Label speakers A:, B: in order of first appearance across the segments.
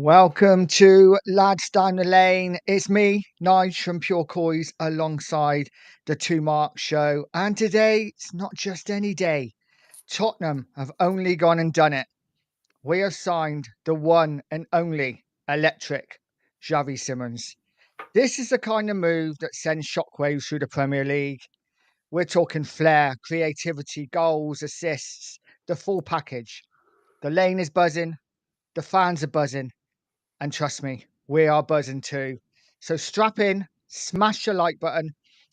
A: Welcome to Lads Down the Lane. It's me, Nige from Pure Coys, alongside the Two Mark Show. And today, it's not just any day. Tottenham have only gone and done it. We have signed the one and only electric Xavi Simons. This is the kind of move that sends shockwaves through the Premier League. We're talking flair, creativity, goals, assists, the full package. The lane is buzzing. The fans are buzzing. And trust me, we are buzzing too. So strap in, smash the like button,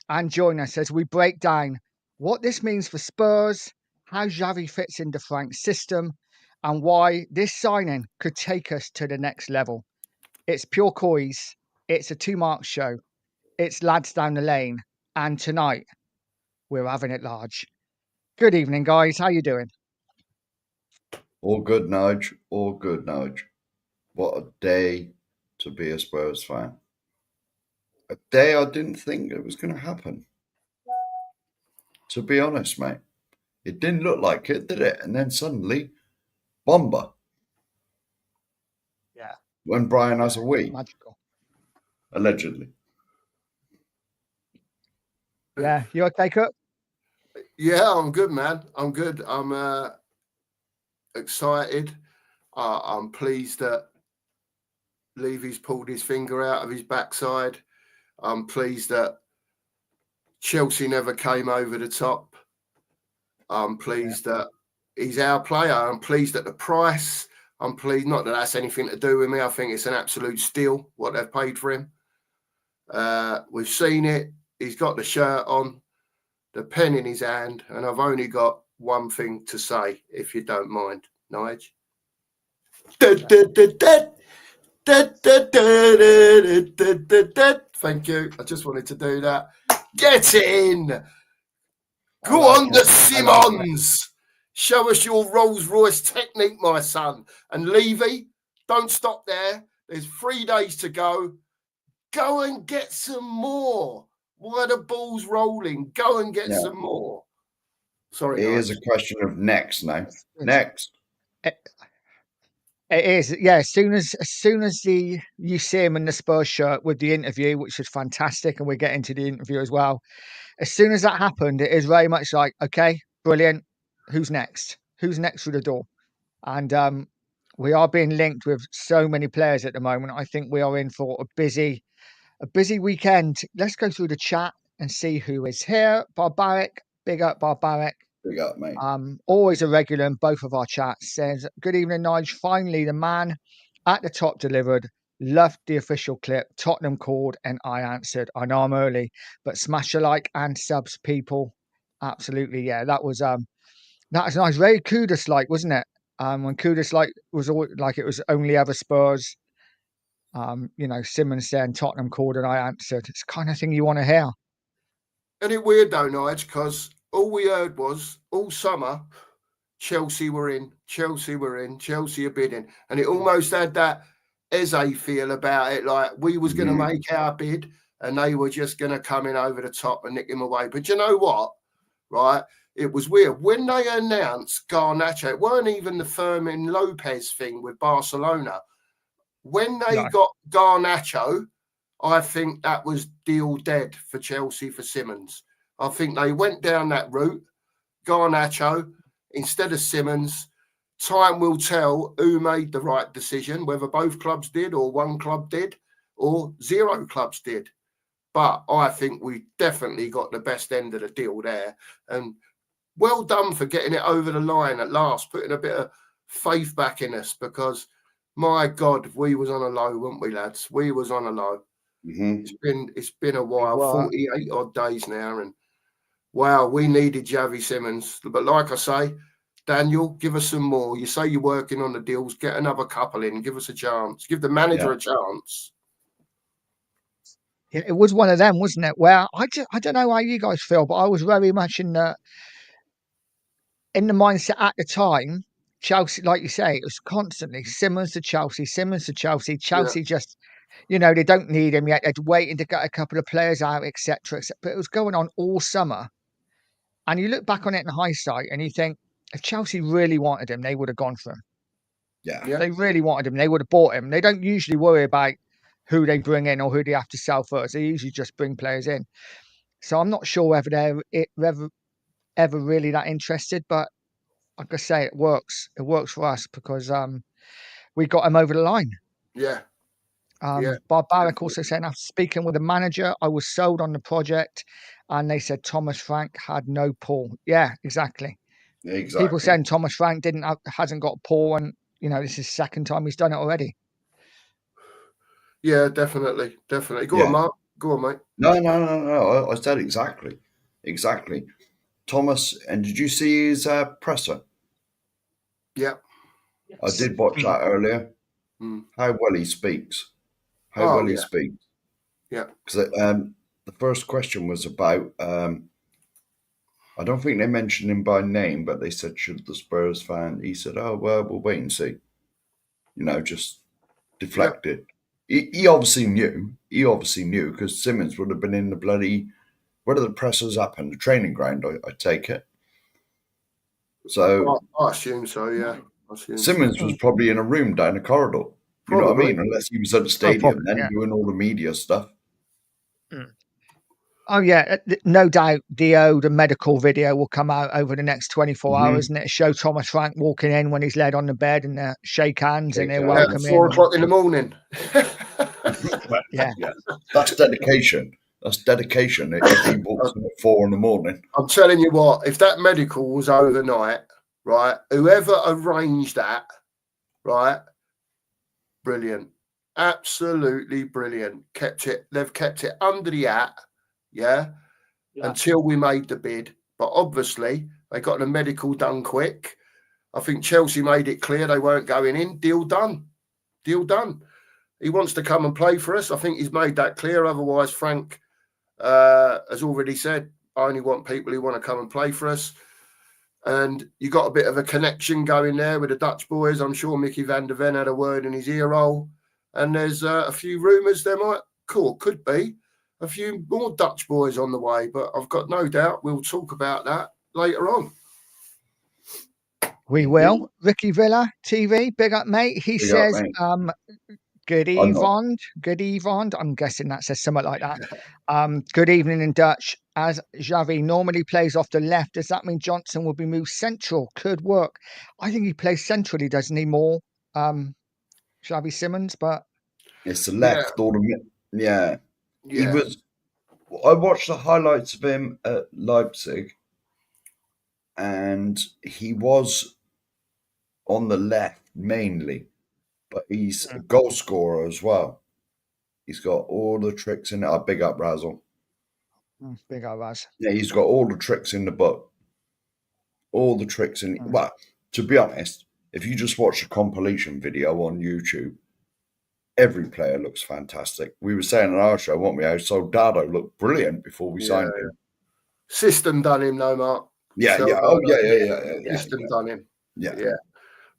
A: and join us as we break down what this means for Spurs, how Xavi fits into Frank's system, and why this signing could take us to the next level. It's Pure Coys, it's a two-mark show, it's Lads Down the Lane, and tonight we're having it large. Good evening, guys. How you doing?
B: All good, Nige. All good, Nige. What a day to be a Spurs fan. A day I didn't think it was going to happen. To be honest, mate. It didn't look like it, did it? And then suddenly, Bomba.
A: Yeah.
B: When Brian has a week.
A: Magical.
B: Allegedly.
A: Yeah. You okay, Cook?
C: Yeah, I'm good, man. I'm good. I'm excited. I'm pleased that Levy's pulled his finger out of his backside. I'm pleased that Chelsea never came over the top. I'm pleased that he's our player. I'm pleased at the price. I'm pleased, not that that's anything to do with me. I think it's an absolute steal what they've paid for him. We've seen it. He's got the shirt on, the pen in his hand, and I've only got one thing to say, if you don't mind, Nige. Thank you. I just wanted to do that. Get in. Go on, the Simons. Show us your Rolls Royce technique, my son. And Levy, don't stop there. There's 3 days to go. Go and get some more. Why the ball's rolling? Go and get some more. Sorry,
B: It is a question of next now. Next.
A: It is, yeah. As soon as you see him in the Spurs shirt with the interview, which was fantastic, and we'll get into the interview as well. As soon as that happened, it is very much like, okay, brilliant. Who's next? Who's next through the door? And we are being linked with so many players at the moment. I think we are in for a busy weekend. Let's go through the chat and see who is here. Barbaric, big up, Barbaric.
B: Big up, mate.
A: Always a regular in both of our chats. Says, good evening, Nige. Finally, the man at the top delivered. Loved the official clip. Tottenham called and I answered. I know I'm early, but smash a like and subs, people. Absolutely, yeah. That was nice. Very Kudus like, wasn't it? When Kudus like was all like it was only ever Spurs. Simons saying Tottenham called and I answered. It's the kind of thing you want to hear.
C: Isn't it weird though, Nige? Because all we heard was all summer, Chelsea were in, Chelsea are bidding. And it almost had that Eze feel about it, like we was going to make our bid and they were just going to come in over the top and nick him away. But you know what? Right? It was weird. When they announced Garnacho, it weren't even the Fermin Lopez thing with Barcelona. When they got Garnacho, I think that was deal dead for Chelsea for Simons. I think they went down that route. Garnacho instead of Simons. Time will tell who made the right decision, whether both clubs did or one club did or zero clubs did. But I think we definitely got the best end of the deal there. And well done for getting it over the line at last, putting a bit of faith back in us because, my God, we was on a low, weren't we, lads? We was on a low. It's been a while, 48 odd days now, and wow, we needed Xavi Simons. But like I say, Daniel, give us some more. You say you're working on the deals, get another couple in, give us a chance, give the manager a chance.
A: It was one of them, wasn't it? Where I don't know how you guys feel, but I was very much in the mindset at the time. Chelsea, like you say, it was constantly Simons to Chelsea. Chelsea just, they don't need him yet. They're waiting to get a couple of players out, etc. But it was going on all summer. And you look back on it in hindsight and you think, if Chelsea really wanted him, they would have gone for him.
B: Yeah.
A: They really wanted him. They would have bought him. They don't usually worry about who they bring in or who they have to sell first. They usually just bring players in. So I'm not sure whether they're ever really that interested. But like I say, it works. It works for us because we got him over the line.
C: Yeah.
A: Bob Barrack also saying, after speaking with the manager, I was sold on the project, and they said Thomas Frank had no pull. Yeah, exactly. People saying Thomas Frank hasn't got a pull, and this is the second time he's done it already.
C: Yeah, definitely. Go on, Mark. Go on, mate.
B: No. I said exactly. Thomas, and did you see his presser?
C: Yeah.
B: I did watch that earlier. How well he speaks. He speaks.
C: Yeah.
B: Because the first question was about, I don't think they mentioned him by name, but they said, should the Spurs fan? He said, oh, well, we'll wait and see. Just deflected. Yeah. He obviously knew. Because Simmons would have been in the bloody, where are the pressers up in the training ground, I take it. So
C: I assume so, yeah.
B: Simmons was probably in a room down the corridor. You know what I mean? Unless he was at the stadium doing all the media stuff.
A: Oh, yeah. No doubt the medical video will come out over the next 24 hours, and it'll show Thomas Frank walking in when he's laid on the bed and shake hands and they'll welcome him.
C: 4 o'clock in the morning.
A: Yeah.
B: That's dedication. If he walks in at 4 in the morning.
C: I'm telling you what, if that medical was overnight, right, whoever arranged that, right, brilliant. Absolutely brilliant. They've kept it under the hat, until we made the bid. But obviously, they got the medical done quick. I think Chelsea made it clear they weren't going in. Deal done. He wants to come and play for us. I think he's made that clear. Otherwise, Frank has already said, I only want people who want to come and play for us. And you got a bit of a connection going there with the Dutch boys. I'm sure Mickey van der Ven had a word in his ear hole. And there's a few rumours there could be a few more Dutch boys on the way. But I've got no doubt we'll talk about that later on.
A: We will. Ricky Villa TV, big up, mate. He says, good evening. I'm guessing that says something like that. Good evening in Dutch. As Xavi normally plays off the left, does that mean Johnson will be moved central? Could work. I think he plays centrally, doesn't he, more? Xavi Simons, but
B: it's the left. Yeah. He was. I watched the highlights of him at Leipzig, and he was on the left mainly, but he's a goal scorer as well. He's got all the tricks in it. Big up Razzle.
A: Big up Raz.
B: Yeah, he's got all the tricks in the book. All the tricks in. Well, to be honest, if you just watch a compilation video on YouTube, every player looks fantastic. We were saying on our show, weren't we, how Soldado looked brilliant before we signed him.
C: System done him, though, Mark.
B: Yeah.
C: System done him. Yeah.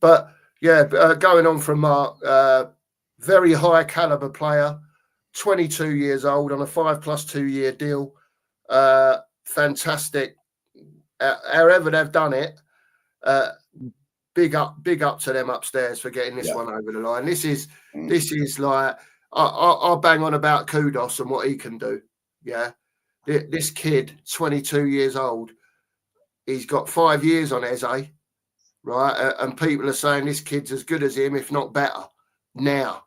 C: But going on from Mark, very high caliber player, 22 years old on a 5 + 2 year deal. Fantastic. However they've done it, big up to them upstairs for getting this one over the line. This is like I'll bang on about Kudos and what he can do. Yeah, this kid, 22 years old, he's got 5 years on Eze, right? And people are saying this kid's as good as him, if not better, now.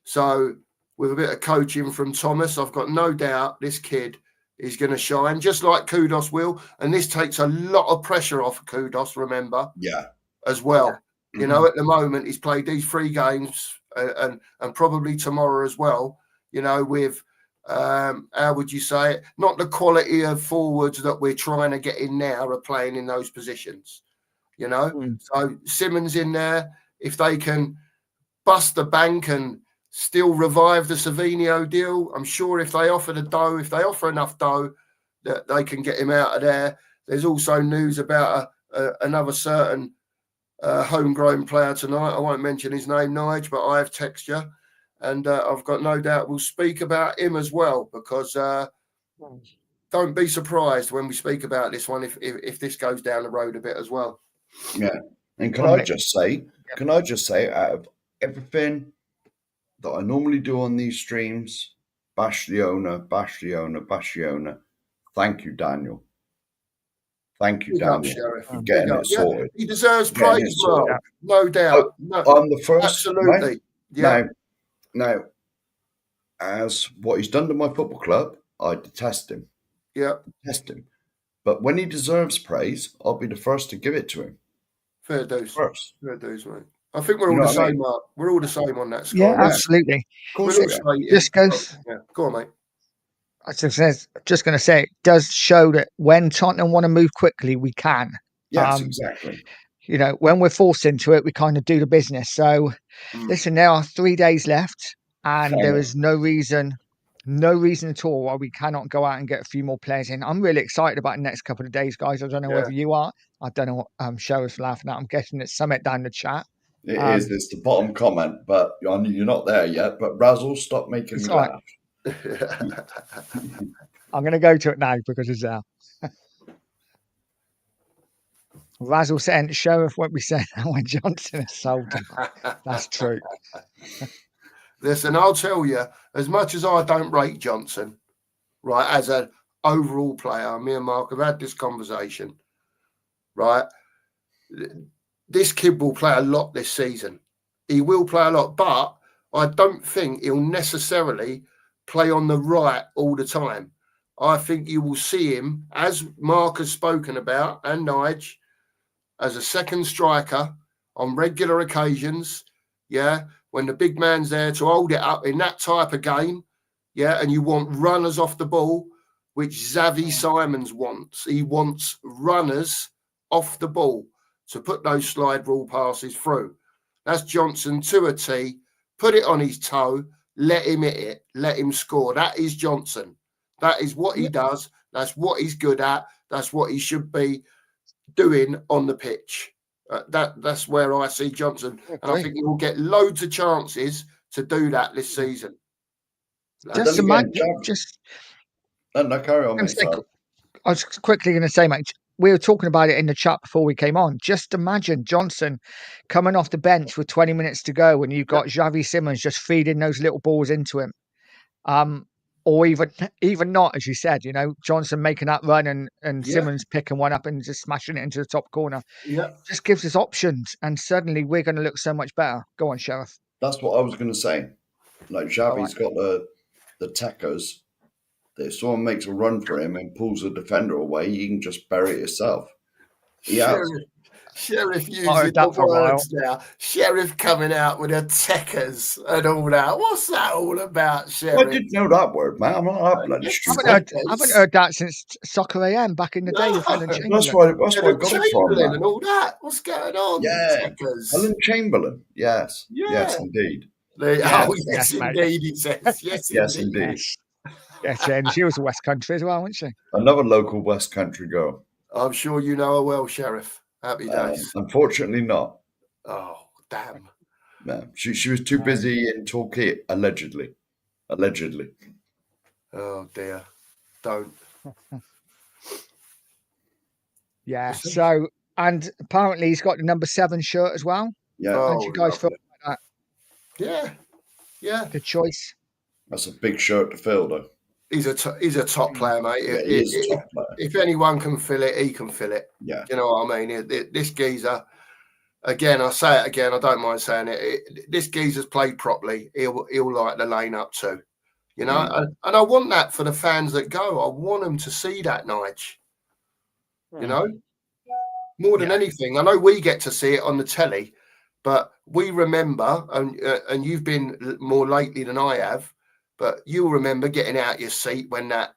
C: So with a bit of coaching from Thomas, I've got no doubt this kid is going to shine, just like Kudos will. And this takes a lot of pressure off Kudos, remember?
B: Yeah.
C: As well. You know, at the moment, he's played these 3 games and probably tomorrow as well, with, how would you say it? Not the quality of forwards that we're trying to get in now are playing in those positions, So Simmons in there, if they can bust the bank and still revive the Savinho deal, I'm sure if they offer enough dough, that they can get him out of there. There's also news about another certain homegrown player tonight. I won't mention his name, Nige, but I have texted you, and I've got no doubt we'll speak about him as well, because don't be surprised when we speak about this one if this goes down the road a bit as well.
B: Yeah, and can I just say, can I just say, out of everything that I normally do on these streams, bash the owner, bash the owner, bash the owner. Thank you, Daniel. Thank you,
C: Big up,
B: Daniel,
C: Sheriff.
B: for
C: Big
B: getting
C: up.
B: it
C: Yeah,
B: sorted.
C: he deserves
B: Getting
C: praise,
B: it sorted.
C: Mark. No doubt. No,
B: I'm the first.
C: absolutely. Yeah.
B: Now, as what he's done to my football club, I detest him.
C: Yeah.
B: Detest him. But when he deserves praise, I'll be the first to give it to him.
C: Fair dues.
B: First.
C: Fair dues, mate. I think we're
B: You
C: all
B: know
C: the
B: what I
C: same,
B: mean?
C: Mark. We're all the same on that score.
A: Yeah, absolutely.
B: Of course
C: We'll
B: we
C: all
B: are.
C: say it.
A: Just goes.
C: Yeah. Go on, mate.
A: I just going to say, it does show that when Tottenham want to move quickly, we can.
B: Yes, exactly.
A: You know, when we're forced into it, we kind of do the business. So, listen, there are 3 days left, and there is no reason at all why we cannot go out and get a few more players in. I'm really excited about the next couple of days, guys. I don't know whether you are. I don't know what Show's laughing at. I'm guessing it's something down the chat.
B: It is. It's the bottom comment, but I know you're not there yet. But Razzle, stop making me laugh.
A: I'm going to go to it now because it's there. Razzle saying Sheriff won't be saying that when Johnson is sold him. That's true.
C: Listen, I'll tell you, as much as I don't rate Johnson, right, as an overall player, me and Mark have had this conversation, right? This kid will play a lot this season. He will play a lot, but I don't think he'll necessarily play on the right all the time. I think you will see him, as Mark has spoken about, and Nige, as a second striker on regular occasions, yeah, when the big man's there to hold it up in that type of game, yeah, and you want runners off the ball, which Xavi Simons wants. He wants runners off the ball to put those slide rule passes through. That's Johnson to a T. Put it on his toe, let him hit it, let him score. That is Johnson. That is what he does. That's what he's good at. That's what he should be doing on the pitch. That's where I see Johnson, and I think he will get loads of chances to do that this season.
A: Just imagine,
B: no, carry on, mate.
A: I was quickly going to say, mate, we were talking about it in the chat before we came on. Just imagine Johnson coming off the bench with 20 minutes to go, and you've got Xavi Simons just feeding those little balls into him. Or even not, as you said, you know, Johnson making that run and Simmons picking one up and just smashing it into the top corner.
C: Yeah.
A: Just gives us options, and suddenly we're going to look so much better. Go on, Sheriff.
B: That's what I was going to say. Like, Xavi's got the techers. If someone makes a run for him and pulls the defender away, you can just bury it yourself.
C: Sheriff using the words now. Sheriff coming out with a techers and all that. What's that all about, Sheriff?
B: Well, I didn't know that word, man. I'm not that bloody stupid.
A: I haven't heard that since Soccer AM back in the day with Helen Chamberlain.
B: That's where I got it from, man.
C: And all that. What's going on?
B: Yeah.
C: Techers.
B: Helen Chamberlain. Yes. Yeah. Yes, indeed.
C: Yes, indeed, he says. Yes,
B: indeed.
A: Yes, and she was a West Country as well, wasn't she?
B: Another local West Country girl.
C: I'm sure you know her well, Sheriff. Happy days.
B: Unfortunately not.
C: Oh, damn.
B: No, she was too busy in Torquay, allegedly.
C: Oh, dear. Don't.
A: Yeah, so, and apparently he's got the number 7 shirt as well.
B: Yeah.
A: Don't you guys feel like
C: that? Yeah.
A: Good choice.
B: That's a big shirt to fill, though.
C: He's a top player, mate.
B: Yeah, he is a top player.
C: If anyone can fill it, he can fill it.
B: Yeah.
C: You know what I mean? This geezer, again, I say it again, I don't mind saying it. This geezer's played properly. He'll light the lane up too. You know? And I want that for the fans that go. I want them to see that, Nige. You know? More than anything. I know we get to see it on the telly, but we remember, and you've been more lately than I have, but you'll remember getting out your seat when that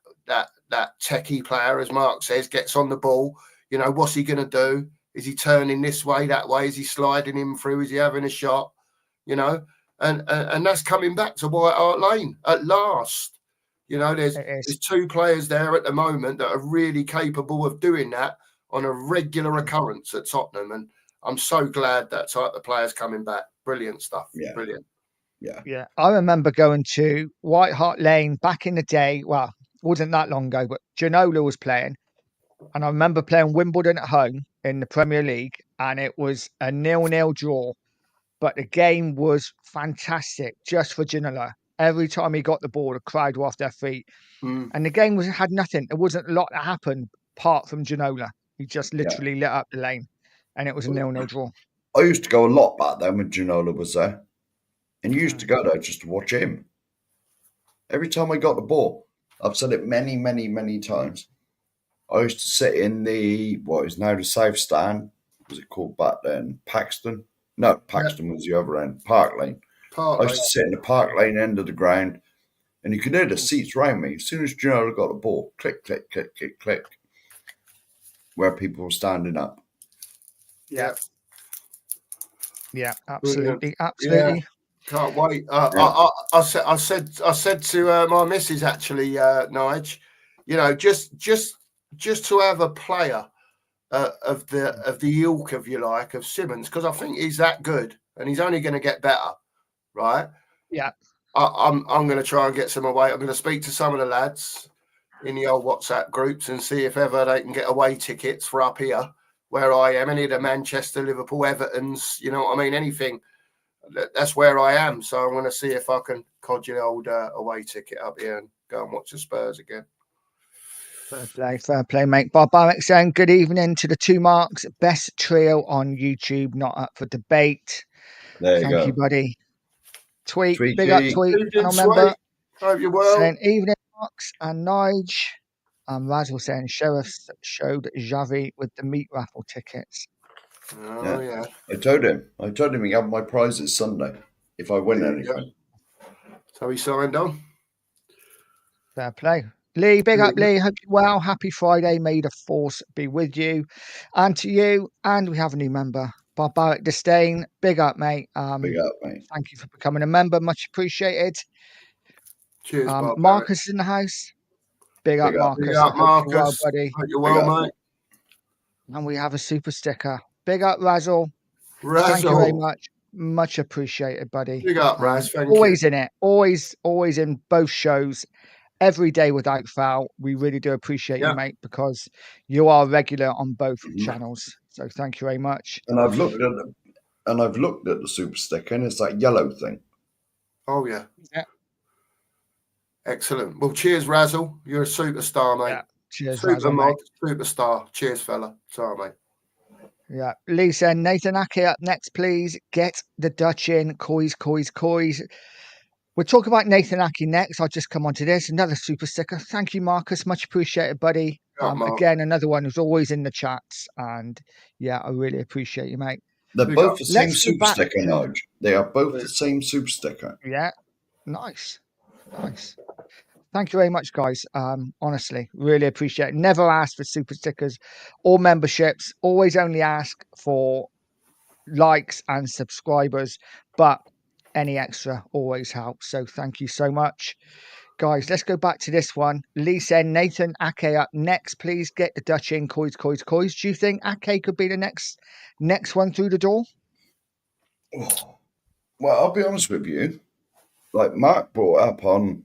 C: techie player, as Mark says, gets on the ball. You know, what's he going to do? Is he turning this way, that way? Is he sliding him through? Is he having a shot? You know, and that's coming back to White Hart Lane at last. You know, there's 2 players there at the moment that are really capable of doing that on a regular occurrence at Tottenham, and I'm so glad that type of players coming back. Brilliant stuff.
B: Yeah.
C: Brilliant.
A: Yeah. I remember going to White Hart Lane back in the day. Well, it wasn't that long ago, but Ginola was playing. And I remember playing Wimbledon at home in the Premier League, and it was a 0-0 draw. but the game was fantastic just for Ginola. Every time he got the ball, the crowd were off their feet. And the game had nothing. There wasn't a lot that happened apart from Ginola. He just literally lit up the lane, and it was a 0-0 draw.
B: I used to go a lot back then when Ginola was there. And you used to go there just to watch him. Every time I got the ball, I've said it many, many, many times. I used to sit in what is now the South Stand. What was it called back then? Paxton? No, Paxton was the other end. Park Lane. I used to sit in the Park Lane end of the ground, and you could hear the seats around me. As soon as Ginola got the ball, click, click, click, click, click, where people were standing up.
A: Yeah, absolutely, absolutely.
C: Yeah. Can't wait. I said to my missus actually, Nige, just to have a player of the ilk, if you like, of Simmons, because I think he's that good and he's only going to get better, right?
A: Yeah.
C: I'm going to try and get some away. I'm going to speak to some of the lads in the old WhatsApp groups and see if ever they can get away tickets for up here where I am. Any of the Manchester, Liverpool, Evertons, you know what I mean? Anything. That's where I am. So I'm going to see if I can codge an old away ticket up here and go and watch the Spurs again.
A: Fair play, mate. Barbaric saying good evening to the two marks. Best trio on YouTube, not up for debate.
B: There you
A: Thank
B: go.
A: you, buddy. Tweet,
B: Tweet,
A: big up tweet.
C: Evening,
A: Member.
C: Hope you're well.
A: Saying evening, Marks and Nige. Razzle saying Sheriff showed Xavi with the meat raffle tickets.
C: Oh yeah.
B: I told him he had my prizes Sunday if I win anything.
C: So he signed on.
A: Fair play. Lee, big up Lee. Hope you're well. Happy Friday. May the force be with you and to you. And we have a new member, Barbaric Disdain. Big up, mate.
B: Big up, mate.
A: Thank you for becoming a member. Much appreciated.
C: Cheers,
A: Marcus is in the house. Big up, Marcus.
C: Big up, Marcus.
A: Well, buddy.
C: Hope you're well, mate.
A: And we have a super sticker. Big up, Razzle. Thank you very much. Much appreciated, buddy.
C: Big up, Raz. Thank
A: always
C: you.
A: In it. Always in both shows. Every day without foul. We really do appreciate you, mate, because you are regular on both channels. So thank you very much.
B: And I've looked at the super sticker, and it's that yellow thing.
C: Oh yeah. Excellent. Well, cheers, Razzle. You're a superstar, mate.
A: Yeah. Cheers,
C: Super
A: Razzle,
C: mod,
A: mate.
C: Superstar. Cheers, fella. Sorry, mate.
A: Yeah. Lisa, Nathan Ake up next, please. Get the Dutch in. Coys. We'll talk about Nathan Ake next. I'll just come on to this. Another super sticker. Thank you, Marcus. Much appreciated, buddy. Again, another one who's always in the chats. And yeah, I really appreciate you, mate.
B: They're both the same super sticker, Nige. They are both the same super sticker.
A: Yeah. Nice. Thank you very much, guys. Honestly, really appreciate it. Never ask for super stickers or memberships. Always only ask for likes and subscribers. But any extra always helps. So thank you so much. Guys, let's go back to this one. Lee said Nathan Ake up next. Please get the Dutch in. Coys. Do you think Ake could be the next one through the door?
B: Well, I'll be honest with you. Like Mark brought up on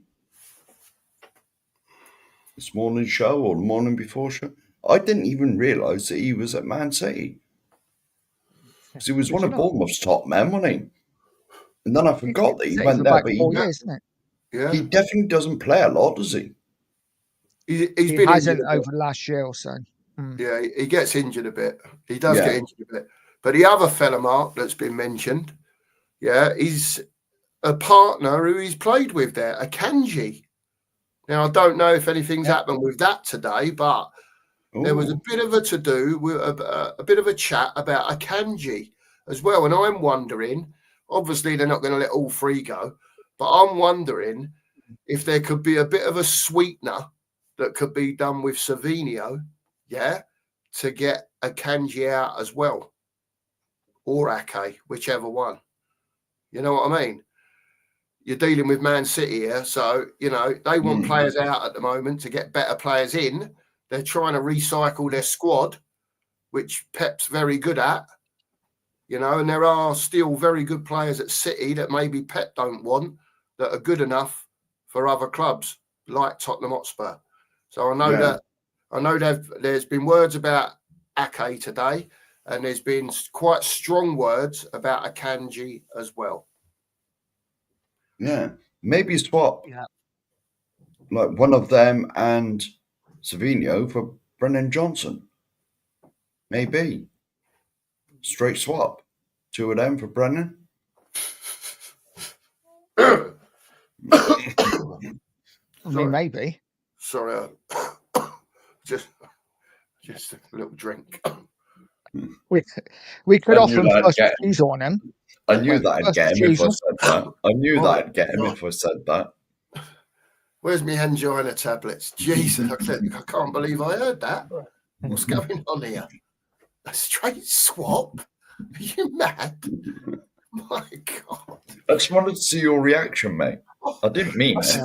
B: this morning show or the morning before show, I didn't even realise that he was at Man City. Because he was one of Bournemouth's top men, wasn't he? And then I forgot that he went there, but
A: 4 years, isn't it?
C: Yeah.
B: He definitely doesn't play a lot, does he?
C: He
A: been hasn't over the last year or so.
C: Yeah, he gets injured a bit. He does get injured a bit. But the other fella, Mark, that's been mentioned, he's a partner who he's played with there, Akanji. Now, I don't know if anything's happened with that today, but there was a bit of a to-do, with a bit of a chat about Akanji as well. And I'm wondering, obviously they're not going to let all three go, but I'm wondering if there could be a bit of a sweetener that could be done with Savinio, to get Akanji out as well. Or Ake, whichever one. You know what I mean? You're dealing with Man City here, so, they want players out at the moment to get better players in. They're trying to recycle their squad, which Pep's very good at, and there are still very good players at City that maybe Pep don't want that are good enough for other clubs like Tottenham Hotspur. So I know that there's been words about Ake today, And there's been quite strong words about Akanji as well.
B: Yeah, maybe swap
A: Yeah.
B: like one of them and Savino for Brennan Johnson. Maybe straight swap, 2 of them for Brennan.
A: I mean, maybe.
C: Sorry, just a little drink.
A: We could
B: I
A: offer
B: knew
A: him
B: that'd
A: first
B: get
A: refusal on him.
B: I knew
A: Well,
B: that'd
A: first
B: get him if I
A: refusal.
B: said that. I knew
C: Right.
B: that'd get him if I said that.
C: Where's my angina tablets? Jesus, I can't believe I heard that. What's going on here? A straight swap? Are you mad? My God.
B: I just wanted to see your reaction, mate. I didn't mean it.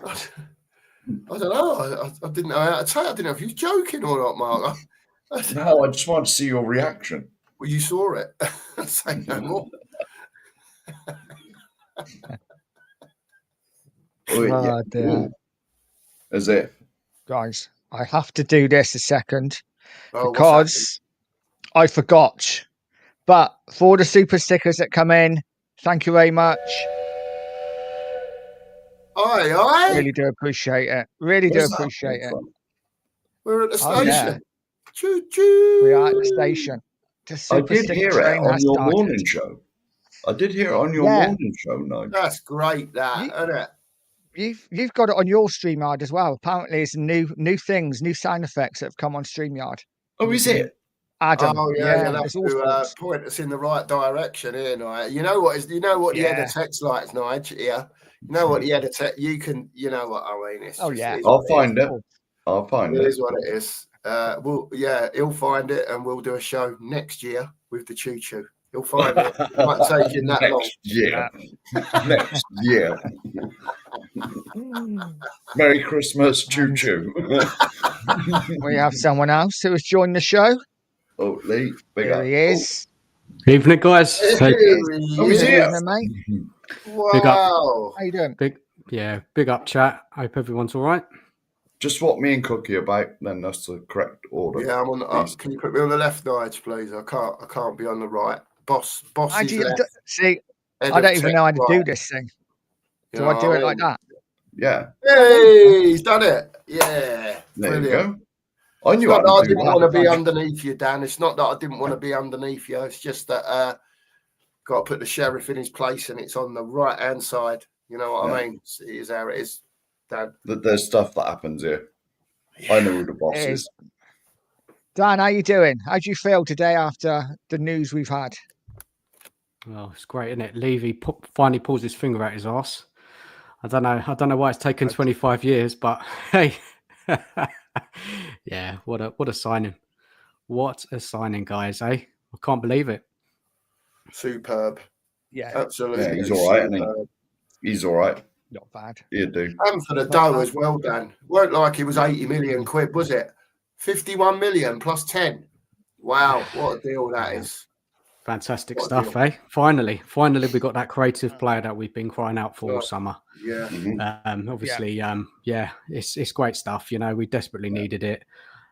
C: I don't know. I didn't know how to tell you. I didn't know if you were joking or not, Mark.
B: No, I just wanted to see your reaction.
C: Well, you saw it. Say no more.
B: Oh, yeah.
A: Oh, dear.
B: Ooh. As if.
A: Guys, I have to do this a second
C: Oh,
A: because I forgot. But for the super stickers that come in, thank you very much.
C: Aye.
A: Really do appreciate it. Really do
B: Where's that
A: appreciate
B: come
A: it.
B: from?
C: We're at the
A: Oh, yeah.
C: station. Choo choo.
A: We are at the station. The
B: I
A: super
B: did
A: sticker
B: hear it
A: train
B: on
A: has
B: your
A: started.
B: morning show. I did hear it on your
A: Yeah.
B: morning show, Nigel.
C: That's great, that, isn't it?
A: You've got it on your StreamYard as well. Apparently, it's new things, new sound effects that have come on StreamYard.
B: Oh, is it?
A: Adam,
C: Oh yeah, you'll have
A: there's all
C: to
A: sorts.
C: point us in the right direction here, Nigel. You know what the
A: Yeah.
C: editor text like, Nigel. Yeah, you know what the editor. You can, you know what I mean. It's
A: Oh,
C: just,
A: yeah.
C: it is
B: I'll
C: what it
B: find
C: is.
B: it. I'll find
C: It
B: it.
C: is what it is. He'll find it, and we'll do a show next year with the choo choo. He'll find it. It might take him that long.
B: Next year. Next year. Merry Christmas, choo choo.
A: We have someone else who has joined the show.
B: Oh, Lee, big
A: Here
B: up.
A: he is.
D: Evening, guys.
C: Here
D: Hey,
C: he
B: Oh, he's
C: is.
B: here.
A: Evening, mate.
D: Big up.
C: Wow.
A: How you doing?
D: big up, chat. Hope everyone's all right.
B: Just swap me and Cookie about, then that's the correct order.
C: Yeah, I'm on the
B: please.
C: up. Can you put me on the left, Nigel, please? I can't be on the right. Boss
A: How
C: is
A: do you,
C: left.
A: see,
C: head
A: I
C: of
A: don't even know how to
C: tech
A: do
C: right.
A: this thing.
C: You
A: Do
C: know
A: I do
C: what
A: it like
C: mean?
A: that?
B: Yeah,
C: Hey, he's done it. Yeah.
B: there
C: Brilliant.
B: you go. I
C: It's
B: knew
C: not that
B: how
C: I
B: to do
C: didn't
B: that.
C: want to be underneath you, Dan. It's not that I didn't want to be underneath you. It's just that got to put the sheriff in his place, and it's on the right hand side. You know what I mean? It is how it is, Dan.
B: There's stuff that happens here. I know who the boss
A: It
B: is.
A: is. Dan, how you doing? How do you feel today after the news we've had?
D: Well, it's great, isn't it? Levy finally pulls his finger out his arse. I don't know why it's taken 25 years, but hey, yeah, what a signing! What a signing, guys! Eh? I can't believe it.
C: Superb.
A: Yeah,
C: Absolutely.
B: Yeah, he's all right, isn't he?
C: superb.
B: He's all right.
A: not bad.
B: He'll do.
C: And for the dough as well, Dan. Weren't like it was 80 million quid, was it? 51 million plus 10. Wow, what a deal that is.
D: Fantastic
C: What a
D: stuff,
C: deal.
D: eh? Finally, we got that creative player that we've been crying out for all summer.
C: Yeah.
B: Mhm.
D: Obviously, it's great stuff. You know, we desperately needed it,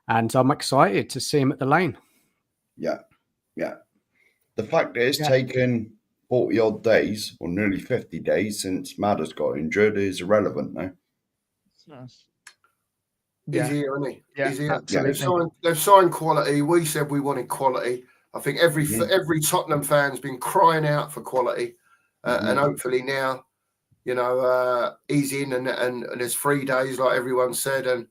D: and I'm excited to see him at the Lane.
B: Yeah. The fact that it's
A: Yeah.
B: taken 40 odd days, or nearly 50 days since Madders got injured is irrelevant now.
C: He's
A: Yeah,
C: here, isn't he?
A: yeah,
C: He's here.
A: absolutely.
C: They've signed quality. We said we wanted quality. I think every Tottenham fan's been crying out for quality, and hopefully now, you know, he's in, and there's 3 days, like everyone said, and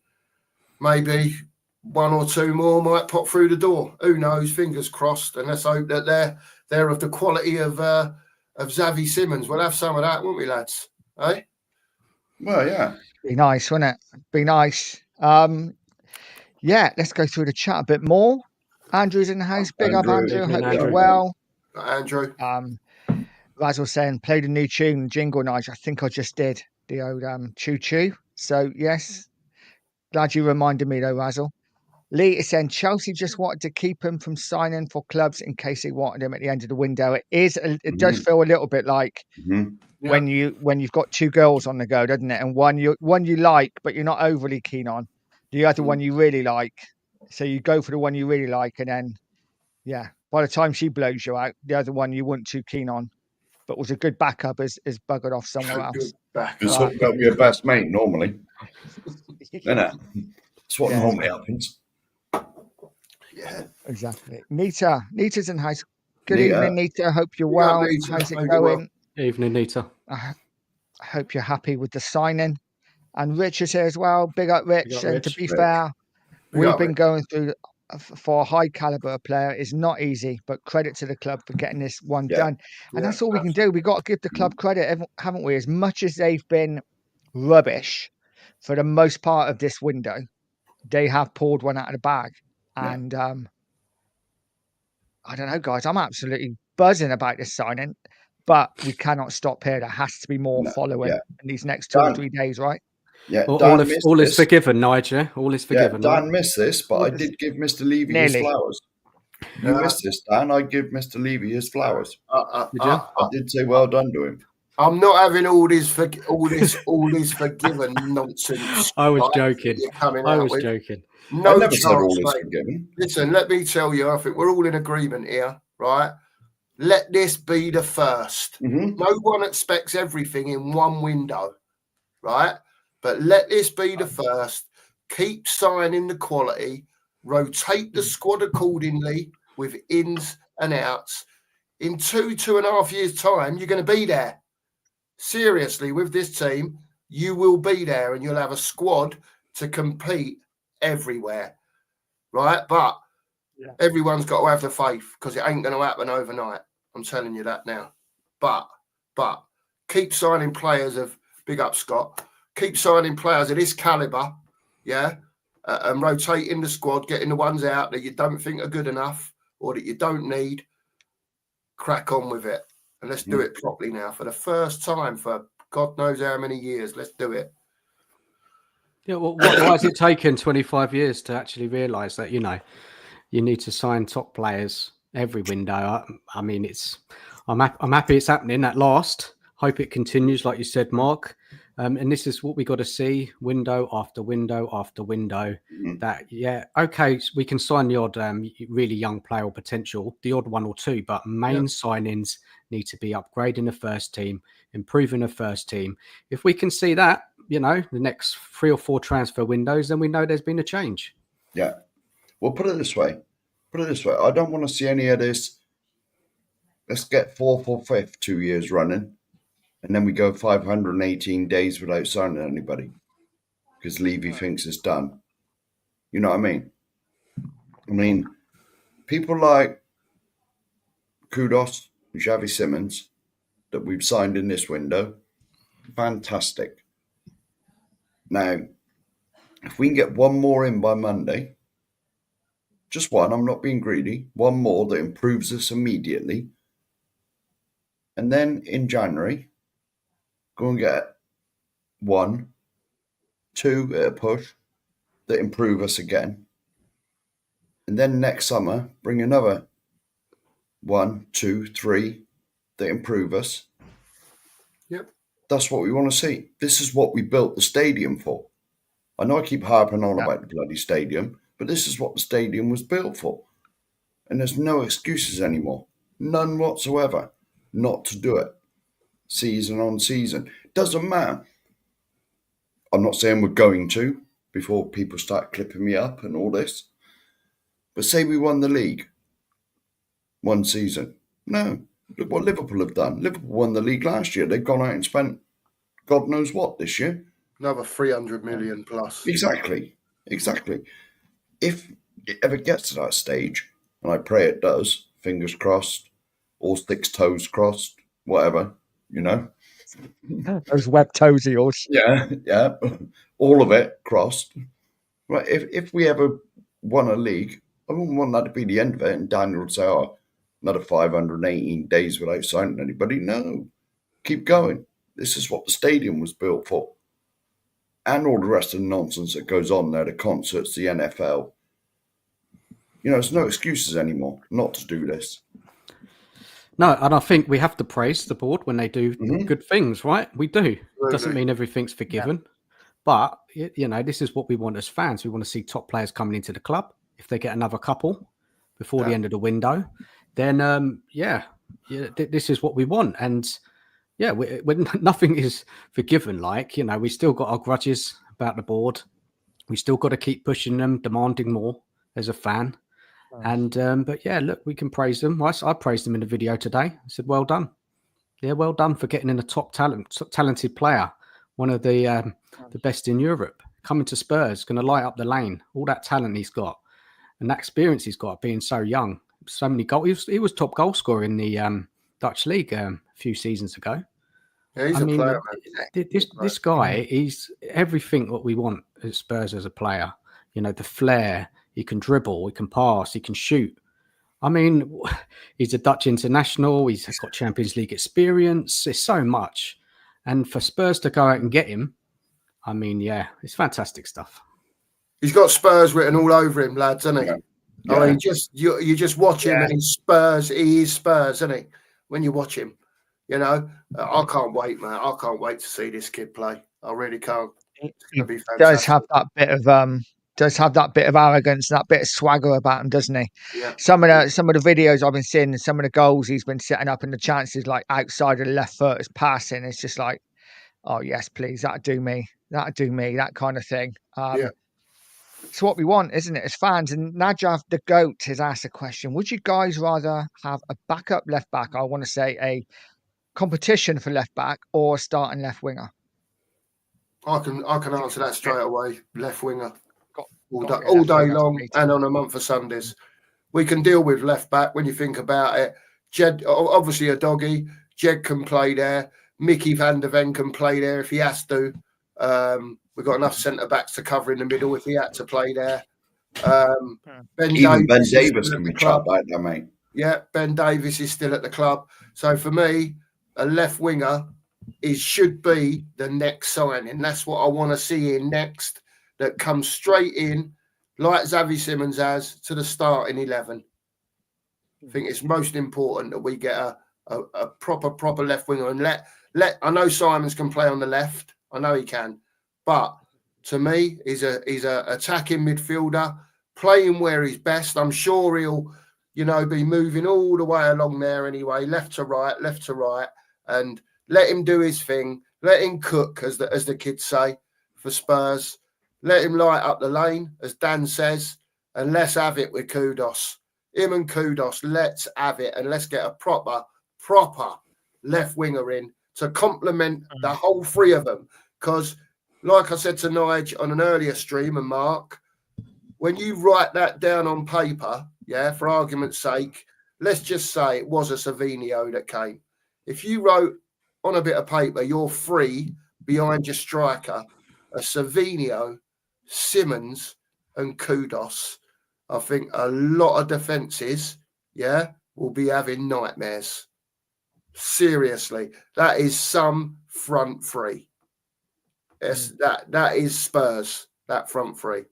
C: maybe one or two more might pop through the door. Who knows? Fingers crossed, and let's hope that they're of the quality of Xavi Simons. We'll have some of that, won't we, lads? Eh?
B: Well, yeah.
A: Be nice, wouldn't it? Be nice. Yeah, let's go through the chat a bit more. Andrew's in the house. Big up,
B: Andrew.
A: Andrew. Hope
D: Evening,
A: you're
D: Andrew.
A: well.
C: Andrew.
A: Razzle saying, played a new tune, jingle night. I think I just did the old choo choo. So, yes, glad you reminded me though, Razzle. Lee is saying Chelsea just wanted to keep him from signing for clubs in case they wanted him at the end of the window. It does feel a little bit like when you've got two girls on the go, doesn't it? And one you like, but you're not overly keen on. The other one you really like. So you go for the one you really like, and then Yeah. By the time she blows you out, the other one you weren't too keen on, but was a good backup, is buggered off somewhere else.
C: Good back.
B: It's
A: Right.
B: hooked up with your best mate normally, isn't it? It's what
A: Yeah,
B: normally happens.
C: Yeah.
A: exactly. Nita's in house. Good
B: Nita.
A: evening, Nita. Hope you're
C: Big up,
A: well.
C: Nita.
A: How's it
C: Hope you're well.
A: going?
D: Evening, Nita.
A: I hope you're happy with the signing. And Rich is here as well. Big up, Rich.
D: Big up,
A: And to
D: Rich.
A: be
B: Rich.
A: fair,
C: Big
A: we've
C: up,
A: been
C: Rich.
A: going through for a high caliber player. It's not easy, but credit to the club for getting this one
B: Yeah.
A: done. And
C: Yeah,
A: that's all we can do. We've got to give the club credit, haven't we? As much as they've been rubbish for the most part of this window, they have pulled one out of the bag.
B: Yeah.
A: And I don't know, guys. I'm absolutely buzzing about this signing, but we cannot stop here. There has to be more
B: No,
A: following
B: yeah.
A: in these next 2 or
B: Dan.
A: 3 days, right?
B: Yeah,
D: All
B: Dan
D: is
B: missed
D: all is
B: this.
D: forgiven, Nigel. All is
B: Yeah,
D: forgiven.
B: Dan
D: right?
B: missed this, but
A: All
B: I
A: is-
B: did give Mr. Levy his
A: Nearly.
B: flowers. You missed this, Dan. I give Mr. Levy his flowers.
D: Did you?
B: I did say well done to him.
C: I'm not having all this forgiven nonsense.
D: I was
C: like,
D: joking.
C: You're coming
D: I
C: out
D: was
C: with.
D: joking.
C: No
B: I never said all
C: chance,
B: is
C: mate.
B: forgiven.
C: Listen, let me tell you, I think we're all in agreement here, right? Let this be the first.
B: Mm-hmm.
C: No one expects everything in one window, right? But let this be the first. Keep signing the quality, rotate the squad accordingly with ins and outs. In 2.5 years' time, you're going to be there. Seriously, with this team, you will be there and you'll have a squad to compete everywhere, right? But everyone's got to have the faith because it ain't going to happen overnight. I'm telling you that now. But keep signing players of, big up Scott, keep signing players of this calibre, yeah, and rotating the squad, getting the ones out that you don't think are good enough or that you don't need. Crack on with it. And let's do it properly now for the first time for God knows how many years. Let's do it.
D: Yeah. Well, why has it taken 25 years to actually realise that you need to sign top players every window? I mean, I'm happy it's happening at last. Hope it continues, like you said, Mark. And this is what we got to see, window after window after window. That okay, we can sign the odd really young player or potential, the odd one or two, but main signings need to be upgrading the first team, improving the first team. If we can see that, the next 3 or 4 transfer windows, then we know there's been a change.
B: Yeah. Well, put it this way. I don't want to see any of this. Let's get 4th or 5th 2 years running, and then we go 518 days without signing anybody because Levy thinks it's done. You know what I mean? I mean, people like Kudos, Xavi Simons, that we've signed in this window, fantastic. Now, if we can get one more in by Monday, just one, I'm not being greedy, one more that improves us immediately, and then in January, go and get 1, 2 at a push that improve us again. And then next summer, bring another 1, 2, 3 that improve us.
C: Yep.
B: That's what we want to see. This is what we built the stadium for. I know I keep harping on about the bloody stadium, but this is what the stadium was built for. And there's no excuses anymore. None whatsoever not to do it. Season on season. Doesn't matter. I'm not saying we're going to before people start clipping me up and all this. But say we won the league one season. No. Look what Liverpool have done. Liverpool won the league last year. They've gone out and spent God knows what this year.
C: Another 300 million plus.
B: Exactly. If it ever gets to that stage, and I pray it does, fingers crossed, all 6 toes crossed, whatever,
A: Those web toes of yours.
B: Yeah, all of it crossed. Right, if we ever won a league, I wouldn't want that to be the end of it, and Daniel would say, another 518 days without signing anybody. No, keep going. This is what the stadium was built for. And all the rest of the nonsense that goes on there, the concerts, the NFL. There's no excuses anymore not to do this.
D: No, and I think we have to praise the board when they do good things, right? We do. Doesn't mean everything's forgiven. But, this is what we want as fans. We want to see top players coming into the club. If they get another couple, before the end of the window, then this is what we want. And when nothing is forgiven, we still got our grudges about the board. We still got to keep pushing them, demanding more as a fan. And look, we can praise them. I praised them in the video today. I said, well done. Yeah, well done for getting in a talented player, one of the best in Europe, coming to Spurs, going to light up the lane. All that talent he's got and that experience he's got being so young. So many goals. He was top goal scorer in the Dutch league a few seasons ago.
C: Yeah, he's a player, man.
D: This guy, he's everything what we want at Spurs as a player. The flair, he can dribble, he can pass, he can shoot. I mean, he's a Dutch international. He's got Champions League experience. It's so much. And for Spurs to go out and get him, I mean, it's fantastic stuff.
C: He's got Spurs written all over him, lads, hasn't he?
B: Yeah.
C: I mean, you just watch him and he's Spurs. He is Spurs, isn't he? When you watch him, I can't wait, man. I can't wait to see this kid play. I really can't. It's going to be fantastic.
A: Does have that bit of arrogance, that bit of swagger about him, doesn't he?
C: Yeah.
A: Some of the videos I've been seeing, and some of the goals he's been setting up, and the chances like outside of the left foot is passing. It's just like, oh yes, please, that'd do me, that kind of thing. It's what we want, isn't it, as fans? And Najav the Goat has asked a question: would you guys rather have a backup left back? I want to say a competition for left back or starting left winger.
C: I can answer that straight away. Left winger. All day long and on a month of Sundays. We can deal with left back when you think about it. Jed, obviously a doggy. Jed can play there. Mickey van der Ven can play there if he has to. We've got enough centre backs to cover in the middle if he had to play there. Ben
B: Davis can be trapped back there, mate.
C: Yeah, Ben Davis is still at the club. So for me, a left winger should be the next signing. That's what I want to see in next. That comes straight in, like Xavi Simons has, to the starting 11. I think it's most important that we get a proper left winger and let. I know Simons can play on the left. I know he can, but to me, he's a attacking midfielder, playing where he's best. I'm sure he'll, be moving all the way along there anyway, left to right, and let him do his thing. Let him cook, as the kids say, for Spurs. Let him light up the lane, as Dan says, and let's have it with Kudos. Him and Kudos, let's have it, and let's get a proper left winger in to complement the whole three of them. Because, like I said to Nige on an earlier stream, and Mark, when you write that down on paper, for argument's sake, let's just say it was a Savinio that came. If you wrote on a bit of paper, you're free behind your striker, a Savinio, Simons and Kudos, I think a lot of defences, will be having nightmares. Seriously, that is some front three. Yes, that is Spurs, that front three.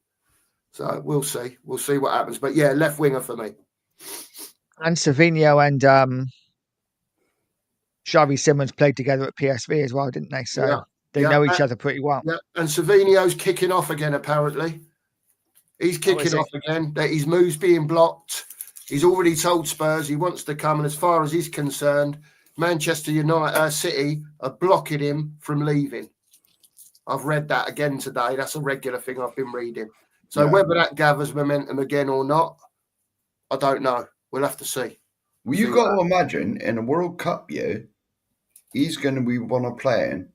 C: So we'll see. We'll see what happens. But left winger for me.
A: And Savinho and Xavi Simons played together at PSV as well, didn't they? So they know each other pretty well.
C: Yeah, and Savinho's kicking off again, apparently. He's kicking off again. That his move's being blocked. He's already told Spurs he wants to come, and as far as he's concerned, Manchester United City are blocking him from leaving. I've read that again today. That's a regular thing I've been reading. So whether that gathers momentum again or not, I don't know. We'll have to see.
B: Well, you've got to imagine in a World Cup year, he's going to be one of playing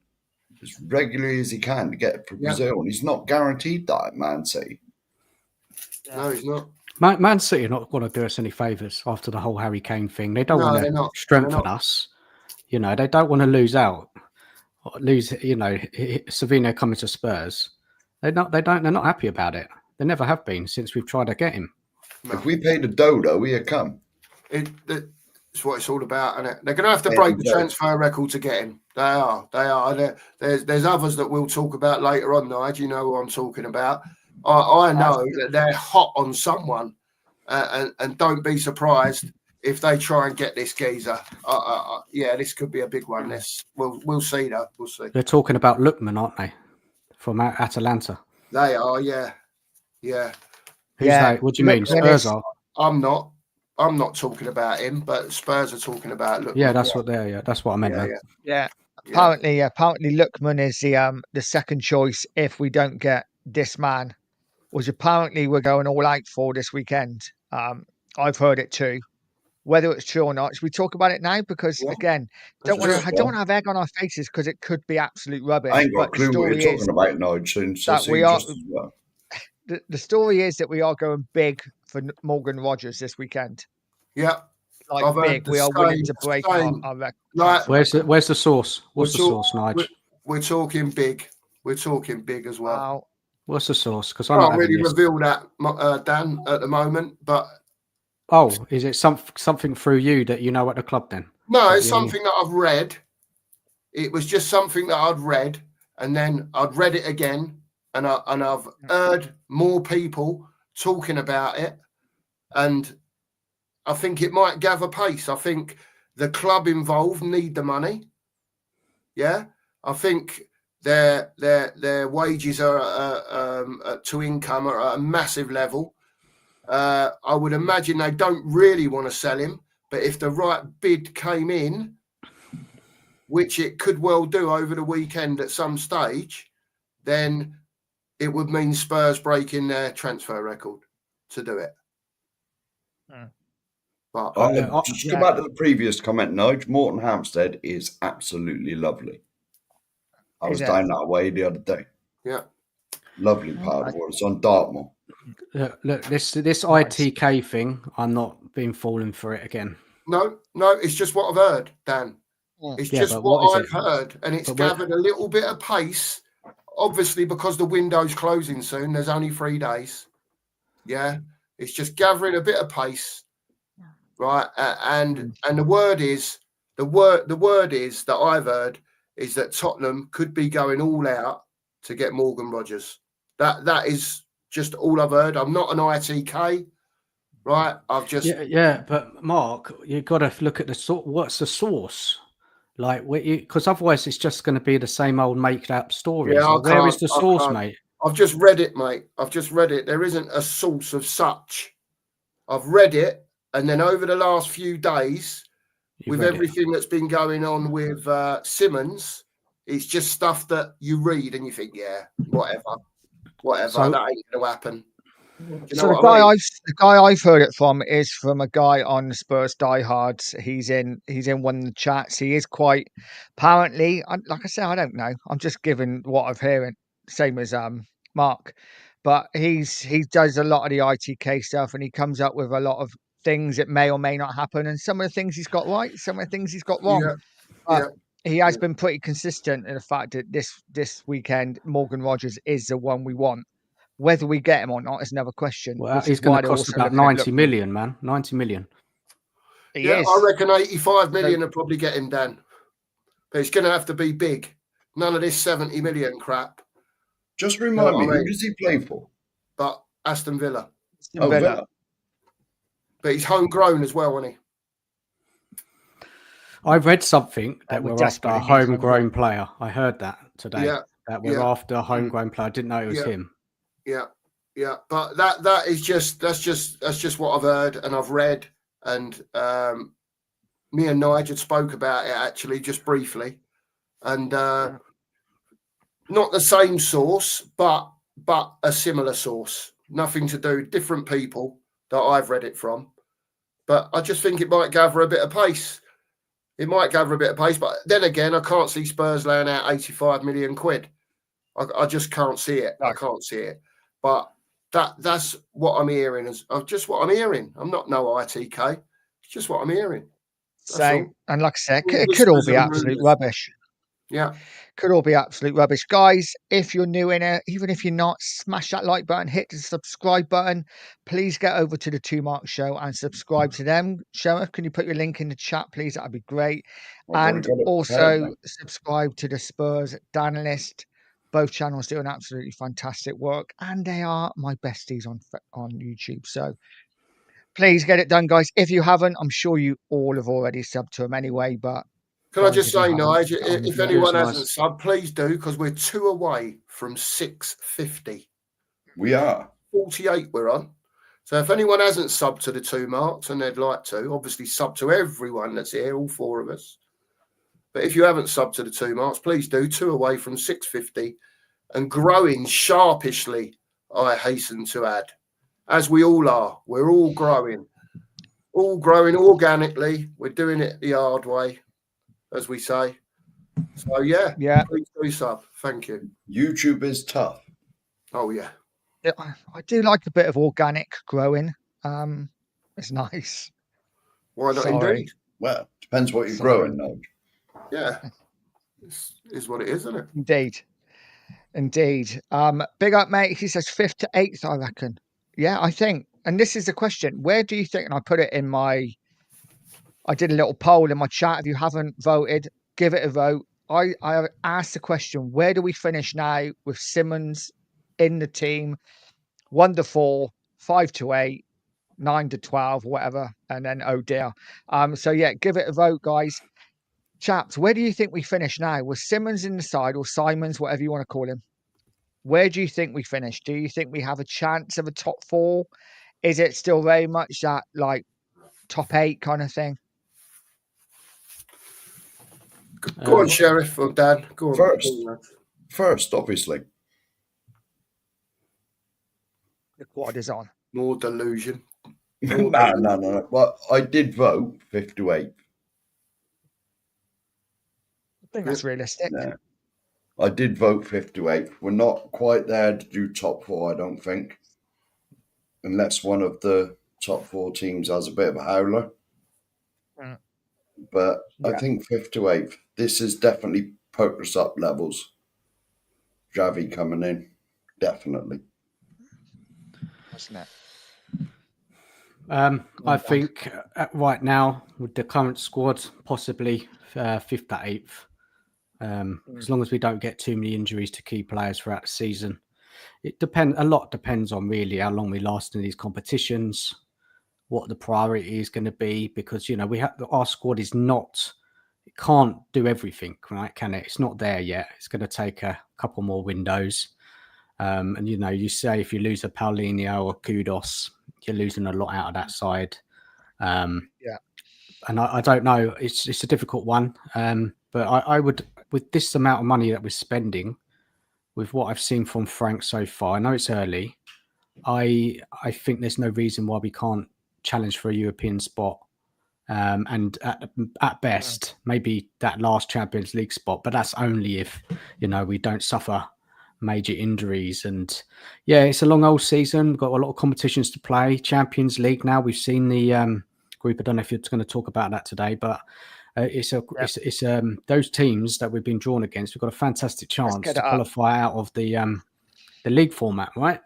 B: as regularly as he can to get for Brazil, and he's not guaranteed that at Man City.
C: No, he's not.
D: Man City are not going to do us any favours after the whole Harry Kane thing. They don't want to strengthen us. They don't want to lose out. Savinho coming to Spurs. They're not happy about it. They never have been since we've tried to get him.
B: If we paid a dodo, he'd come.
C: It's what it's all about, isn't it? They're going to have to break the transfer record to get him. They are. There's others that we'll talk about later on, Nigel. You know who I'm talking about. I know that they're hot on someone, and don't be surprised if they try and get this geezer. This could be a big one. We'll see though. We'll see.
D: They're talking about Lookman, aren't they? From Atalanta.
C: They are, yeah.
D: Who's that? What do you mean? Spurs are?
C: I'm not. I'm not talking about him, but Spurs are talking about. Look,
D: Yeah, that's what they're. Yeah, that's what I meant.
C: yeah,
D: man.
A: Yeah. Apparently, Lookman is the second choice if we don't get this man, which apparently we're going all out for this weekend. I've heard it too. Whether it's true or not, should we talk about it now? Because
C: Yeah.
A: again, I don't want to have egg on our faces because it could be absolute rubbish.
B: I ain't got
A: But
B: a
A: the
B: clue what
A: story
B: you're
A: is
B: talking about, Nige, since I
A: that
B: see
A: we are.
B: just as well.
A: The story is that we are going big for Morgan Rogers this weekend.
C: Yeah.
A: Like
C: I've heard
A: big,
C: the
A: we are willing to
C: same-
A: break
C: same.
A: our record.
C: Like,
D: Where's the source? What's the
C: We're
D: source, Nige?
C: We're talking big. We're talking big as well.
A: Wow.
D: What's the source? Because
C: I
D: I'm not
C: can't
D: having
C: really
D: this.
C: reveal that, Dan, at the moment. But
D: Oh, is it something through you that you know at the club then?
C: no,
D: That
C: it's
D: you-
C: something that I've read. It was just something that I'd read, and then I'd read it again, and I've heard more people talking about it, and I think it might gather pace. I think the club involved need the money. Yeah, I think their wages are to income are at a massive level. I would imagine they don't really want to sell him, but if the right bid came in, which it could well do over the weekend at some stage, then it would mean Spurs breaking their transfer record to do it. But
B: Just go back to the previous comment, Nige. Morton Hampstead is absolutely lovely. I was down that way the other day.
C: Yeah.
B: Lovely part of it. It's on Dartmoor.
D: Look, this ITK thing, I'm not being falling for it again.
C: No, it's just what I've heard, Dan. It's just what I've heard, and it's gathered a little bit of pace. Obviously, because the window's closing soon, there's only 3 days. Yeah, it's just gathering a bit of pace, right? And the word is that I've heard is that Tottenham could be going all out to get Morgan Rogers. That is just all I've heard. I'm not an ITK, right? I've just
D: but Mark, you've got to look at what's the source? Like, because otherwise it's just going to be the same old make-up stories.
C: Yeah,
D: like, where is the source, mate?
C: I've just read it, mate. I've just read it. There isn't a source of such. I've read it, and then over the last few days, with everything that's been going on with Simmons, it's just stuff that you read and you think, yeah, whatever,
D: So,
C: that ain't going to happen.
A: So the guy I've heard it from is from a guy on Spurs Diehards. He's in one of the chats. He is quite apparently. Like I said, I don't know. I'm just giving what I've heard. Same as Mark, but he does a lot of the ITK stuff, and he comes up with a lot of things that may or may not happen. And some of the things he's got right, some of the things he's got wrong. He has been pretty consistent in the fact that this weekend Morgan Rogers is the one we want. Whether we get him or not is another question.
D: Well, he's going to cost about 90 million, man. 90 million.
C: I reckon 85 million will probably get him, Dan. But it's going to have to be big. None of this 70 million crap.
B: Just remind me, who does he play for?
C: But Aston Villa.
B: Villa.
C: But he's homegrown as well, isn't he?
D: I read something that we're after a homegrown player. I heard that today.
C: Yeah.
D: That we're after a homegrown player. I didn't know it was him.
C: Yeah. But that's just what I've heard and I've read. And me and Nigel spoke about it actually just briefly. And not the same source, but a similar source. Nothing to do, different people that I've read it from. But I just think it might gather a bit of pace. But then again, I can't see Spurs laying out 85 million quid. I just can't see it. I can't see it. But that's what I'm hearing. Just what I'm hearing. I'm not no ITK. It's just what I'm hearing.
A: Same. And like I said, it could all be absolute rubbish.
C: Yeah.
A: Could all be absolute rubbish. Guys, if you're new in it, even if you're not, smash that like button, hit the subscribe button. Please get over to the Two Mark Show and subscribe to them. Sheriff, can you put your link in the chat, please? That'd be great. And also subscribe to the Spurs Danalist. Both channels do an absolutely fantastic work, and they are my besties on YouTube. So please get it done, guys. If you haven't, I'm sure you all have already subbed to them anyway, but
C: can I just say, Nigel, if anyone hasn't subbed, please do, because we're 2 away from 650.
B: We are.
C: 48 we're on. So if anyone hasn't subbed to the 2 marks and they'd like to, obviously sub to everyone that's here, all 4 of us. But if you haven't subbed to the 2 marks, please do. 2 away from 650 and growing sharpishly, I hasten to add. As we all are, we're all growing organically. We're doing it the hard way, as we say. So yeah, please do sub. Thank you.
B: YouTube is tough.
C: Oh yeah.
A: I do like a bit of organic growing. It's nice.
C: Why not indeed?
B: Well, depends what you're growing, though.
C: Yeah. Is what it is, isn't it?
A: Indeed. Big up, mate. He says 5th to 8th, I reckon. Yeah, I think. And this is the question. Where do you think, and I put it in I did a little poll in my chat. If you haven't voted, give it a vote. I asked the question, where do we finish now with Simons in the team? 1 to 4, 5 to 8, 9 to 12, whatever. And then, oh dear. So yeah, give it a vote, guys. Chaps, where do you think we finish now? With Simons in the side, or Simons, whatever you want to call him? Where do you think we finish? Do you think we have a chance of a top 4? Is it still very much that like top 8 kind of thing?
C: Go on, Sheriff or Dan. Go on.
B: First, obviously.
A: The quad is on.
C: More delusion.
B: No. Well, I did vote 5th to 8th.
A: I think that's realistic.
B: No. I did vote 5th to 8th. We're not quite there to do top 4, I don't think. Unless one of the top 4 teams has a bit of a howler. But yeah. I think 5th to 8th. This is definitely poked us up levels. Xavi coming in. Definitely.
A: Wasn't it?
D: I think right now, with the current squad, possibly 5th to 8th. As long as we don't get too many injuries to key players throughout the season. A lot depends on really how long we last in these competitions, what the priority is going to be, because our squad is not, it can't do everything, right? Can it? It's not there yet. It's going to take a couple more windows. And you say if you lose a Paulinho or Kudos, you're losing a lot out of that side. And I don't know. It's a difficult one. But I would, with this amount of money that we're spending, with what I've seen from Frank so far, I know it's early. I think there's no reason why we can't challenge for a European spot. And at best, maybe that last Champions League spot, but that's only if, we don't suffer major injuries. And yeah, it's a long old season. We've got a lot of competitions to play. Champions League now. We've seen the group. I don't know if you're going to talk about that today, but it's those teams that we've been drawn against. We've got a fantastic chance to qualify out of the league format, right?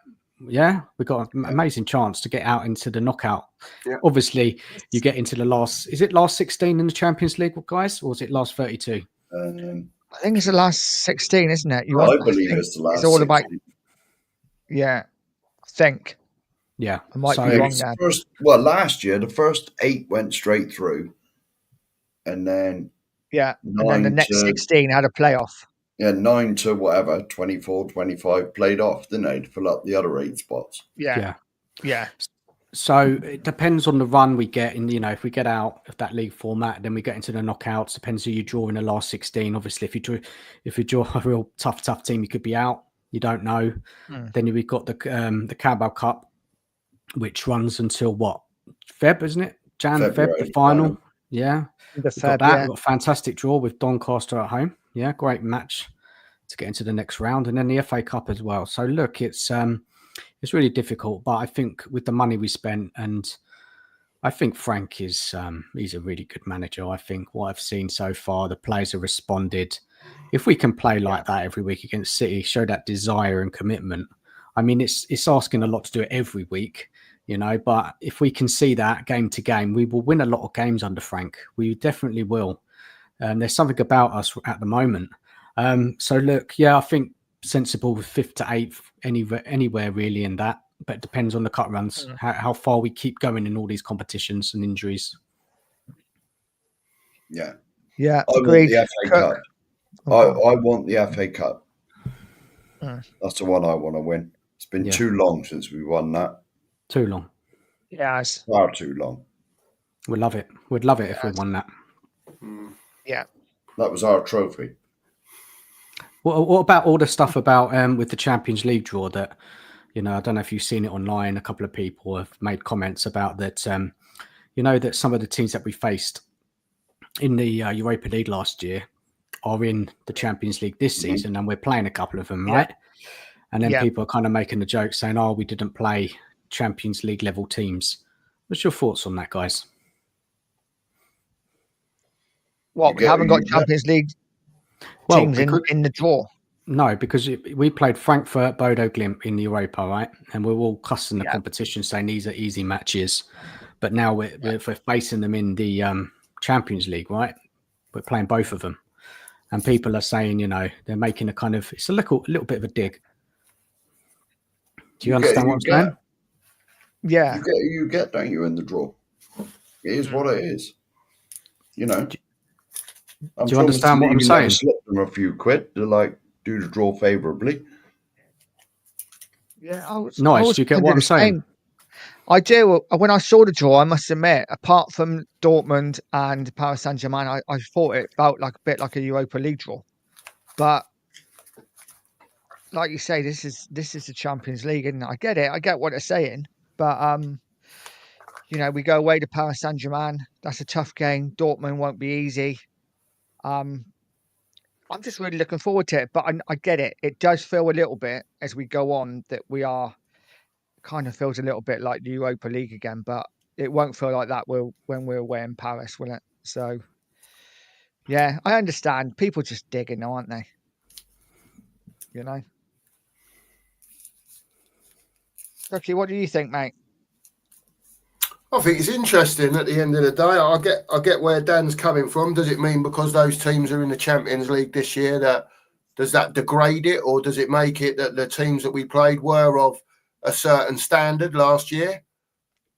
D: Yeah, we've got an amazing chance to get out into the knockout. Yeah. Obviously, you get into the last 16 in the Champions League, guys, or is it last 32?
A: I think it's the last 16, isn't it?
B: I believe it's the last. It's all 16. About.
A: Yeah, I think.
D: Yeah,
A: I might be wrong there.
B: Last year the first 8 went straight through, and then
A: and then the next 16 had a playoff.
B: Yeah, 9 to whatever, 24, 25 played off, didn't they, to fill up the other 8 spots?
A: Yeah.
D: So it depends on the run we get in. If we get out of that league format, then we get into the knockouts. Depends who you draw in the last 16. Obviously, if you draw a real tough team, you could be out. You don't know. Then we've got the Carabao Cup, which runs until what? Feb, isn't it? Feb, the final. Yeah. We've got a fantastic draw with Doncaster at home. Yeah, great match to get into the next round, and then the FA Cup as well. So look, it's really difficult, but I think with the money we spent, and I think Frank is he's a really good manager. I think what I've seen so far, the players have responded. If we can play like that every week against City, show that desire and commitment. I mean, it's asking a lot to do it every week, but if we can see that game to game, we will win a lot of games under Frank. We definitely will. There's something about us at the moment. So look, I think sensible with 5th to 8th, anywhere really in that, but it depends on the cut runs, how far we keep going in all these competitions and injuries.
B: Yeah,
A: agreed.
B: I want the FA Cup. I want the FA Cup. That's the one I want to win. It's been too long since we won that.
D: Too long.
A: Yes.
B: Far too long.
D: We'd love it. We'd love it if we won that.
A: Yeah.
B: That was our trophy.
D: What about all the stuff about with the Champions League draw that, I don't know if you've seen it online. A couple of people have made comments about that. That some of the teams that we faced in the Europa League last year are in the Champions League this season, and we're playing a couple of them, right? And then people are kind of making the joke saying, "Oh, we didn't play Champions League level teams." What's your thoughts on that, guys?
A: What, we haven't got Champions League teams in the draw?
D: No, because we played Frankfurt, Bodo Glimt in the Europa, right? And we're all cussing the competition, saying these are easy matches. But now we're facing them in the Champions League, right? We're playing both of them. And people are saying, they're making it's a little bit of a dig. Do you understand what I'm saying?
A: Yeah.
B: You get, don't you, in the draw? It is what it is.
D: Do you understand what I'm saying?
B: Slip them a few quid to do the draw favourably.
A: Yeah.
D: Nice. Do you get what I'm saying?
A: I do. When I saw the draw, I must admit, apart from Dortmund and Paris Saint-Germain, I thought it felt like a bit like a Europa League draw. But like you say, this is the Champions League, and I get it. I get what they're saying, but we go away to Paris Saint-Germain. That's a tough game. Dortmund won't be easy. I'm just really looking forward to it, but I get it. It does feel a little bit as we go on that we are kind of feels a little bit like the Europa League again, but it won't feel like that when we're away in Paris, will it? So, yeah, I understand. People just digging, aren't they? Ricky, what do you think, mate?
C: I think it's interesting at the end of the day. I get where Dan's coming from. Does it mean because those teams are in the Champions League this year does that degrade it, or does it make it that the teams that we played were of a certain standard last year?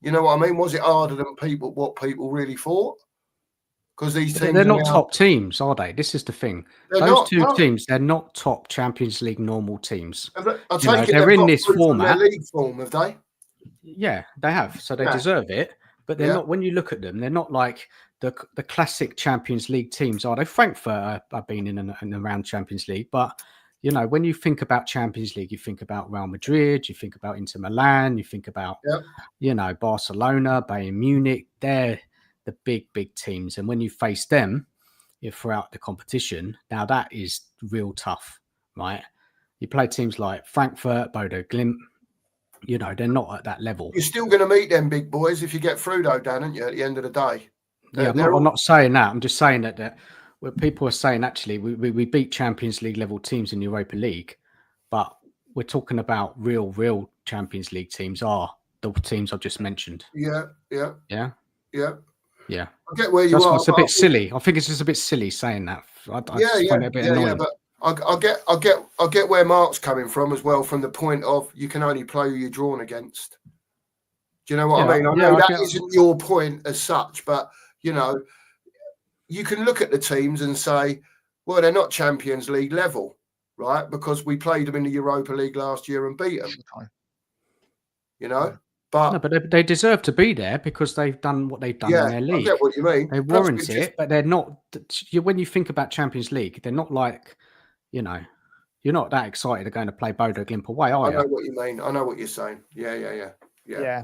C: You know what I mean? Was it harder than what people really thought? Because these teams,
D: they're not top teams, are they? This is the thing. Those two teams, they're not top Champions League normal teams.
C: I take it
D: they're in this format.
C: Their league form, have they?
D: Yeah, they have. So they deserve it. But they're not. When you look at them, they're not like the classic Champions League teams, are they? Frankfurt have been in and around Champions League, but when you think about Champions League, you think about Real Madrid, you think about Inter Milan, you think about Barcelona, Bayern Munich. They're the big teams, and when you face them throughout the competition, now that is real tough, right? You play teams like Frankfurt, Bodo Glimt. They're not at that level.
C: You're still going to meet them big boys if you get through, though, Dan, aren't you, at the end of the day?
D: I'm not saying that. I'm just saying that where people are saying, actually, we beat Champions League level teams in the Europa League, but we're talking about real Champions League teams are the teams I've just mentioned.
C: Yeah.
D: I
C: get where you are.
D: It's a bit silly. I think it's just a bit silly saying that. I find it a bit annoying.
C: But I get where Mark's coming from as well, from the point of you can only play who you're drawn against. Do you know what I mean? I know that isn't your point as such, but you can look at the teams and say, well, they're not Champions League level, right? Because we played them in the Europa League last year and beat them. But
D: they deserve to be there because they've done what they've done in their league.
C: I get what you mean.
D: They warrant it, but they're not. When you think about Champions League, they're not like, you're not that excited to going to play Bodo Glimt away, are you?
C: I know what you mean. I know what you're saying. Yeah.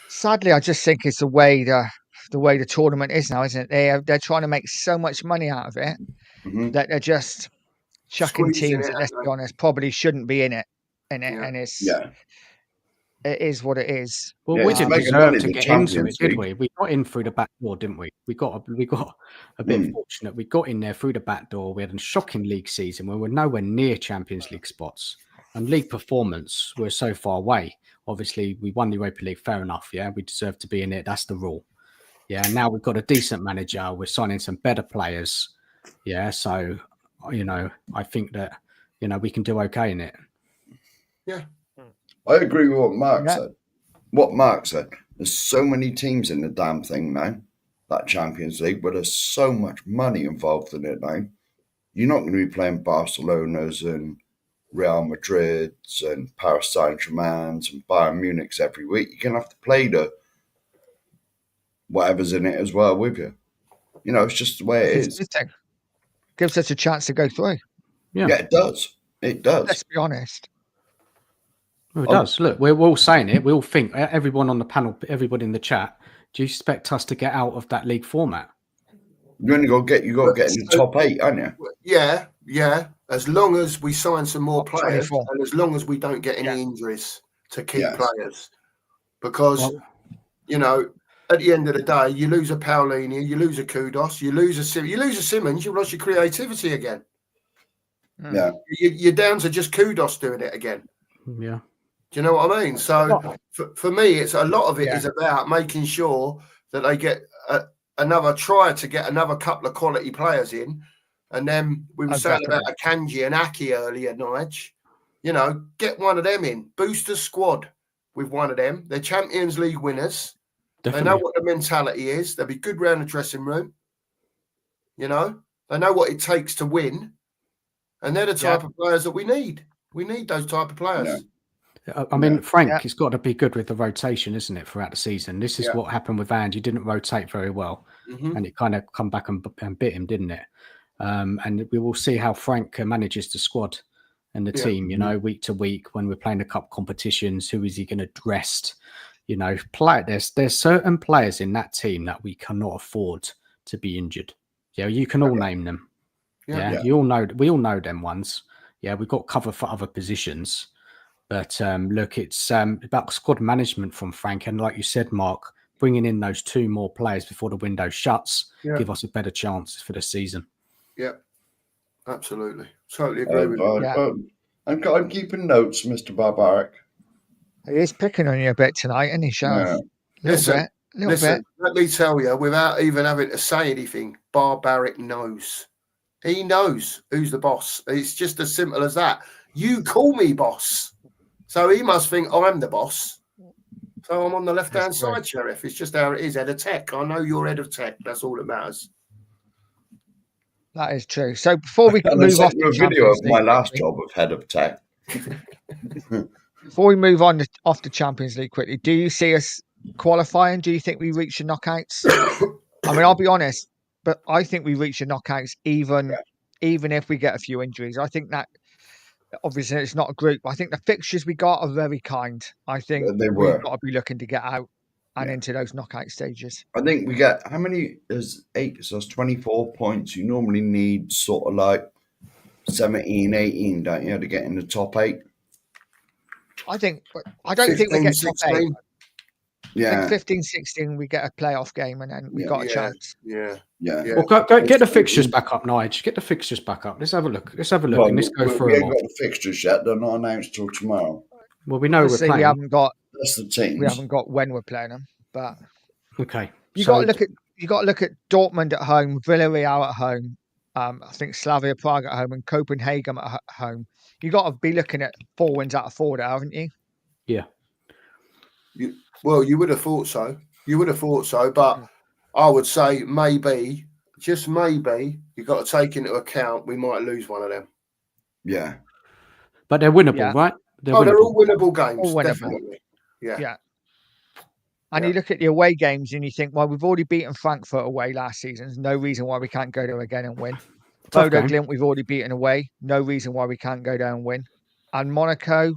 A: Sadly, I just think it's the way the tournament is now, isn't it? They're trying to make so much money out of it that they're just chucking teams that, let's be honest, probably shouldn't be in it. And it is what it is.
D: Well, we didn't deserve to get into it, did we? We got in through the back door, didn't we? We got a bit fortunate. We got in there through the back door. We had a shocking league season where we're nowhere near Champions League spots. And league performance, we're so far away. Obviously, we won the Europa League, fair enough. Yeah, we deserve to be in it. That's the rule. Yeah, now we've got a decent manager. We're signing some better players. Yeah, so, I think that, we can do okay in it.
C: Yeah.
B: I agree with what Mark said. What Mark said. There's so many teams in the damn thing now, that Champions League, but there's so much money involved in it now. You're not going to be playing Barcelonas and Real Madrid's and Paris Saint-Germain's and Bayern Munich's every week. You're going to have to play the whatever's in it as well with you. You know, it's just the way it is.
A: Gives us a chance to go through.
D: Yeah,
B: it does. It does.
A: Let's be honest.
D: Well, it does. Look, we're all saying it. We all think, everyone on the panel, everybody in the chat, do you expect us to get out of that league format?
B: You only got to get in the top 8, aren't you?
C: Yeah. As long as we sign some more players,
A: 24.
C: and as long as we don't get any injuries to key players, because you know, at the end of the day, you lose a Paulinho, you lose a Kudos, you lose a Simmons, you lost your creativity again.
B: Yeah,
C: you're down to just Kudos doing it again.
D: Yeah.
C: Do you know what I mean? So for me, it's a lot of it is about making sure that they get try to get another couple of quality players in. And then we were saying about Akanji and Aki earlier, Nige. You know, get one of them in. Boost the squad with one of them. They're Champions League winners. Definitely. They know what the mentality is. They'll be good round the dressing room. You know, they know what it takes to win. And they're the type of players that we need. We need those type of players.
D: Yeah. I mean, Frank has got to be good with the rotation, isn't it, throughout the season? This is what happened with Ange. He didn't rotate very well. And it kind of come back and bit him, didn't it? And we will see how Frank manages the squad and the team, you know, week to week when we're playing the cup competitions. Who is he going to rest? You know, there's certain players in that team that we cannot afford to be injured. Yeah, you can all name them. Yeah, you all know. We all know them ones. Yeah, we've got cover for other positions. But look, it's about squad management from Frank. And like you said, Mark, bringing in those 2 more players before the window shuts give us a better chance for the season.
C: Yeah, absolutely. Totally agree with you.
B: I'm keeping notes, Mr. Barbaric.
A: He is picking on you a bit tonight, isn't he, Sheriff? Little bit.
C: Let me tell you, without even having to say anything, Barbaric knows. He knows who's the boss. It's just as simple as that. You call me boss. So he must think I'm the boss. So I'm on the left-hand side, Sheriff. It's just how it is, head of tech. I know you're head of tech. That's all that matters.
A: That is true. So before we move off
B: a video of my last job of head of tech.
A: Before we move on off the Champions League quickly, do you see us qualifying? Do you think we reach the knockouts? I mean, I'll be honest, but I think we reach the knockouts even if we get a few injuries. I think that obviously it's not a group. I think the fixtures we got are very kind. I think we've got to be looking to get out and into those knockout stages.
B: I think we get, how many is 8? So it's 24 points. You normally need sort of like 17, 18, don't you, to get in the top 8?
A: I don't think we get top 8.
B: Yeah.
A: I think 15, 16, we get a playoff game and then we got a chance.
C: Yeah.
D: Well, go get the fixtures back up, Nige. Get the fixtures back up. Let's have a look. Well, and let's go through them.
B: We haven't got the fixtures yet. They're not announced till tomorrow.
D: Well, we know we're playing.
A: We haven't got.
B: That's the teams.
A: We haven't got when we're playing them, but
D: okay.
A: You got to look at Dortmund at home, Villarreal at home. I think Slavia Prague at home and Copenhagen at home. You got to be looking at 4 wins out of 4 there, haven't you?
D: Yeah.
C: You would have thought so. But I would say maybe, just maybe, you've got to take into account we might lose one of them.
B: Yeah.
D: But they're winnable, right?
C: They're all winnable games. All winnable. Definitely. Yeah.
A: And you look at the away games and you think, well, we've already beaten Frankfurt away last season. There's no reason why we can't go there again and win. Bodo Glimt, we've already beaten away. No reason why we can't go there and win. And Monaco,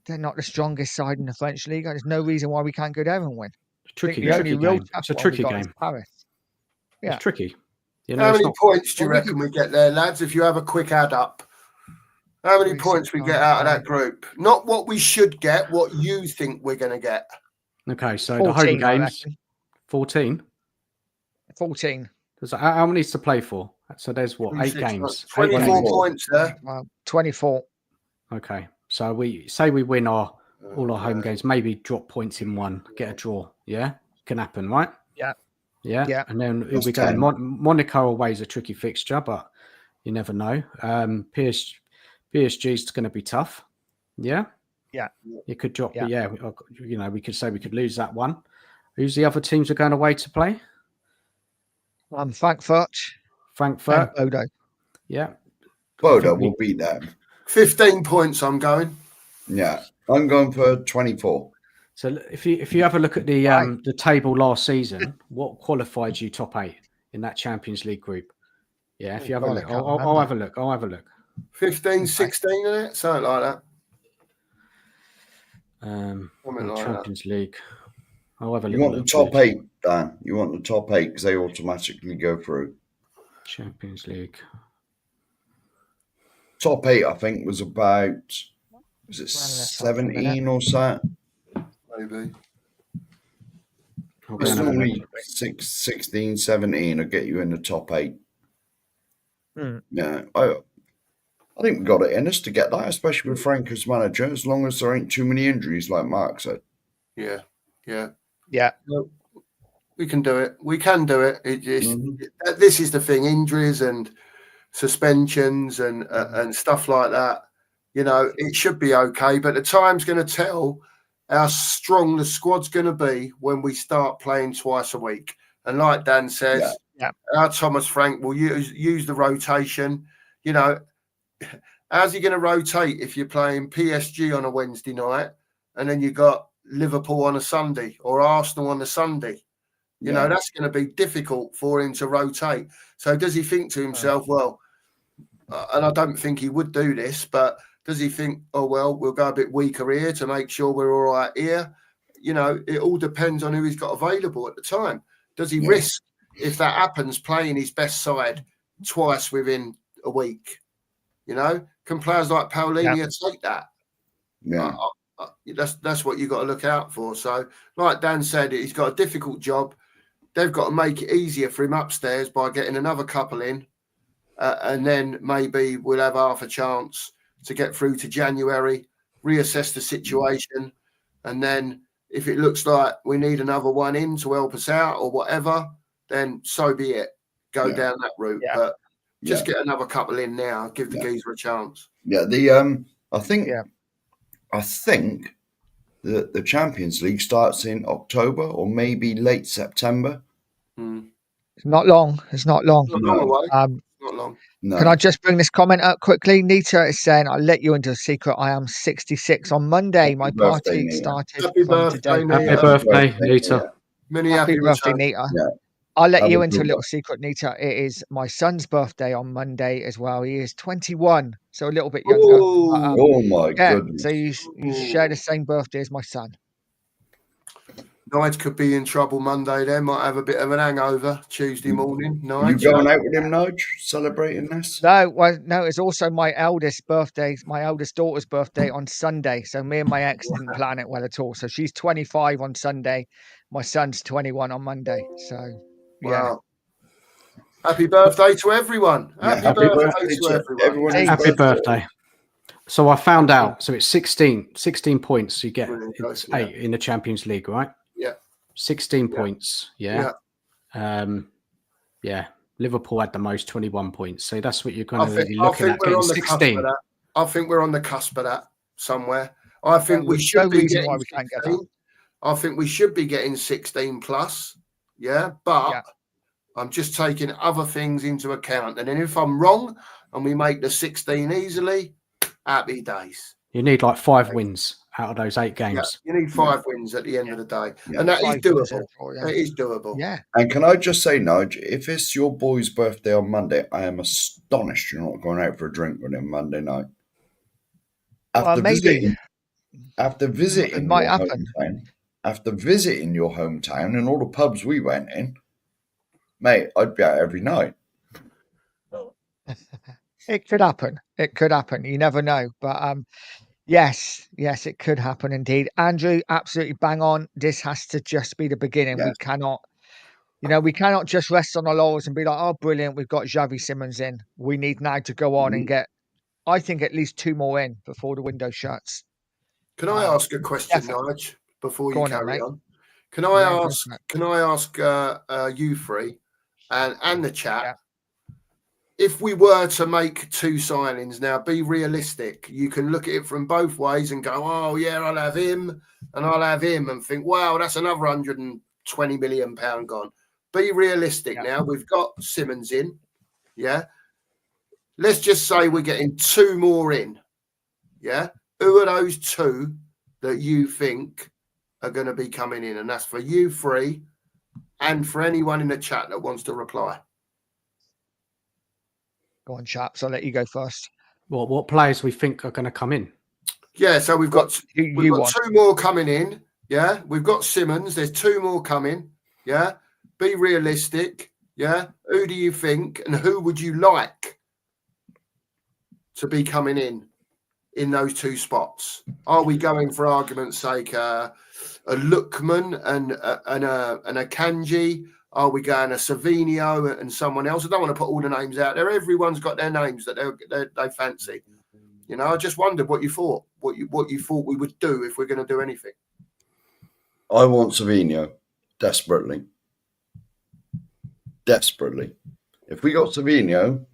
A: they're not the strongest side in the French league. There's no reason why we can't go there and win.
D: Tricky game. It's a tricky game.
A: Paris. Yeah.
D: It's tricky.
C: You know, how many points do you reckon we get there, lads, if you have a quick add up? How many points we get out of that group? Not what we should get, what you think we're going to get.
D: Okay, so 14, the home games, 14?
A: 14.
D: So how many is to play for? So there's what, 8 games?
C: 24 points there.
A: 24.
D: Okay, so we say we win all our home games, maybe drop points in one, get a draw. Yeah, can happen, right? Yeah. And then we go. Monaco away is a tricky fixture, but you never know. PSG is going to be tough. Yeah. It could drop, but you know, we could say we could lose that one. Who's the other teams are going away to play?
A: Frankfurt.
D: And
A: Bodo.
D: Yeah.
B: Bodo will beat them.
C: 15 points I'm going.
B: Yeah, I'm going for 24.
D: So if you have a look at the table last season, what qualified you top 8 in that Champions League group? Yeah, if you have a look, I'll have a look. I'll have a look.
C: 15, 16 in it, something like that.
D: Champions League. I'll have a
B: You
D: look.
B: want the top 8, Dan? You want the top 8 because they automatically go through.
D: Champions League.
B: Top 8, I think, was about 17 or so?
C: Maybe.
B: It's normally 16, 17 will get you in the top 8. Yeah, I think we got it in us to get that, especially with Frank as manager, as long as there ain't too many injuries, like Mark said.
C: Yeah.
A: Well,
C: we can do it. We can do it. This is the thing: injuries and suspensions and stuff like that. It should be okay, but the time's going to tell how strong the squad's going to be when we start playing twice a week. And like Dan says, our Thomas Frank will use the rotation. How's he going to rotate if you're playing PSG on a Wednesday night and then you got Liverpool on a Sunday or Arsenal on a Sunday? That's going to be difficult for him to rotate. So does he think to himself, and I don't think he would do this, but does he think, we'll go a bit weaker here to make sure we're all right here? It all depends on who he's got available at the time. Does he risk, if that happens, playing his best side twice within a week? Can players like Paulinho take that?
B: Yeah.
C: That's what you've got to look out for. So, like Dan said, he's got a difficult job. They've got to make it easier for him upstairs by getting another couple in. And then maybe we'll have half a chance to get through to January, reassess the situation. And then if it looks like we need another one in to help us out or whatever, then so be it. Go down that route. Yeah. But just get another couple in now. Give the geezer a chance.
B: Yeah, I think the Champions League starts in October or maybe late September.
A: It's not long.
C: Not long away. Not long.
A: No. Can I just bring this comment up quickly? Nita is saying, I'll let you into a secret. I am 66 on Monday. My party started from today.
D: Happy birthday, Nita.
C: Many
A: happy birthday, Nita.
B: Yeah.
A: I'll let you into a little secret, Nita. It is my son's birthday on Monday as well. He is 21, so a little bit younger.
B: Oh my goodness.
A: So you share the same birthday as my son.
C: Nige could be in trouble Monday then. Might have a bit of an hangover Tuesday morning.
B: Nige. You going out with him, Nige? Celebrating this?
A: No, it's also my eldest daughter's birthday on Sunday. So me and my ex didn't plan it well at all. So she's 25 on Sunday. My son's 21 on Monday. So,
C: wow. Happy birthday to everyone. Happy birthday to everyone.
D: Happy birthday. So I found out. So it's 16 points you get. It's 8 in the Champions League, right?
C: Yeah.
D: 16 points. Yeah. Liverpool had the most, 21 points. So that's what you're going to be looking at. Getting 16.
C: I think we're on the cusp of that somewhere. I think we should be getting 16. I think we should be getting 16 plus. Yeah. But I'm just taking other things into account. And then if I'm wrong and we make the 16 easily, happy days.
D: You need like 5 wins out of those 8 games.
C: You need 5 wins at the end of the day. And that is doable. It is doable.
A: Yeah.
B: And can I just say, Nige, if it's your boy's birthday on Monday, I am astonished you're not going out for a drink with him Monday night. After visiting your hometown and all the pubs we went in, mate, I'd be out every night.
A: It could happen. You never know. But yes, it could happen indeed. Andrew, absolutely bang on. This has to just be the beginning. Yes. We cannot just rest on our laurels and be like, oh, brilliant, we've got Xavi Simons in. We need now to go on and get, I think, at least 2 more in before the window shuts.
C: Can I ask a question, Nige, before you carry on? Can I ask you three and the chat? Yeah. If we were to make 2 signings now, be realistic. You can look at it from both ways and go, oh, yeah, I'll have him and I'll have him, and think, wow, that's another £120 million gone. Be realistic now. We've got Simons in. Yeah. Let's just say we're getting 2 more in. Yeah. Who are those 2 that you think are going to be coming in? And that's for you 3 and for anyone in the chat that wants to reply.
A: Go on, chaps. I'll let you go first.
D: What players we think are going to come in?
C: Yeah, so we've got
A: You want
C: 2 more coming in. Yeah, we've got Simmons. There's 2 more coming. Yeah, be realistic. Yeah, who do you think, and who would you like to be coming in those 2 spots? Are we going, for argument's sake, a Lookman and a Kanji? Are we going a Savinio and someone else? I don't want to put all the names out there. Everyone's got their names that they fancy. You know, I just wondered what you thought, what you thought we would do if we're going to do anything.
B: I want Savinho desperately. Desperately. If we got Savinho,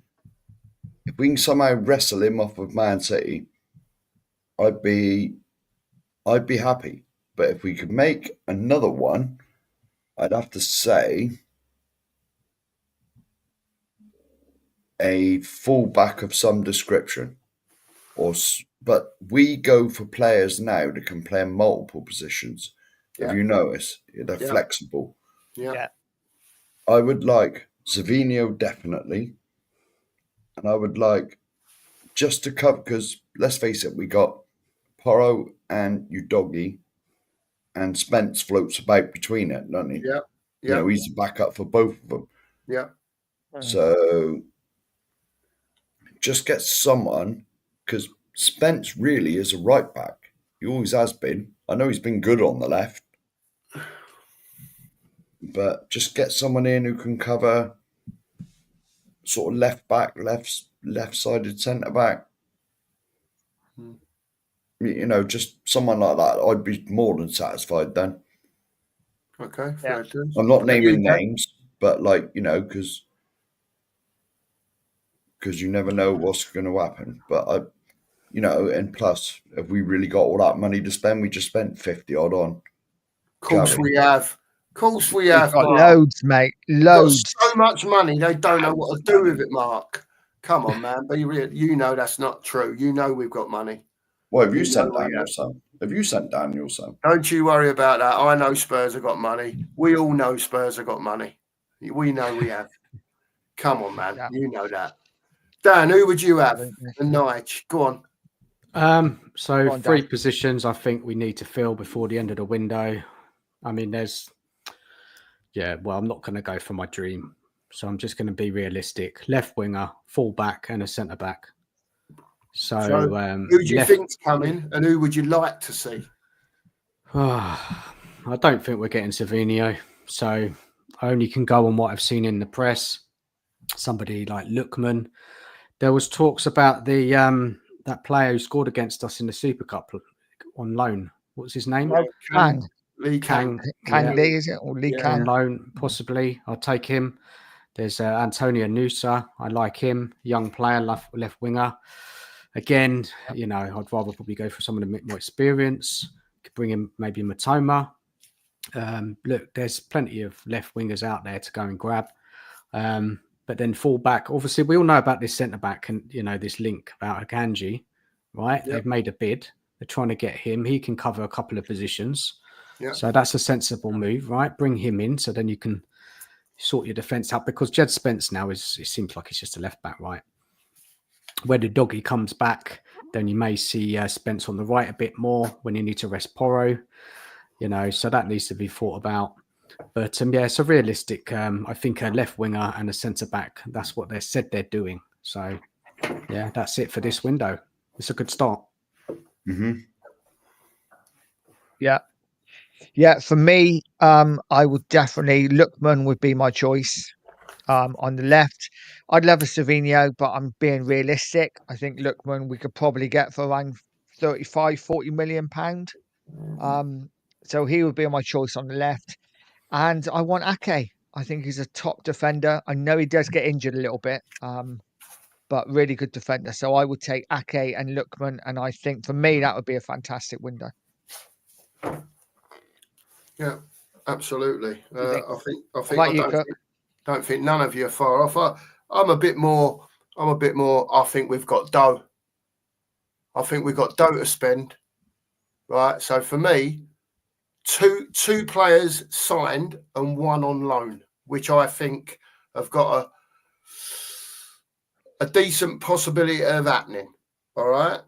B: if we can somehow wrestle him off of Man City, I'd be happy. But if we could make another one, I'd have to say a fullback of some description. But we go for players now that can play in multiple positions.
C: Yeah.
B: If you notice, they're
C: Yeah.
B: flexible.
C: Yeah.
B: I would like Savinho definitely, and I would like just to cover, because let's face it, we got Porro and Udogie, and Spence floats about between it, doesn't he?
C: Yeah.
B: You know, he's the backup for both of them.
C: Yeah.
B: So just get someone, because Spence really is a right back. He always has been. I know he's been good on the left, but just get someone in who can cover sort of left back, left-sided centre back. You know, just someone like that. I'd be more than satisfied then.
C: Okay.
A: Yeah.
B: I'm not naming names, but like, you know, because you never know what's going to happen. But you know, and plus, if we really got all that money to spend, we just spent 50 odd on.
C: Of course
B: Xavi.
C: we have. Of course we
A: We've
C: have.
A: got
C: Mark.
A: loads, mate. Loads.
C: Got so much money, they don't know what to do with it, Mark. Come on, man. Be real. You know that's not true. You know we've got money.
B: Well, have you
C: You
B: sent
C: know we
B: Daniel
C: have.
B: some? Have you sent Daniel some?
C: Don't you worry about that. I know Spurs have got money. We all know Spurs have got money. We know we have. Come on, man.
A: Yeah.
C: You know that. Dan, who would you have?
A: Absolutely.
C: And Nige, go on.
D: So
A: Go on,
D: 3
A: Dan.
D: positions I think we need to fill before the end of the window. I mean, well, I'm not going to go for my dream. So I'm just going to be realistic. Left winger, full back, and a centre back. So
C: who do you think's coming, and who would you like to see?
D: I don't think we're getting Savinho. So I only can go on what I've seen in the press. Somebody like Lookman. There was talks about the that player who scored against us in the Super Cup on loan. What's his name?
A: Kang.
C: Lee Kang.
A: Kang Lee, is it? Or Lee
D: On
A: Kang?
D: loan, possibly. I'll take him. There's Antonio Nusa. I like him. Young player, left winger. Again, you know, I'd rather probably go for someone a bit more experience. Could bring in maybe Matoma. Look, there's plenty of left wingers out there to go and grab. But then full back, obviously, we all know about this centre back and, you know, this link about Akanji, right?
C: Yep.
D: They've made a bid. They're trying to get him. He can cover a couple of positions.
C: Yep.
D: So that's a sensible move, right? Bring him in so then you can sort your defence out, because Jed Spence now it seems like he's just a left back, right? When the doggy comes back, then you may see Spence on the right a bit more when you need to rest Porro, you know, so that needs to be thought about. But yeah, so realistic. I think a left winger and a centre back, that's what they said they're doing. So yeah, that's it for this window. It's a good start.
B: Mm-hmm.
A: Yeah. Yeah, for me, I would definitely Lookman would be my choice. On the left, I'd love a Savinho, but I'm being realistic. I think Lookman we could probably get for around 35-40 million pound. So he would be my choice on the left. And I want Ake. I think he's a top defender. I know he does get injured a little bit, but really good defender. So I would take Ake and Lookman, and I think for me that would be a fantastic window.
C: Yeah, absolutely. I don't think none of you are far off. I'm a bit more. I think we've got dough. I think we've got dough to spend. Right. So for me, two players signed and one on loan, which I think have got a decent possibility of happening. All right.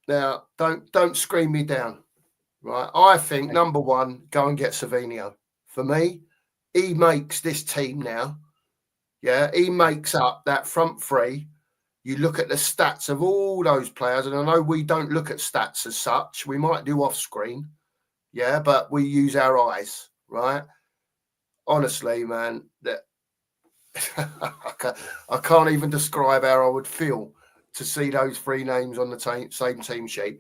C: Now, don't scream me down. Right. I think number one, go and get Savinho. For me, he makes this team now. Yeah, he makes up that front three. You look at the stats of all those players, and I know we don't look at stats as such. We might do off screen. Yeah, but we use our eyes, right? Honestly, man, that I can't even describe how I would feel to see those three names on the same team sheet.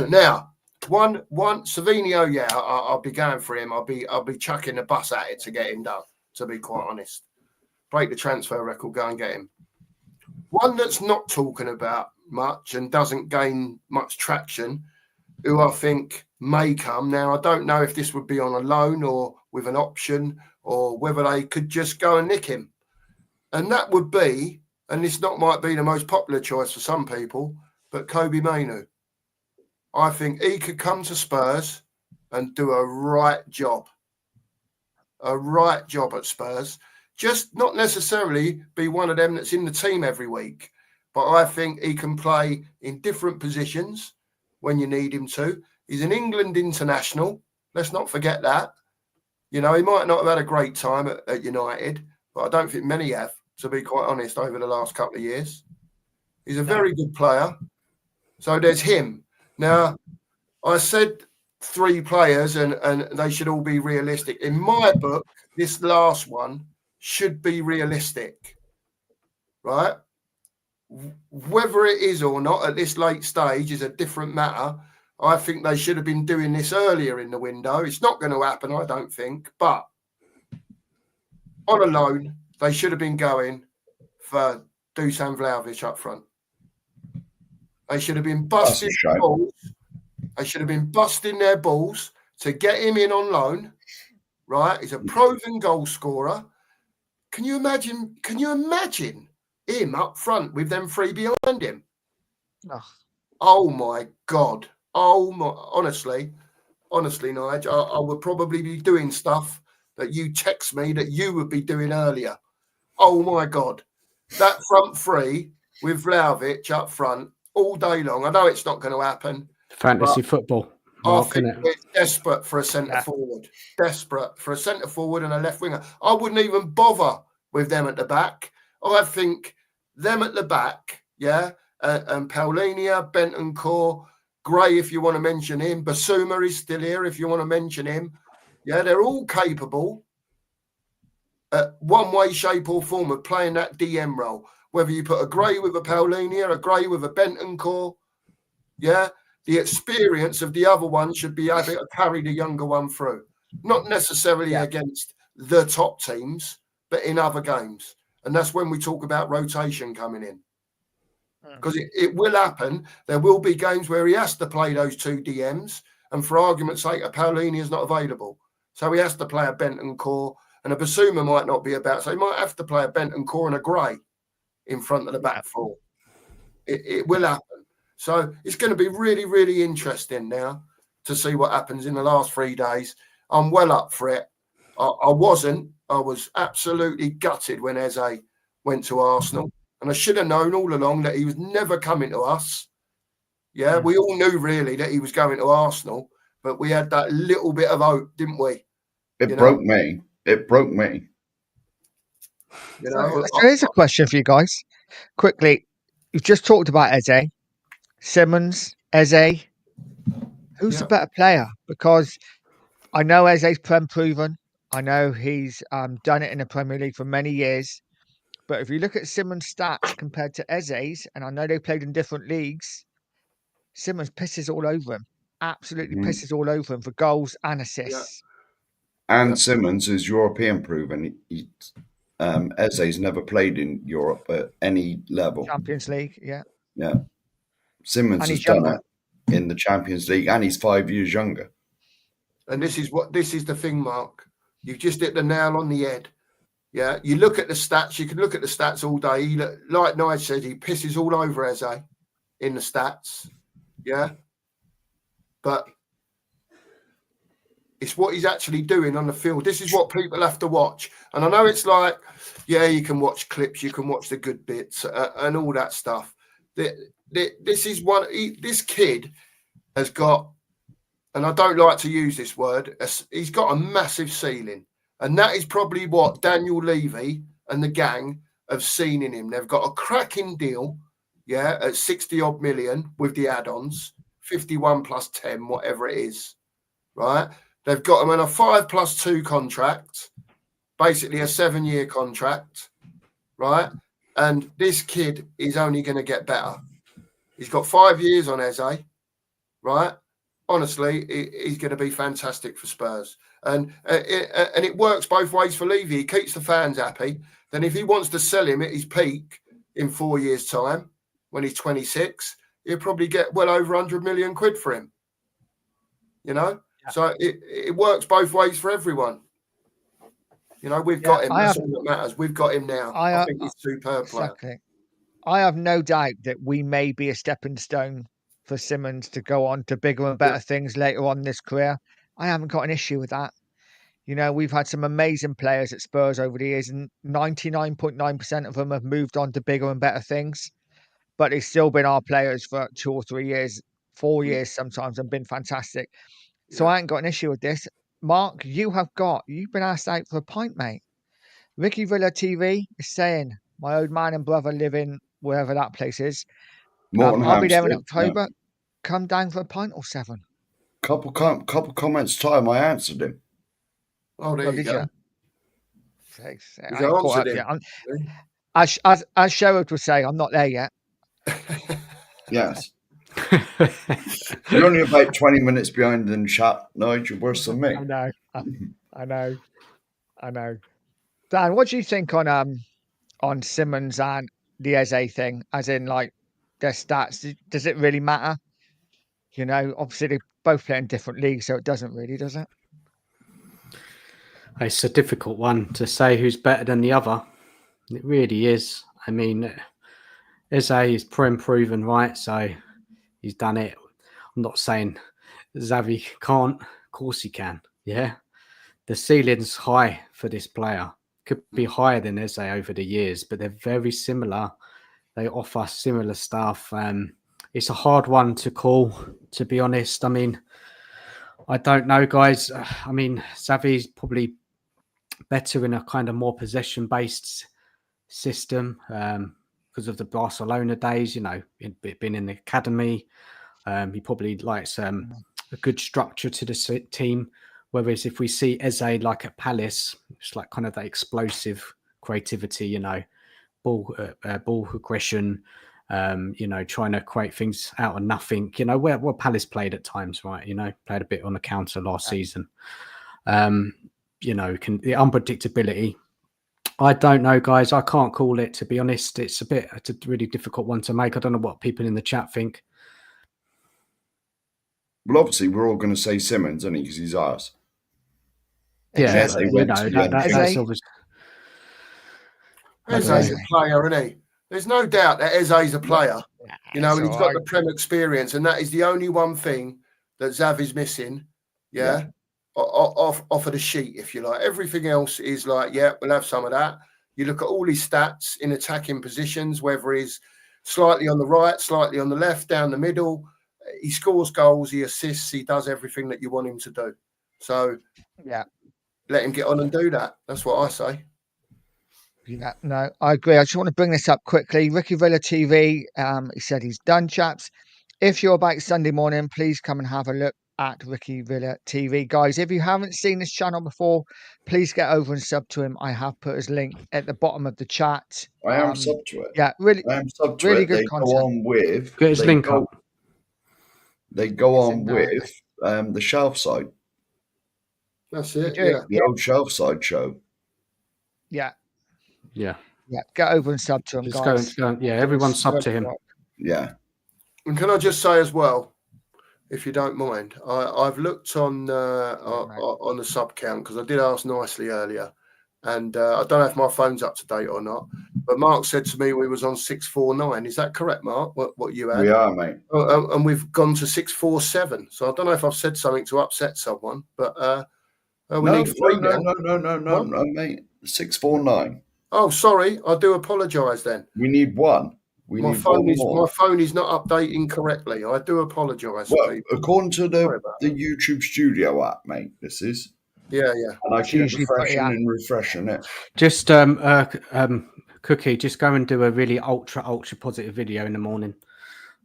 C: Now, one Savinho, yeah, I'll be going for him. I'll be chucking the bus at it to get him done. To be quite honest, break the transfer record, go and get him. One that's not talking about much and doesn't gain much traction, who I think may come. Now, I don't know if this would be on a loan or with an option or whether they could just go and nick him. And that would be, and this might be the most popular choice for some people, but Kobe Mainoo. I think he could come to Spurs and do a right job. A right job at Spurs. Just not necessarily be one of them that's in the team every week. But I think he can play in different positions when you need him to. He's an England international. Let's not forget that. You know, he might not have had a great time at United, but I don't think many have, to be quite honest, over the last couple of years. He's a very good player. So there's him. Now, I said three players and they should all be realistic. In my book, this last one should be realistic, right? Whether it is or not at this late stage is a different matter. I think they should have been doing this earlier in the window. It's not going to happen, I don't think. But on a loan, they should have been going for Dusan Vlahovic up front. They should have been busting their balls. They should have been busting their balls to get him in on loan, right? He's a proven goal scorer. Can you imagine him up front with them three behind him? Oh my God. Honestly, Nigel, I would probably be doing stuff that you text me that you would be doing earlier. Oh my God. That front three with Vlahovic up front all day long. I know it's not going to happen.
D: Fantasy football.
C: I think we're desperate for a centre forward. Desperate for a centre forward and a left winger. I wouldn't even bother with them at the back. I think them at the back, yeah, and Paulinho, Bentancur, Gray, if you want to mention him. Basuma is still here if you want to mention him. Yeah, they're all capable, one way, shape or form, of playing that DM role. Whether you put a Gray with a Paulinho, a Gray with a Bentancur, yeah, the experience of the other one should be able to carry the younger one through. Not necessarily against the top teams, but in other games. And that's when we talk about rotation coming in. Because it will happen. There will be games where he has to play those two DMs. And for argument's sake, a Paulinho is not available. So he has to play a Bentancur. And a Basuma might not be about. So he might have to play a Bentancur and a Gray in front of the back four. It will happen. So it's going to be really, really interesting now to see what happens in the last 3 days. I'm well up for it. I was absolutely gutted when Eze went to Arsenal. And I should have known all along that he was never coming to us. Yeah, we all knew really that he was going to Arsenal, but we had that little bit of hope, didn't we?
B: It broke me. It broke me.
C: You know,
A: so here's a question for you guys. Quickly, you've just talked about Eze. Simons, Eze, who's the better player? Because I know Eze's proven. I know he's done it in the Premier League for many years. But if you look at Simons' stats compared to Eze's, and I know they played in different leagues, Simons pisses all over him. Absolutely pisses all over him for goals and assists.
B: And Simons is European proven. Eze's never played in Europe at any level.
A: Champions League, yeah.
B: Simons has done it in the Champions League, and he's 5 years younger.
C: And this is the thing, Mark. You've just hit the nail on the head. Yeah, you look at the stats. You can look at the stats all day. Like Nigel said, he pisses all over Eze. in the stats. Yeah. But it's what he's actually doing on the field. This is what people have to watch. And I know it's like, yeah, you can watch clips, you can watch the good bits and all that stuff. This is this kid has got, and I don't like to use this word, he's got a massive ceiling. And that is probably what Daniel Levy and the gang have seen in him. They've got a cracking deal, yeah, at 60 odd million with the add-ons, 51 plus 10, whatever it is, right? They've got him on a 5+2 contract, basically a 7-year contract, right? And this kid is only going to get better. He's got 5 years on Eze, right? Honestly, he's going to be fantastic for Spurs. And it works both ways for Levy. He keeps the fans happy. Then if he wants to sell him at his peak in 4 years' time, when he's 26, he'll probably get well over 100 million quid for him. You know? Yeah. So it works both ways for everyone. You know, we've got him. That's all that matters. We've got him now. I think he's superb
A: exactly.
C: player.
A: I have no doubt that we may be a stepping stone for Simons to go on to bigger and better things later on in his career. I haven't got an issue with that. You know, we've had some amazing players at Spurs over the years, and 99.9% of them have moved on to bigger and better things. But they've still been our players for 2 or 3 years, 4 years sometimes, and been fantastic. So I ain't got an issue with this. Mark, you've been asked out for a pint, mate. Ricky Villa TV is saying, my old man and brother live in wherever that place is. I'll be there in October. Yeah. Come down for a pint or 7.
B: Couple comments time, I answered him.
C: Oh, there you go.
A: As Sherwood would say, I'm not there yet.
B: Yes. You're only about 20 minutes behind in chat, Nigel, worse than me.
A: I know. Dan, what do you think on Simons and the Eze thing? As in, like, their stats, does it really matter? You know, obviously they both play in different leagues, so it doesn't really, does it?
D: It's a difficult one to say who's better than the other. It really is. I mean, Eze is proven, right? So he's done it. I'm not saying Xavi can't. Of course he can. Yeah. The ceiling's high for this player. Could be higher than Eze over the years, but they're very similar. They offer similar stuff. It's a hard one to call, to be honest. I mean, I don't know, guys. I mean, Xavi's probably better in a kind of more possession-based system because of the Barcelona days, you know, been in the academy. He probably likes a good structure to the team. Whereas if we see Eze like at Palace, it's like kind of that explosive creativity, you know, ball aggression, you know, trying to create things out of nothing, you know, where Palace played at times, right? You know, played a bit on the counter last season. You know, the unpredictability. I don't know, guys. I can't call it, to be honest. It's a really difficult one to make. I don't know what people in the chat think.
B: Well, obviously, we're all going to say Simons, isn't he? Because he's ours.
D: Yeah, that's obvious.
C: Eze's a player, isn't he? There's no doubt that Eze's a player. You know, and he's got the Prem experience, and that is the only one thing that Xavi's missing. Yeah. Off of the sheet, if you like. Everything else is like, yeah, we'll have some of that. You look at all his stats in attacking positions, whether he's slightly on the right, slightly on the left, down the middle. He scores goals, he assists, he does everything that you want him to do. So,
A: yeah,
C: let him get on and do that. That's what I say.
A: Yeah, no, I agree. I just want to bring this up quickly. Ricky Villa TV, he said he's done, chaps. If you're back Sunday morning, please come and have a look at Ricky Villa TV. Guys, if you haven't seen this channel before, please get over and sub to him. I have put his link at the bottom of the chat.
B: I am sub to it.
A: Yeah, really,
B: I am sub to
A: really
B: it.
A: good
B: They
A: content.
B: go on with...
D: Get his link up.
B: They go on with the Shelf Side.
C: That's it,
B: The old Shelf Side show.
A: Yeah.
D: Yeah.
A: Yeah, get over and sub to him, guys.
D: Everyone sub to him.
B: Yeah.
C: And can I just say as well, if you don't mind, I've looked on the sub count because I did ask nicely earlier. And I don't know if my phone's up to date or not, but Mark said to me we was on 649. Is that correct, Mark? What you had?
B: We are, mate.
C: And we've gone to 647. So I don't know if I've said something to upset someone, but we need three now.
B: No, mate. 649.
C: Oh, sorry. I do apologise then.
B: We need one.
C: My phone is not updating correctly. I do apologise.
B: Well,
C: people.
B: according to the YouTube Studio app, mate, this is.
C: Yeah.
B: And I keep refreshing it.
D: Just Cookie, just go and do a really ultra positive video in the morning.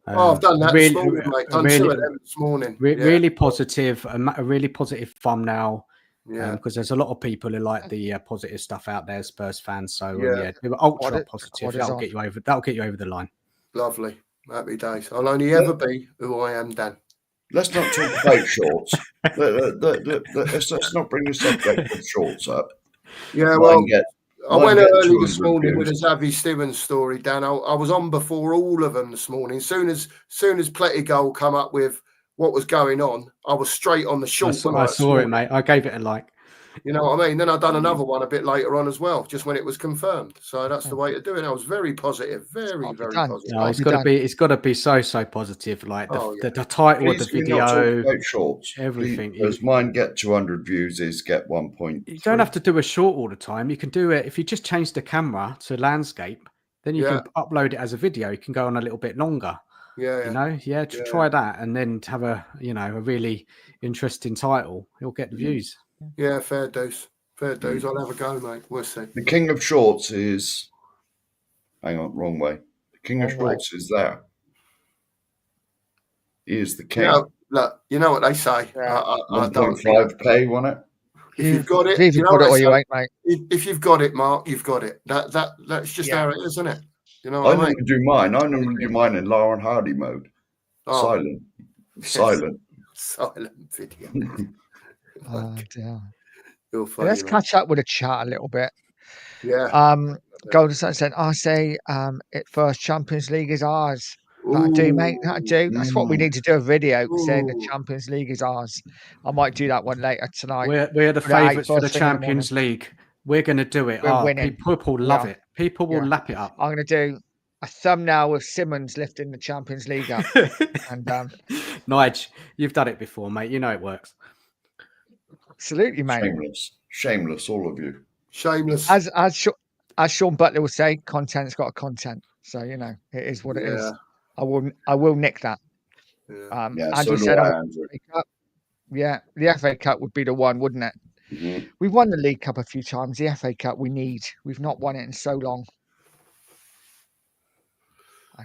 C: I've done that this morning, mate. Done two of them this morning.
D: Really positive, a really positive thumbnail.
C: Yeah,
D: because there's a lot of people who like the positive stuff out there, Spurs fans. So do ultra positive. That'll get you over. That'll get you over the line.
C: Lovely, happy days. I'll only ever be who I am, Dan.
B: Let's not talk about shorts. Let's not bring the subject of shorts up.
C: Yeah, well, I went early this morning with a Xavi Simons story, Dan. I was on before all of them this morning. Soon as Plettigol come up with what was going on, I was straight on the short.
D: I saw it, mate. I gave it a like.
C: You know what I mean? Then I've done another one a bit later on as well, just when it was confirmed. So that's the way to do it. I was very positive, very positive.
D: No, it's got to be so positive. Like the title of the video,
B: shorts,
D: everything.
B: Because mine get 200 views is get 1 point.
D: You don't have to do a short all the time. You can do it if you just change the camera to landscape. Then you can upload it as a video. You can go on a little bit longer. Try that, and then have a really interesting title. You'll get the views.
C: Yeah, fair dues. I'll have a go, mate. We'll see.
B: The king of shorts is. Hang on, wrong way. The king of shorts is there. He is the king.
C: Look, you know what they say.
B: 1.5k, wasn't it?
C: If you've got it,
A: you've got it or you ain't, mate.
C: If you've got it, Mark, you've got it. That's just how it is, isn't it? You know what I mean?
B: Do mine. I normally do mine in Lauren Hardy mode. Silent. Silent
C: video.
A: Dear.
C: Funny,
A: let's catch up with a chat a little bit.
C: Yeah.
A: Golden Sun said, I say it first Champions League is ours. That'll do, mate. That'll do. That's what we need to do, a video saying the Champions League is ours. I might do that one later tonight.
D: We're the favourites for the Champions League. We're going to do it.
A: We're winning.
D: People love it. People will lap it up.
A: I'm going to do a thumbnail with Simons lifting the Champions League up. And
D: Nige, you've done it before, mate. You know it works.
A: Absolutely, mate.
B: Shameless, all of you.
C: Shameless.
A: As Sean Butler will say, content's got a content. So it is what it is. I will nick that. Andrew said, the FA Cup would be the one, wouldn't it?
B: Mm-hmm.
A: We've won the League Cup a few times. The FA Cup we've not won it in so long.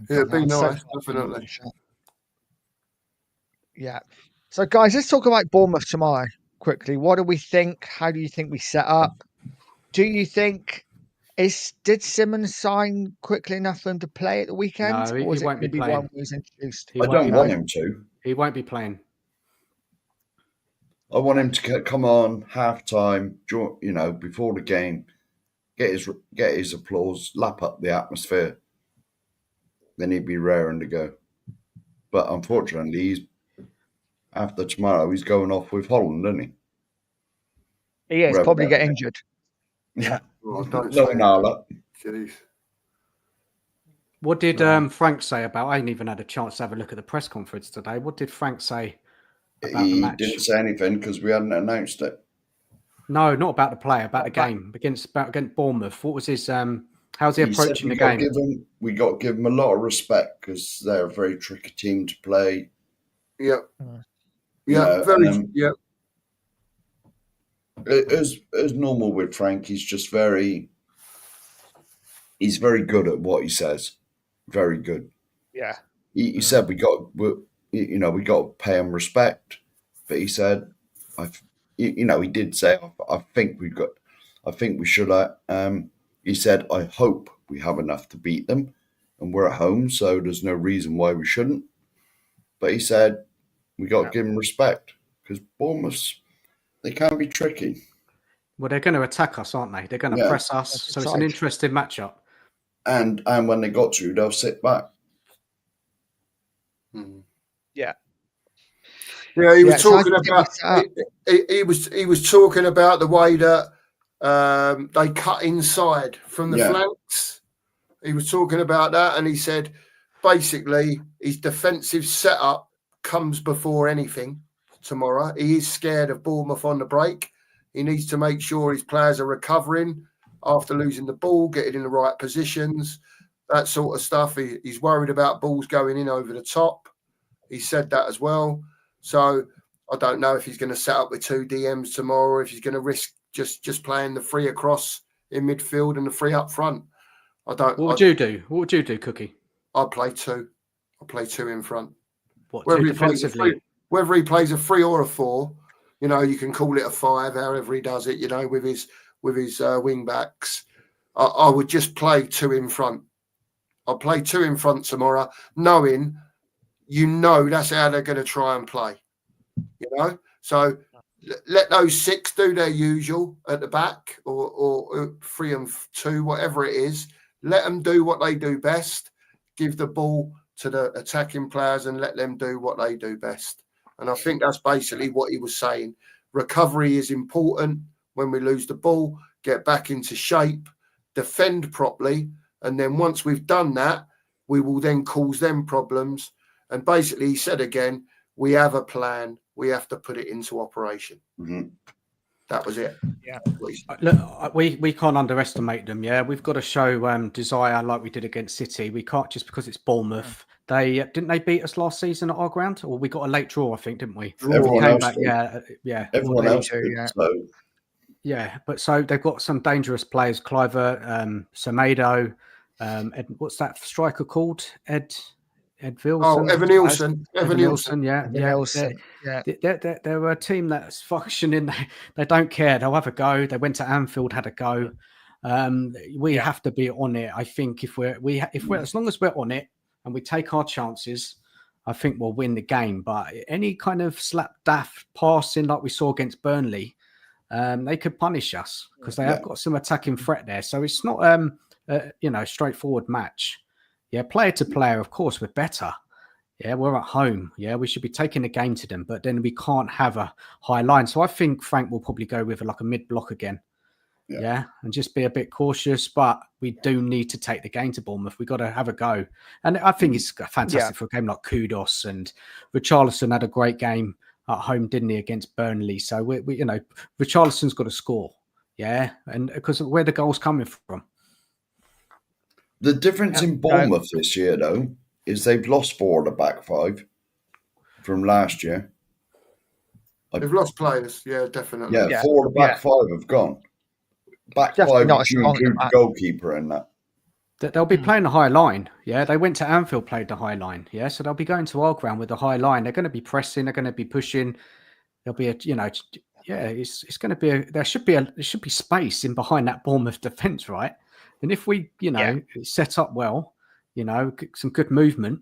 C: It'd be nice, definitely.
A: Yeah. So, guys, let's talk about Bournemouth tomorrow quickly. What do we think? How do you think we set up? Do you think did Simons sign quickly enough for him to play at the weekend?
D: No, he won't be playing.
A: One was introduced?
B: I don't want him to.
D: He won't be playing.
B: I want him to come on half-time, before the game, get his applause, lap up the atmosphere. Then he'd be raring to go. But unfortunately, after tomorrow, he's going off with Holland, isn't he?
A: He is. Probably get injured.
B: Yeah.
C: Jeez.
D: What did Frank say about? I ain't even had a chance to have a look at the press conference today. What did Frank say about the match?
B: He didn't say anything because we hadn't announced it.
D: No, not about the play, about the game against Bournemouth. What was his? How's he approaching the game?
B: We got to give him a lot of respect because they're a very tricky team to play.
C: Yeah.
B: As normal with Frank, he's very good at what he says. Very good.
A: Yeah.
B: He said we got to pay him respect, but he said, he did say, I think we should. He said, I hope we have enough to beat them, and we're at home, so there's no reason why we shouldn't. But he said we got to give him respect because Bournemouth, they can be tricky.
D: Well, they're going to attack us, aren't they? They're going to press us, so it's an interesting matchup.
B: And when they got to, they'll sit back.
A: Yeah.
C: Yeah, he was talking about. He was talking about the way that they cut inside from the flanks. He was talking about that, and he said basically his defensive setup comes before anything tomorrow. He is scared of Bournemouth on the break. He needs to make sure his players are recovering after losing the ball, getting in the right positions, that sort of stuff. He's worried about balls going in over the top. He said that as well. So I don't know if he's going to set up with 2 DMs tomorrow, or if he's going to risk just playing the 3 across in midfield and the 3 up front. I don't.
D: What would you do? What would you do, Cookie?
C: I'd play 2. I'll play 2 in front.
D: What, 2 defensively?
C: Whether he plays a 3 or a 4, you know, you can call it a 5, however he does it, you know, with his wing backs. I would just play 2 in front. I'll play 2 in front tomorrow, knowing, that's how they're going to try and play. You know, so let those 6 do their usual at the back, or 3 and 2, whatever it is. Let them do what they do best. Give the ball to the attacking players and let them do what they do best. And I think that's basically what he was saying. Recovery is important when we lose the ball. Get back into shape, defend properly, and then once we've done that, we will then cause them problems. And basically, he said again, we have a plan. We have to put it into operation.
B: Mm-hmm.
C: That was it.
A: Yeah.
D: Look, we can't underestimate them. Yeah, we've got to show desire like we did against City. We can't just because it's Bournemouth. They didn't they beat us last season at our ground, or we got a late draw, I think, didn't we?
B: Everyone else
D: back,
B: did.
D: Yeah.
B: Everyone else did. So.
D: Yeah, but so they've got some dangerous players: Cliver, Semedo, what's that striker called? Edvilson.
C: Oh, Evan Nielsen.
D: They're a team that's functioning. They don't care. They'll have a go. They went to Anfield, had a go. We have to be on it. I think if we're as long as we're on it and we take our chances, I think we'll win the game. But any kind of slapdash passing like we saw against Burnley, they could punish us because they have got some attacking threat there. So it's not straightforward match. Yeah, player to player, of course, we're better. Yeah, we're at home. Yeah, we should be taking the game to them, but then we can't have a high line. So I think Frank will probably go with like a mid-block again. Yeah, and just be a bit cautious. But we do need to take the game to Bournemouth. We've got to have a go. And I think it's fantastic for a game like Kudos. And Richarlison had a great game at home, didn't he, against Burnley? So, we Richarlison's got to score. Yeah, and because of where the goal's coming from.
B: The difference in Bournemouth this year, though, is they've lost 4 of the back 5 from last year.
C: They've lost players, definitely.
B: Yeah, 4 of the back 5 have gone. Back 5 if you include the goalkeeper in that.
D: They'll be playing the high line. Yeah, they went to Anfield, played the high line. Yeah, so they'll be going to our ground with the high line. They're going to be pressing. They're going to be pushing. There'll be it's going to be there should be space in behind that Bournemouth defence, right? And if we, set up well, some good movement,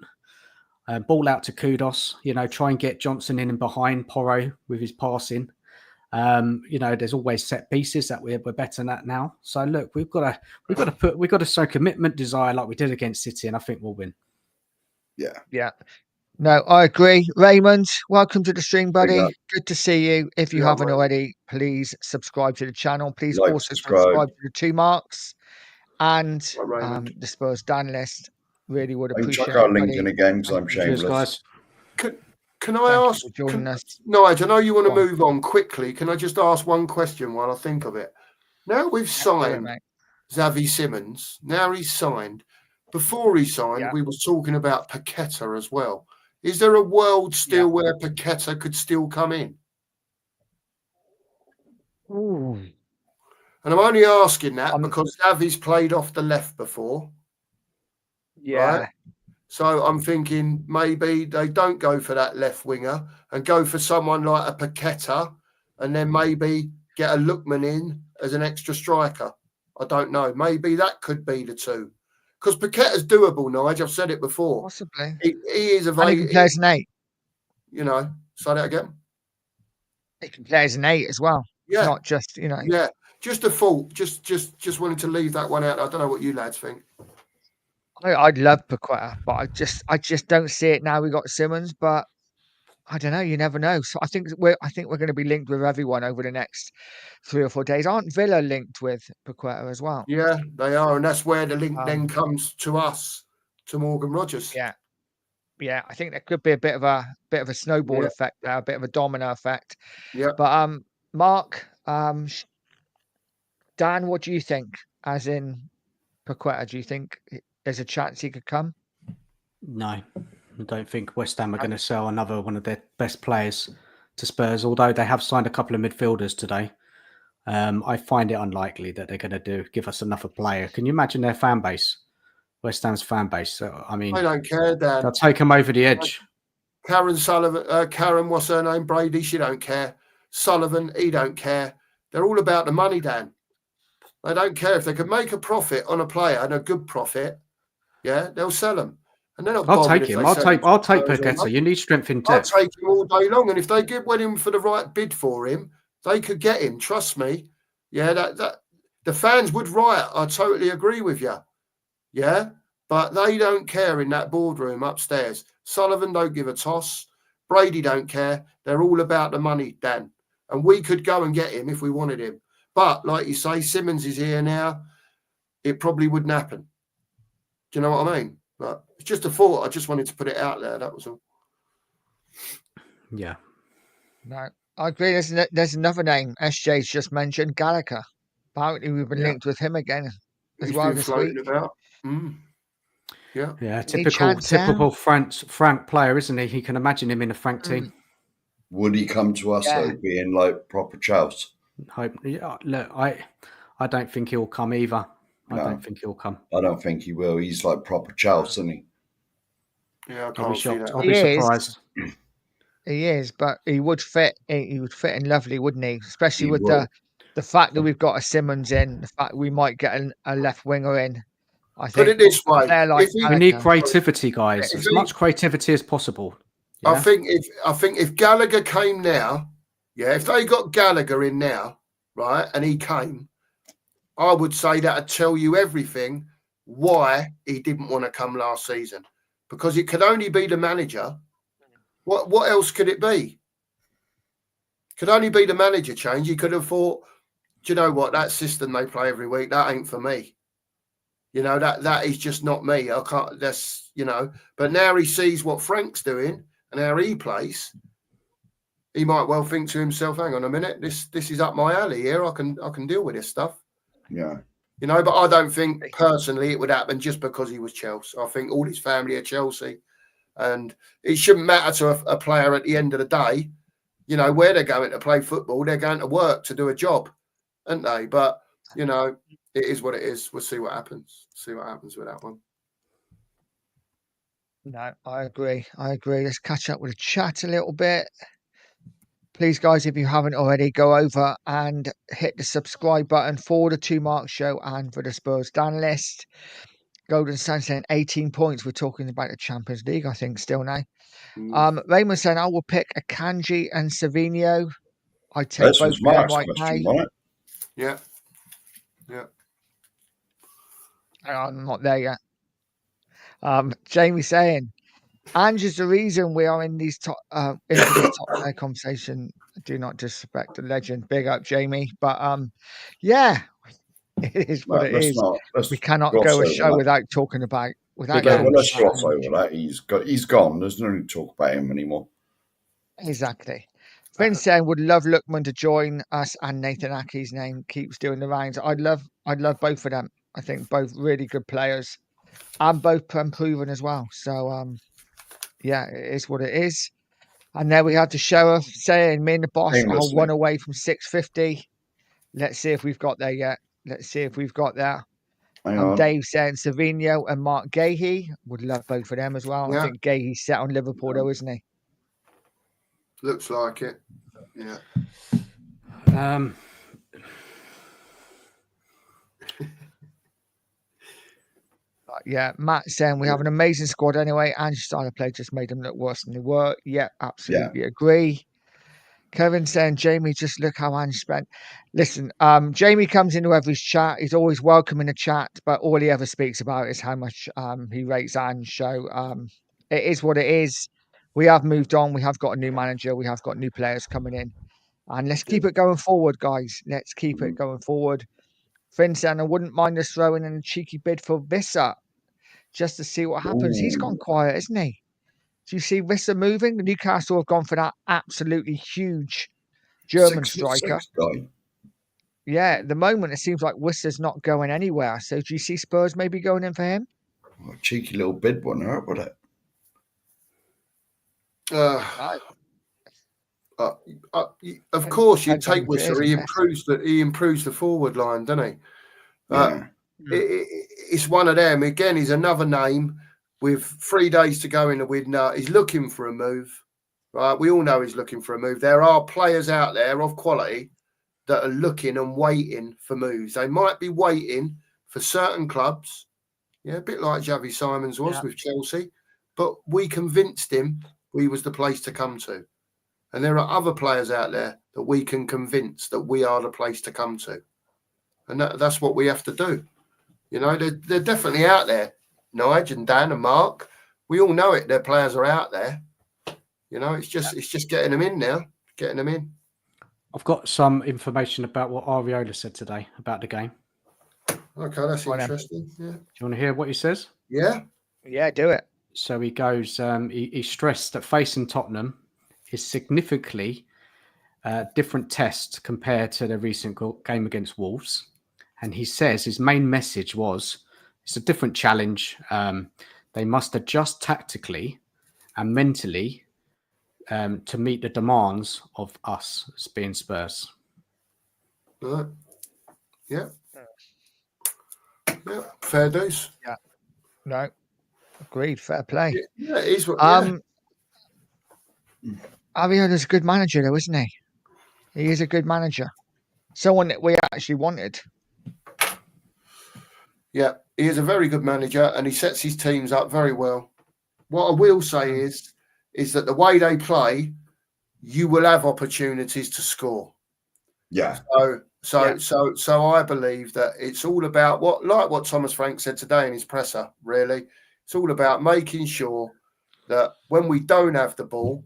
D: ball out to Kudos, try and get Johnson in and behind Porro with his passing. There's always set pieces that we're better than that now. So look, we've got to show commitment, desire like we did against City, and I think we'll win.
A: Yeah. No, I agree. Raymond, welcome to the stream, buddy. Good to see you. If you haven't already, please subscribe to the channel. Please also subscribe to the 2 Marks. And the Spurs Dan list. Really would appreciate it.
B: Check our link in again because I'm shameless.
D: Cheers,
C: guys. Can I ask? Nigel, I know you want to move on quickly. Can I just ask one question while I think of it? Now we've signed Xavi Simons. Now he's signed. Before he signed, we were talking about Paqueta as well. Is there a world still where Paqueta could still come in?
A: Ooh.
C: And I'm only asking that because Xavi's played off the left before.
A: Yeah.
C: Right? So I'm thinking maybe they don't go for that left winger and go for someone like a Paqueta and then maybe get a Lookman in as an extra striker. I don't know. Maybe that could be the 2. Because Paqueta's doable, Nigel. I've said it before.
A: Possibly.
C: He is available.
A: And he can play as an 8.
C: Say that again.
A: He can play as an 8 as well.
C: Yeah.
A: Not just,
C: Yeah. Just a thought. Just wanted to leave that one out. I don't know what you lads think.
A: I'd love Paqueta, but I just don't see it now. We got Simmons, but I don't know. You never know. So I think we're going to be linked with everyone over the next 3 or 4 days. Aren't Villa linked with Paqueta as well?
C: Yeah, they are, and that's where the link then
A: Um,
C: comes to us, to Morgan Rogers.
A: yeah, yeah. I think there could be a bit of a snowball
C: Yeah.
A: effect there, a bit of a domino effect.
C: Yeah.
A: But Mark, Dan, what do you think? As in Paqueta, do you think there's a chance he could come?
D: No, I don't think West Ham are going to sell another one of their best players to Spurs, although they have signed a couple of midfielders today. I find it unlikely that they're going to give us another player. Can you imagine their fan base? West Ham's fan base. I mean,
C: I don't care, Dan.
D: they'll take them over the edge.
C: Karen Sullivan, Karen, what's her name? Brady, she don't care. Sullivan, he don't care. They're all about the money, Dan. They don't care if they can make a profit on a player and a good profit. Yeah, they'll sell them. And they're not.
D: I'll take him. I'll take Paqueta. You need strength in depth.
C: I'll take him all day long. And if they went in for the right bid for him, they could get him. Trust me. Yeah, that the fans would riot. I totally agree with you. Yeah, but they don't care in that boardroom upstairs. Sullivan don't give a toss. Brady don't care. They're all about the money, Dan. And we could go and get him if we wanted him. But like you say, Simmons is here now. It probably wouldn't happen. Do you know what I mean? But it's just a thought. I just wanted to put it out there. That was all.
D: Yeah.
A: No, I agree. There's another name SJ's just mentioned, Gallagher. Apparently, we've been linked with him again as well this week.
C: About.
D: Yeah, typical Frank player, isn't he? He can imagine him in a Frank team.
B: Would he come to us though, being like proper Chelsea?
D: Look, I don't think he'll come either. I don't think he'll come.
B: I don't think he will. He's like proper Chelsea, isn't he?
C: Yeah, I can't see that.
D: I'll be surprised.
A: He is, but he would fit. He would fit in lovely, wouldn't he? Especially with the fact that we've got a Simmons in, the fact we might get a left winger in. I think.
C: Put it this way:
D: we need creativity, guys. As much creativity as possible. Yeah?
C: I think if Gallagher came now, if they got Gallagher in now, right, and he came, I would say that'd tell you everything why he didn't want to come last season, because it could only be the manager. What else could it be? Could only be the manager change. He could have thought, do you know what, that system they play every week, that ain't for me. You know, that is just not me. I can't. That's, you know. But now he sees what Frank's doing and how he plays. He might well think to himself, hang on a minute, this is up my alley here. I can deal with this stuff.
B: Yeah.
C: You know, but I don't think personally it would happen just because he was Chelsea. I think all his family are Chelsea. And it shouldn't matter to a player at the end of the day, you know, where they're going to play football. They're going to work to do a job, aren't they? But, you know, it is what it is. We'll see what happens. See what happens with that one.
A: No, I agree. Let's catch up with the chat a little bit. Please, guys, if you haven't already, go over and hit the subscribe button for the Two Mark Show and for the Spurs Dan List. Golden Sun saying 18 points. We're talking about the Champions League, I think, still now. Raymond saying I will pick a Kanji and Savinho. I'd take both of them right now.
C: Yeah.
A: I'm not there yet. Jamie saying, Ange is the reason we are in these top conversation. Do not disrespect the legend. Big up, Jamie. But yeah, it is what it is. We cannot go a show without talking about
B: let's gloss over that. He's gone. There's no need to talk about him anymore.
A: Exactly. Finn saying would love Lookman to join us, and Nathan Aki's name keeps doing the rounds. I'd love both of them. I think both really good players and both proven as well. So yeah, it is what it is. And there we had the sheriff saying me and the boss are 1 away from 650. Let's see if we've got there yet. Dave saying Savinho and Mark Gahey. Would love both of them as well. Yeah. I think Gahey's set on Liverpool though, isn't he?
C: Looks like it. Yeah.
A: Yeah, Matt saying we have an amazing squad anyway. Ange's style of play just made them look worse than they were. Yeah, absolutely agree. Kevin saying, Jamie, just look how Ange spent. Listen, Jamie comes into every chat. He's always welcome in the chat, but all he ever speaks about is how much he rates Ange. So it is what it is. we have moved on. We have got a new manager. We have got new players coming in. And let's keep it going forward, guys. Let's keep it going forward. Vincent, I wouldn't mind us throwing in a cheeky bid for Vissa just to see what happens. He's gone quiet, isn't he? Do you see Vissa moving? Newcastle have gone for that absolutely huge German
B: 6'6"
A: striker.
B: guy.
A: Yeah, at the moment it seems like Vissa's not going anywhere. So do you see Spurs maybe going in for him?
B: Oh, a cheeky little bid wouldn't hurt, would it?
C: Of course, you
A: Depends on
C: take
A: who it is,
C: Wisser.
A: I guess.
C: He improves the forward line, doesn't he?
B: Yeah.
C: It's one of them. Again, he's another name with 3 days to go in the window. He's looking for a move, right? We all know he's looking for a move. There are players out there of quality that are looking and waiting for moves. They might be waiting for certain clubs, a bit like Xavi Simons was with Chelsea, but we convinced him we was the place to come to. And there are other players out there that we can convince that we are the place to come to. And that's what we have to do. They're definitely out there. Nige and Dan and Mark, we all know it. Their players are out there. It's just getting them in now. Getting them in.
D: I've got some information about what Areola said today about the game.
C: Okay, that's interesting. Yeah.
D: Do you want to hear what he says?
C: Yeah.
A: Yeah, do it.
D: So he goes, he stressed that facing Tottenham is significantly different test compared to the recent game against Wolves. And he says his main message was, it's a different challenge. They must adjust tactically and mentally to meet the demands of us as being Spurs.
C: Right. Yeah. Yeah. Fair dues.
A: Yeah. No. Agreed. Fair play.
C: Yeah, it is.
A: Areola's a good manager, though, isn't he? He is a good manager. Someone that we actually wanted.
C: Yeah, he is a very good manager and he sets his teams up very well. What I will say is that the way they play, you will have opportunities to score.
B: Yeah.
C: So I believe that it's all about what Thomas Frank said today in his presser, really. It's all about making sure that when we don't have the ball,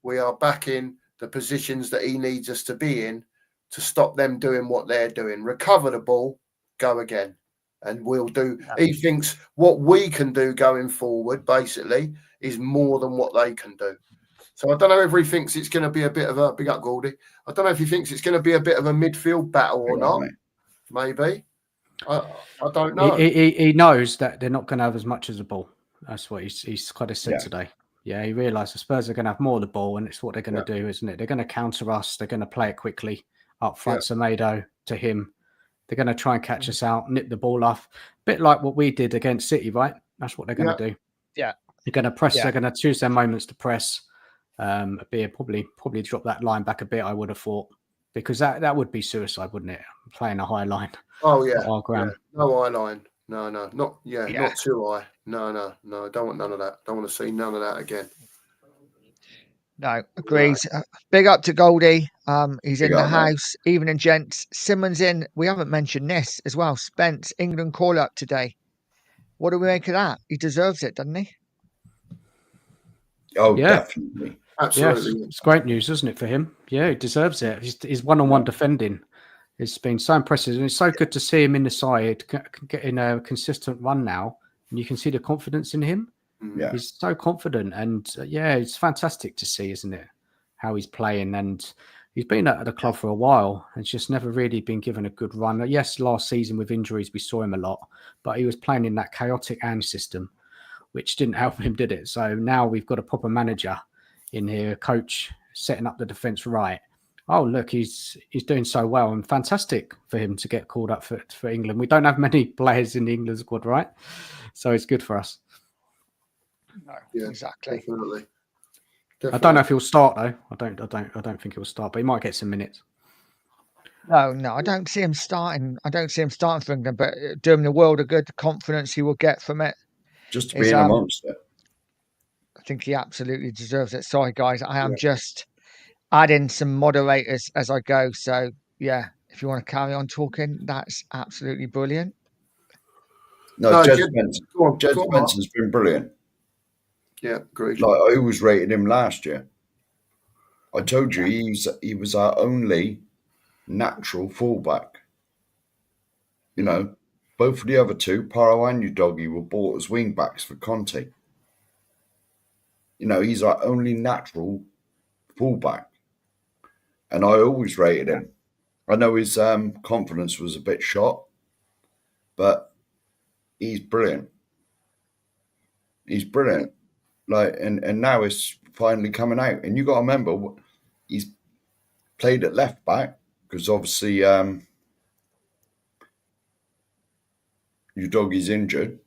C: we are back in the positions that he needs us to be in to stop them doing what they're doing. Recover the ball, go again. And we'll do. He thinks what we can do going forward, basically, is more than what they can do. So I don't know if he thinks it's going to be a bit of a big up, Goldie. I don't know if he thinks it's going to be a bit of a midfield battle or not. Maybe. I don't know.
D: He knows that they're not going to have as much as the ball. That's what he's kind of said today. Yeah, he realised the Spurs are going to have more of the ball, and it's what they're going to do, isn't it? They're going to counter us. They're going to play it quickly up front. Semedo to him. They're going to try and catch us out, nip the ball off. A bit like what we did against City, right? That's what they're going to do.
A: Yeah.
D: They're going to press. They're going to choose their moments to press. Probably drop that line back a bit, I would have thought. Because that would be suicide, wouldn't it? Playing a high line.
C: Oh, yeah.
D: Our ground.
C: No high line. No. Not too high. No. Don't want none of that. Don't want to see none of that again.
A: No, agreed. Big up to Goldie. He's in the house.
B: Mate.
A: Evening, gents. Simmons in. We haven't mentioned this as well. Spence, England call up today. What do we make of that? He deserves it, doesn't he?
B: Oh, definitely.
C: Absolutely.
D: Yes, it's great news, isn't it, for him? Yeah, he deserves it. His one-on-one defending has been so impressive. And it's so good to see him in the side, getting a consistent run now. And you can see the confidence in him.
B: Yeah.
D: He's so confident, and it's fantastic to see, isn't it? How he's playing, and he's been at the club for a while, and just never really been given a good run. Yes, last season with injuries, we saw him a lot, but he was playing in that chaotic and system, which didn't help him, did it? So now we've got a proper manager in here, coach setting up the defence right. Oh, look, he's doing so well, and fantastic for him to get called up for England. We don't have many players in the England squad, right? So it's good for us.
A: No, exactly.
C: Definitely.
D: I don't know if he'll start though. I don't think he'll start, but he might get some minutes.
A: No, I don't see him starting. I don't see him starting for England, but doing the world a good. confidence he will get from it.
B: Just to be amongst it.
A: I think he absolutely deserves it. Sorry, guys. I am just adding some moderators as I go. So, if you want to carry on talking, that's absolutely brilliant.
B: No, Jed Spencer's been brilliant.
C: Yeah, agreed.
B: Like I always rated him last year. I told you he was our only natural fullback. You know, both of the other two, Paro and Udogie, were bought as wing backs for Conte. You know, he's our only natural fullback, and I always rated him. I know his confidence was a bit shot, but he's brilliant. He's brilliant. Like, and now it's finally coming out. And you got to remember, he's played at left back because obviously Udogie's injured,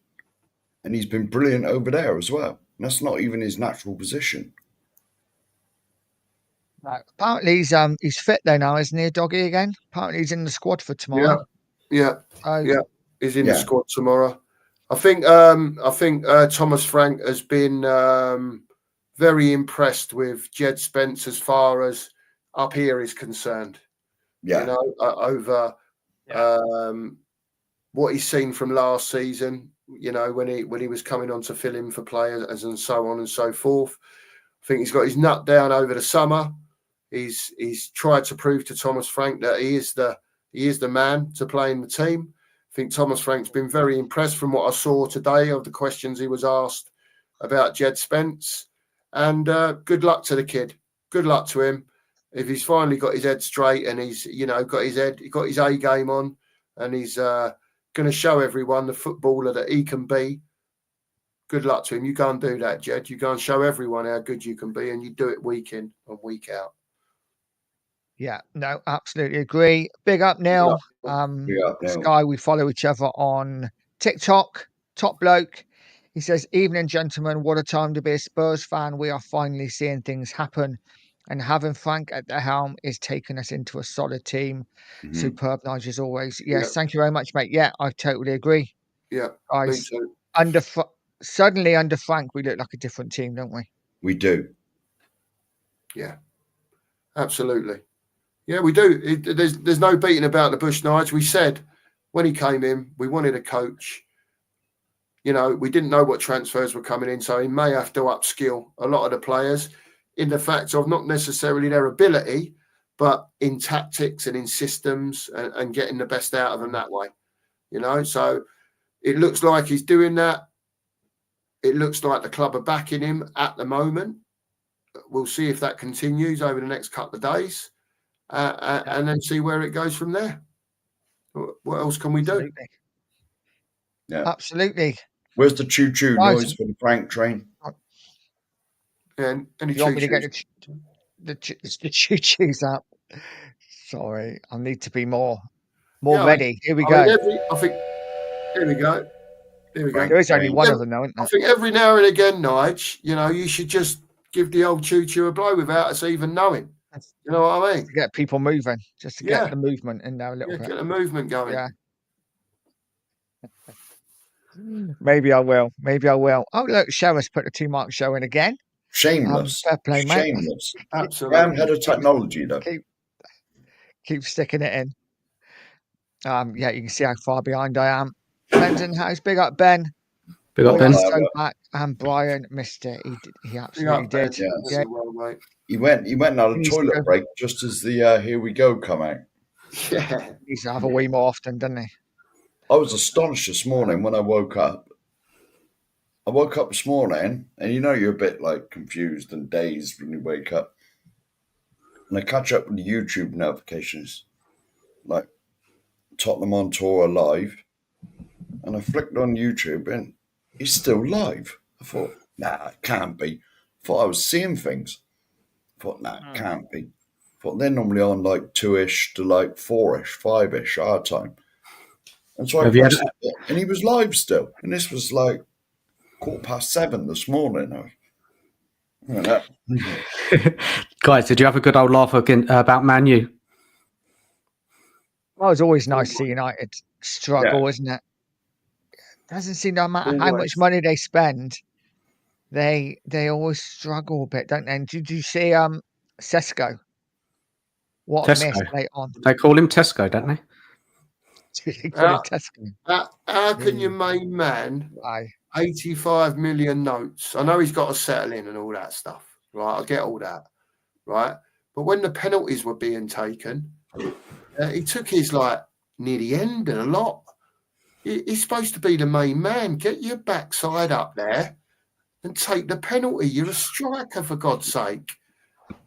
B: and he's been brilliant over there as well. And that's not even his natural position.
A: No, apparently he's fit there now, isn't he, Doggy again? Apparently he's in the squad for tomorrow.
C: Yeah.
A: Oh,
C: He's in the squad tomorrow. I think Thomas Frank has been very impressed with Jed Spence as far as up here is concerned.
B: Yeah.
C: You know, over what he's seen from last season. You know, when he was coming on to fill in for players and so on and so forth. I think he's got his nut down over the summer. He's tried to prove to Thomas Frank that he is the man to play in the team. I think Thomas Frank's been very impressed from what I saw today of the questions he was asked about Jed Spence. And good luck to the kid. Good luck to him. If he's finally got his head straight and he's got his A game on, and he's going to show everyone the footballer that he can be. Good luck to him. You go and do that, Jed. You go and show everyone how good you can be, and you do it week in and week out.
A: Yeah, no, absolutely agree. Big up, Neil. This guy, we follow each other on TikTok, Top Bloke. He says, evening, gentlemen. What a time to be a Spurs fan. We are finally seeing things happen. And having Frank at the helm is taking us into a solid team.
B: Mm-hmm.
A: Superb, Nigel, as always. Yes, thank you very much, mate. Yeah, I totally agree.
C: Yeah,
A: guys,
C: me too.
A: Suddenly under Frank, we look like a different team, don't we?
B: We do.
C: Yeah, absolutely. Yeah, we do. There's no beating about the bush, Nige. We said when he came in, we wanted a coach. You know, we didn't know what transfers were coming in, so he may have to upskill a lot of the players in the fact of not necessarily their ability, but in tactics and in systems and getting the best out of them that way. You know, so it looks like he's doing that. It looks like the club are backing him at the moment. We'll see if that continues over the next couple of days. And then see where it goes from there. What else can we do?
B: Yeah,
A: absolutely.
B: Where's the choo-choo noise for the Frank train?
C: And any
A: you want me to get the choo-choos up? Sorry, I need to be more ready. Here we go.
C: I think. Here we go. There we go.
A: There is only one of them, though, isn't there?
C: I think every now and again, Nige, you know, you should just give the old choo-choo a blow without us even knowing. You know what I mean?
A: To get people moving, just to get the movement in there a little bit.
C: Get the movement going.
A: Yeah. Maybe I will. Oh, look, Sheriff's put the 2 Mark Show in again.
B: Shameless.
A: Fair play, mate.
B: Shameless.
C: Absolutely.
B: I'm head of technology, though.
A: Keep sticking it in. Yeah, you can see how far behind I am. Ben's in the house. Big up, Ben.
D: Big up, Ben.
A: So back. And Brian missed it. He absolutely did.
B: Yeah. Well, he went on a toilet break just as the Here We Go come out.
C: Yeah.
A: He needs to have a wee more often, doesn't he?
B: I was astonished this morning when I woke up. I woke up this morning, and you know you're a bit like confused and dazed when you wake up. And I catch up with the YouTube notifications, like Tottenham on tour live. And I flicked on YouTube, and he's still live. I thought, nah, it can't be. I thought I was seeing things. I thought, nah, it can't be. I thought they're normally on like 2-ish to like 4-ish, 5-ish our time. And so I pressed it, and he was live still. And this was like 7:15 this morning.
D: Guys, did you have a good old laugh about Man U?
A: Well, it's always nice to see United struggle, isn't it? Doesn't seem no matter how much money they spend, they always struggle a bit, don't they? And did you see Sesko? What a miss late on.
D: They call him Tesco, don't they?
A: They call
C: How,
A: it Tesco.
C: how can your main man,
A: Aye.
C: 85 million notes? I know he's got to settle in and all that stuff, right? I get all that, right? But when the penalties were being taken, he took his near the end and a lot. He's supposed to be the main man. Get your backside up there and take the penalty. You're a striker, for God's sake.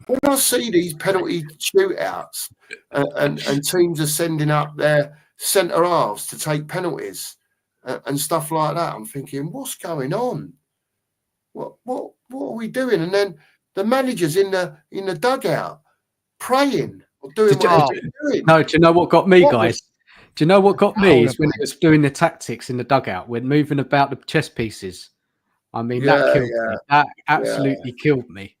C: When I see these penalty shootouts and teams are sending up their centre halves to take penalties and stuff like that, I'm thinking, what's going on? What are we doing? And then the manager's in the dugout praying or doing what he's doing.
D: No, do you know what got me, guys? Do you know what got me is when
A: Play.
D: he was doing the tactics in the dugout, when moving about the chess pieces. I mean, that killed me. That absolutely killed me.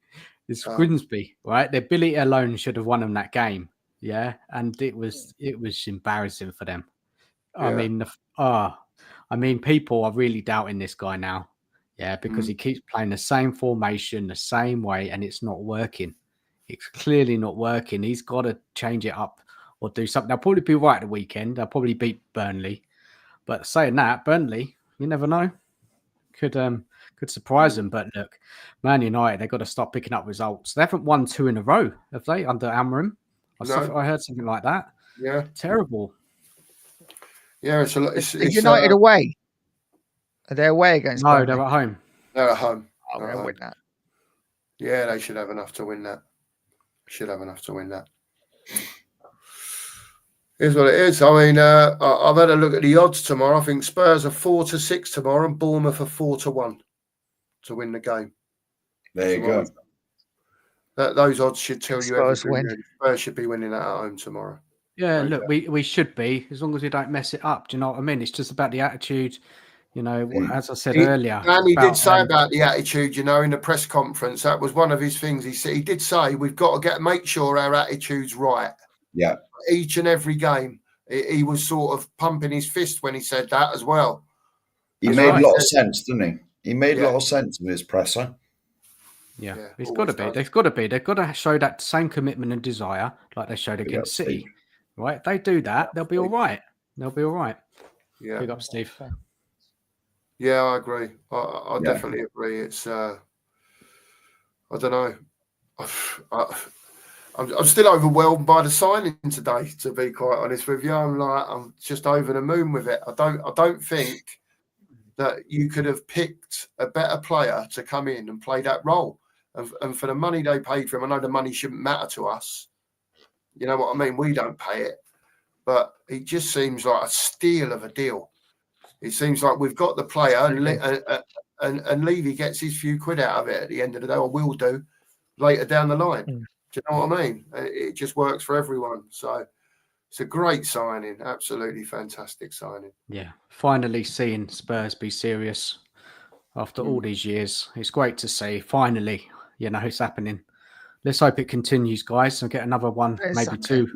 D: It's Grimsby, right? Their ability alone should have won them that game. Yeah, and it was embarrassing for them. I mean, people are really doubting this guy now. Yeah, because he keeps playing the same formation, the same way, and it's not working. It's clearly not working. He's got to change it up or do something. They'll probably be right at the weekend. They'll probably beat Burnley. But saying that, Burnley, you never know. Could surprise them. But look, Man United, they've got to start picking up results. They haven't won 2 in a row, have they, under Amorim? I heard something like that.
C: Yeah.
D: Terrible.
C: Yeah, it's
A: United away. Are they away against
D: No,
A: Burnley?
D: they're at home.
C: They're at home.
A: Oh, they'll win that.
C: Yeah, they should have enough to win that. Here's what it is. I mean, I've had a look at the odds tomorrow. I think Spurs are 4-6 tomorrow and Bournemouth are 4-1 to win the game.
B: There you go.
C: Those odds should tell you
A: Spurs
C: everything.
A: win.
C: Spurs should be winning that at home tomorrow.
D: Yeah, look, we should be, as long as we don't mess it up. Do you know what I mean? It's just about the attitude. You know, as I said earlier.
C: And he did say about the attitude, in the press conference. That was one of his things. He did say we've got to make sure our attitude's right.
B: Yeah.
C: Each and every game. He was sort of pumping his fist when he said that as well.
B: He made a lot of sense, didn't he? He made a lot of sense in his presser.
D: Yeah, it's got to be. They've got to be. They've got to show that same commitment and desire like they showed against City. Right? If they do that, they'll be all right. They'll be all right.
C: Yeah.
D: Big up, Steve.
C: Yeah, I agree. I definitely agree. It's I don't know. I'm still overwhelmed by the signing today, to be quite honest with you. I'm just over the moon with it. I don't think that you could have picked a better player to come in and play that role. And for the money they paid for him, I know the money shouldn't matter to us. You know what I mean? We don't pay it. But it just seems like a steal of a deal. It seems like we've got the player and Levy gets his few quid out of it at the end of the day, or will do later down the line. Do you know what I mean? It just works for everyone. So it's a great signing. Absolutely fantastic signing.
D: Yeah. Finally seeing Spurs be serious after all these years. It's great to see. Finally, it's happening. Let's hope it continues, guys, and get another one, maybe 2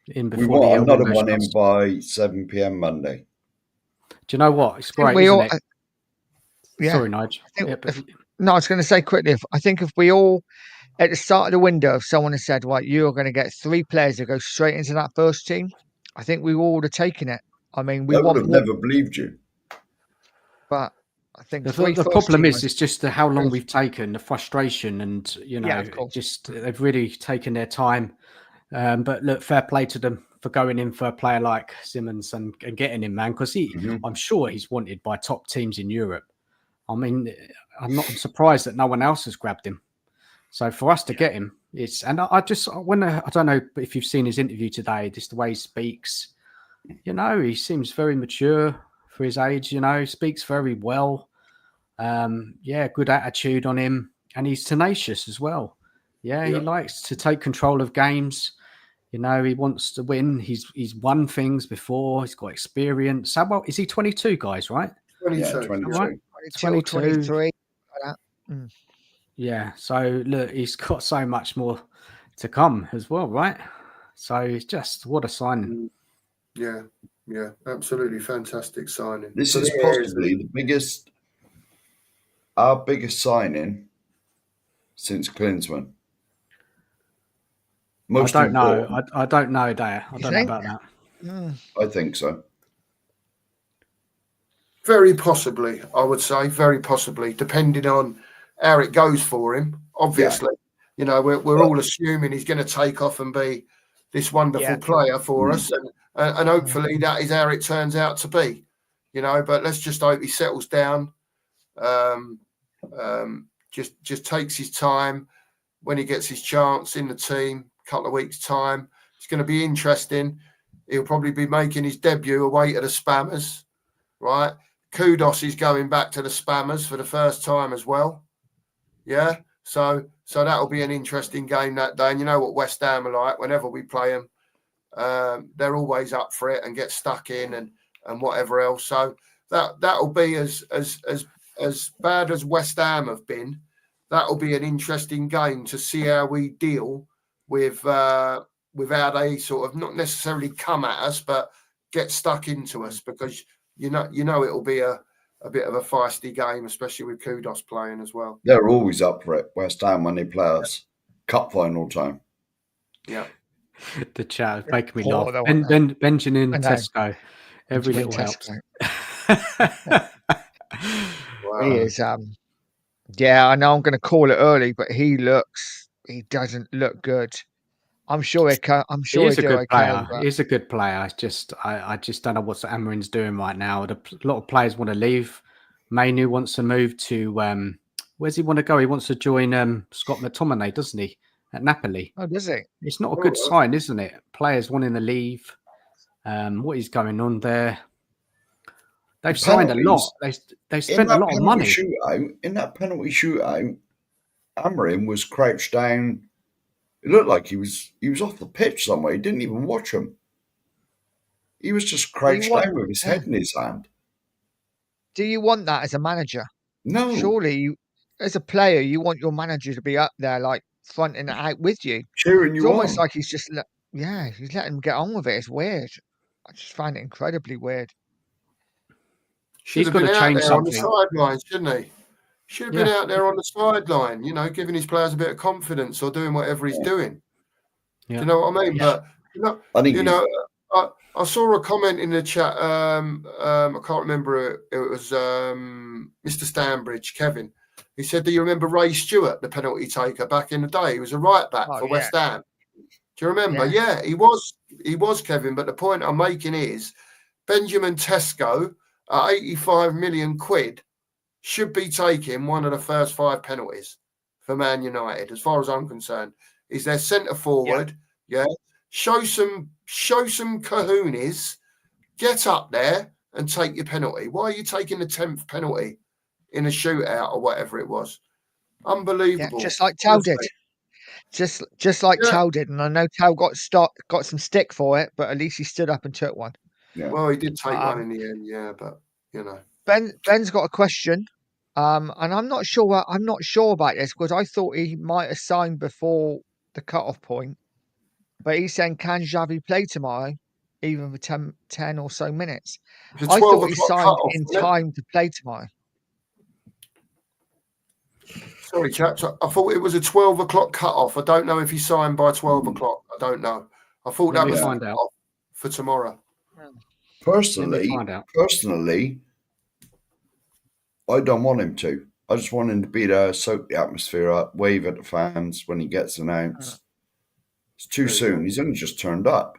D: in before
B: we want
D: the
B: another one in by 7 p.m. Monday.
D: Do you know what? It's great, isn't it?
A: Yeah.
D: Sorry, Nigel.
A: No, I was going to say quickly, if we all, at the start of the window, if someone had said, right, you're going to get 3 players that go straight into that first team, I think we all would have taken it. I mean, we
B: would have never believed you.
A: But I think
D: the problem is, it's just how long we've taken, the frustration, and they've really taken their time. But look, fair play to them for going in for a player like Simons and getting him, man, because I'm sure he's wanted by top teams in Europe. I mean, I'm not surprised that no one else has grabbed him. So for us to get him, I don't know if you've seen his interview today, just the way he speaks, he seems very mature for his age, speaks very well. Good attitude on him, and he's tenacious as well. He likes to take control of games. He wants to win. He's won things before. He's got experience. How about, is he 22, guys, right?
C: 22.
B: Yeah, 22.
A: Right? 23.
D: Yeah, so look, he's got so much more to come as well, right? So it's just, what a signing.
C: Yeah, absolutely fantastic signing.
B: This is possibly our biggest signing since Klinsmann.
D: I don't know, Dare. I don't know about that.
B: I think so.
C: Very possibly, I would say, very possibly, depending on how it goes for him. Obviously, you know, we're all assuming he's going to take off and be this wonderful player for us, and hopefully that is how it turns out to be. You know, but let's just hope he settles down. Just takes his time when he gets his chance in the team. A couple of weeks' time, it's going to be interesting. He'll probably be making his debut away to the Spammers, right? Kudos is going back to the Spammers for the first time as well. Yeah, so that'll be an interesting game that day. And you know what West Ham are like. Whenever we play them, they're always up for it and get stuck in and whatever else. So that'll be as bad as West Ham have been. That'll be an interesting game to see how we deal with how they sort of not necessarily come at us, but get stuck into us, because you know it'll be a bit of a feisty game, especially with Kudos playing as well.
B: They're always up for it, West Ham, when they play us. Cup final time.
C: Yeah.
D: The chat is making me laugh. Benjamin Tesco. Every little helps.
C: Wow.
A: He is. Yeah, I know I'm going to call it early, but he doesn't look good. I'm sure
D: He's a good player.
A: But...
D: He's a good player. I just don't know what Amarin's doing right now. A lot of players want to leave. Mainu wants to move to where's he want to go? He wants to join Scott McTominay, doesn't he? At Napoli.
A: Oh, does he?
D: It's not a good sign, isn't it? Players wanting to leave. What is going on there? They've signed a lot. They spent a lot of money.
B: In that penalty shootout, Amarin was crouched down. It looked like he was off the pitch somewhere. He didn't even watch him. He was just crouched down with his head in his hand.
A: Do you want that as a manager?
B: No.
A: Surely, as a player, you want your manager to be up there, like fronting it out with you.
B: Cheering you on.
A: It's almost like he's just he's letting him get on with it. It's weird. I just find it incredibly weird.
D: He's got to change something
C: on the sidelines, shouldn't he? Should have been out there on the sideline, you know, giving his players a bit of confidence or doing whatever he's doing. Yeah. Do you know what I mean? Yeah. But I saw a comment in the chat. I can't remember it was Mr. Stanbridge, Kevin. He said, "Do you remember Ray Stewart, the penalty taker back in the day? He was a right back for West Ham. Do you remember? Yeah, he was Kevin. But the point I'm making is Benjamin Tesco at 85 million quid should be taking one of the first 5 penalties for Man United, as far as I'm concerned. Is their centre forward, show some kahunas, get up there and take your penalty. Why are you taking the 10th penalty in a shootout or whatever it was? Unbelievable.
A: Yeah, just like Tau did. Just like Tau did. And I know Tau got some stick for it, but at least he stood up and took one.
C: Yeah. Well, he did take one in the end, but you know.
A: Ben's got a question, and I'm not sure about this, because I thought he might have signed before the cut-off point. But he's saying, can Xavi play tomorrow, even for 10 or so minutes? I thought he signed in time to play tomorrow.
C: Sorry, chaps. I thought it was a 12 o'clock cut-off. I don't know if he signed by 12 o'clock. I don't know. I thought that was for tomorrow.
B: Personally, I don't want him to. I just want him to be there, soak the atmosphere up, wave at the fans when he gets announced. It's too soon. He's only just turned up.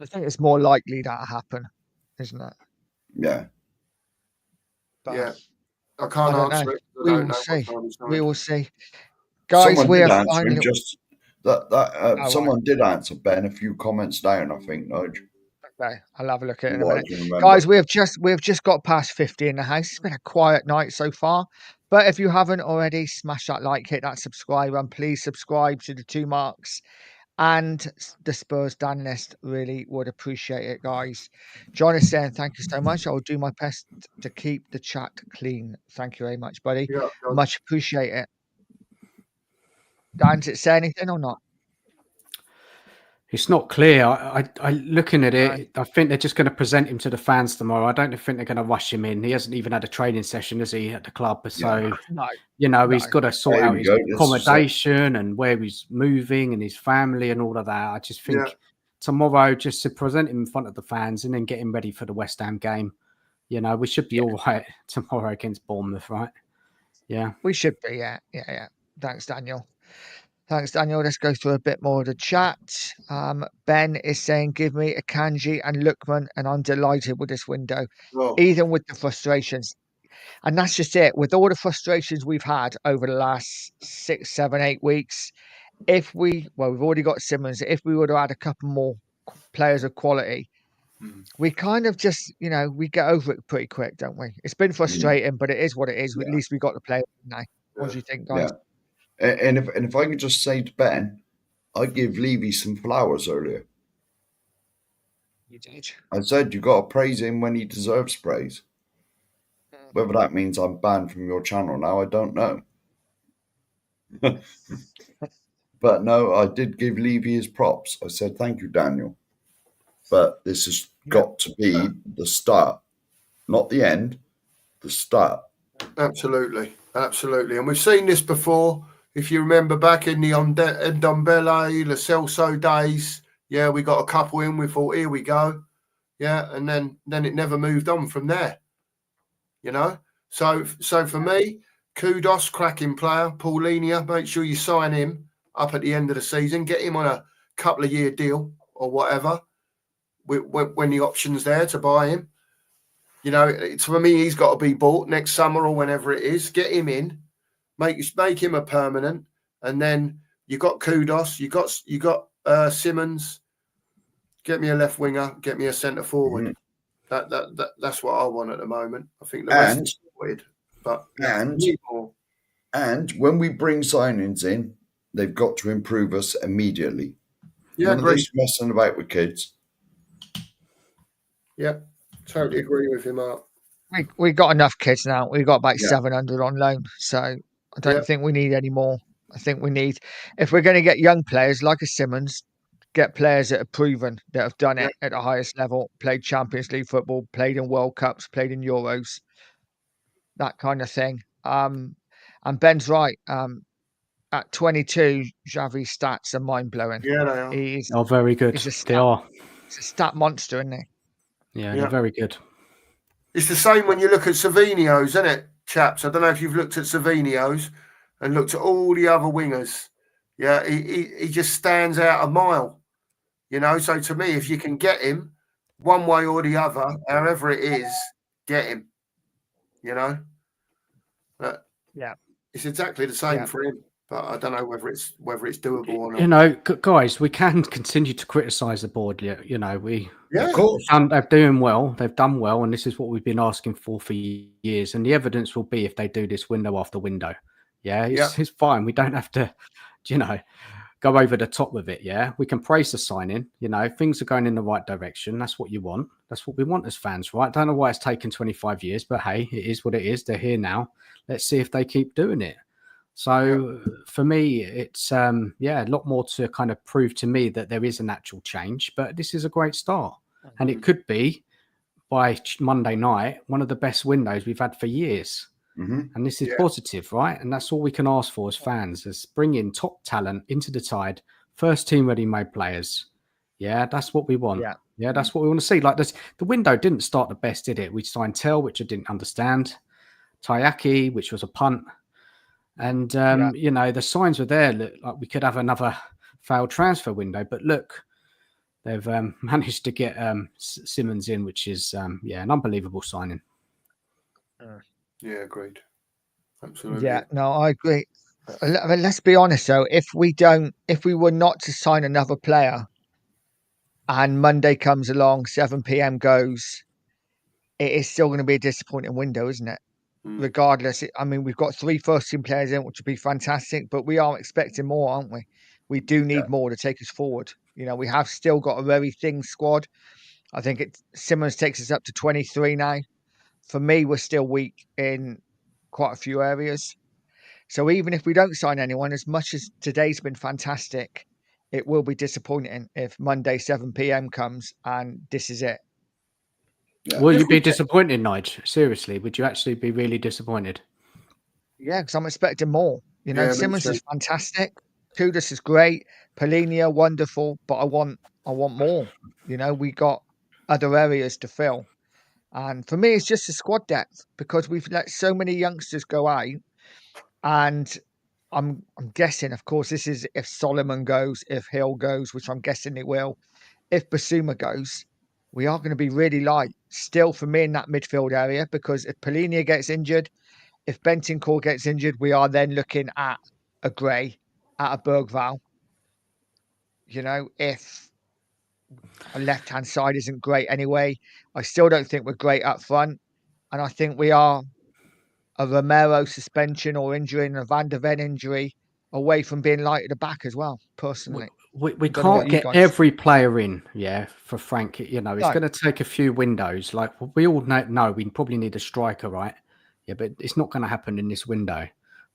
A: I think it's more likely that'll happen, isn't it?
B: Yeah.
C: But I can't answer it.
A: We will see. Guys, we are finally...
B: someone did answer, Ben, a few comments down, I think, Nudge.
A: Okay, I'll have a look at it in a minute. Guys, we've just got past 50 in the house. It's been a quiet night so far. But if you haven't already, smash that like, hit that subscribe, and please subscribe to the 2 Marks and the Spurs Dan List. Really would appreciate it, guys. John is saying thank you so much. I will do my best to keep the chat clean. Thank you very much, buddy. Yeah, much appreciate it. Dan, did it say anything or not?
D: It's not clear. I looking at it, I think they're just going to present him to the fans tomorrow. I don't think they're going to rush him in. He hasn't even had a training session, has he, at the club? So, he's got to sort out his accommodation and where he's moving and his family and all of that. I just think tomorrow just to present him in front of the fans and then get him ready for the West Ham game. You know, we should be all right tomorrow against Bournemouth, right? Yeah.
A: We should be, yeah. Thanks, Daniel. Let's go through a bit more of the chat. Ben is saying, give me a Kanji and Lookman, and I'm delighted with this window, even with the frustrations. And that's just it. With all the frustrations we've had over the last 6, 7, 8 weeks, we've already got Simons. If we would have had a couple more players of quality, we kind of just, we get over it pretty quick, don't we? It's been frustrating, but it is what it is.
B: Yeah.
A: At least we got the players now. What do you think, guys?
B: Yeah. And if I could just say to Ben, I gave Levy some flowers earlier.
A: You did.
B: I said you got to praise him when he deserves praise. Whether that means I'm banned from your channel now, I don't know. But no, I did give Levy his props. I said, thank you, Daniel. But this has got to be the start, not the end, the start.
C: Absolutely. And we've seen this before. If you remember back in the Ndombele, Lo Celso days, we got a couple in. We thought, here we go. Yeah, and then it never moved on from there. So for me, kudos, cracking player, Paulinho. Make sure you sign him up at the end of the season. Get him on a couple of year deal or whatever. When the option's there to buy him, for me, he's got to be bought next summer or whenever it is. Get him in, make him a permanent, and then you got kudos, you got Simons. Get me a left winger, get me a centre forward. That's what I want at the moment. I think the rest is sorted, but
B: and when we bring signings in, they've got to improve us immediately.
C: Yeah,
B: none of this messing about with kids.
C: Yeah, totally agree with him, Mark.
A: We got enough kids now. We've got about 700 on loan, so I don't think we need any more. I think we need, if we're going to get young players like a Simons, get players that are proven, that have done it at the highest level, played Champions League football, played in World Cups, played in Euros, that kind of thing. And Ben's right. At 22, Xavi's stats are mind blowing.
C: Yeah, they are.
A: He's
D: very good.
A: He's
D: They are.
A: He's a stat monster, isn't he?
D: Yeah, they're very good.
C: It's the same when you look at Savinio's, isn't it, chaps? I don't know if you've looked at Savinio's and looked at all the other wingers. Yeah, he just stands out a mile. So to me, if you can get him one way or the other, however it is, get him. But it's exactly the same for him. But I don't know whether it's doable or not.
D: Guys, we can continue to criticise the board.
B: Of course,
D: they're doing well. They've done well, and this is what we've been asking for years. And the evidence will be if they do this window after window. It's fine. We don't have to, go over the top with it. Yeah, we can praise the signing. Things are going in the right direction. That's what you want. That's what we want as fans, right? Don't know why it's taken 25 years, but hey, it is what it is. They're here now. Let's see if they keep doing it. So for me, it's a lot more to kind of prove to me that there is an actual change. But this is a great start, and it could be by Monday night one of the best windows we've had for years. And this is positive, right? And that's all we can ask for as fans: is bring in top talent into the tide, first team ready-made players. Yeah, that's what we want. Yeah, that's what we want to see. Like this, the window didn't start the best, did it? We signed Tell, which I didn't understand. Tayaki, which was a punt. And, the signs were there. Like we could have another failed transfer window. But look, they've managed to get Simons in, which is, an unbelievable signing.
C: Yeah, agreed. Absolutely.
A: Yeah, no, I agree. Let's be honest, though. If we were not to sign another player and Monday comes along, 7 p.m. goes, it is still going to be a disappointing window, isn't it? Regardless, we've got 3 first-team players in, which would be fantastic, but we are expecting more, aren't we? We do need more to take us forward. We have still got a very thin squad. I think Simons takes us up to 23 now. For me, we're still weak in quite a few areas. So even if we don't sign anyone, as much as today's been fantastic, it will be disappointing if Monday 7 p.m. comes and this is it.
D: Yeah. Will you be disappointed, Nigel? Seriously, would you actually be really disappointed?
A: Yeah, because I'm expecting more. Simons is fantastic. Kudus is great. Paulinho, wonderful. But I want I want more. We got other areas to fill. And for me, it's just the squad depth because we've let so many youngsters go out. And I'm guessing, of course, this is if Solomon goes, if Hill goes, which I'm guessing it will. If Basuma goes, we are going to be really light still for me in that midfield area because if Polinia gets injured, if Bentancur gets injured, we are then looking at a Gray, at a Bergval. If our left-hand side isn't great anyway, I still don't think we're great up front. And I think we are a Romero suspension or injury and a Van der Ven injury away from being light at the back as well, personally.
D: We can't get every player in, for Frank. It's going to take a few windows. Like we all know, we probably need a striker, right? Yeah, but it's not going to happen in this window,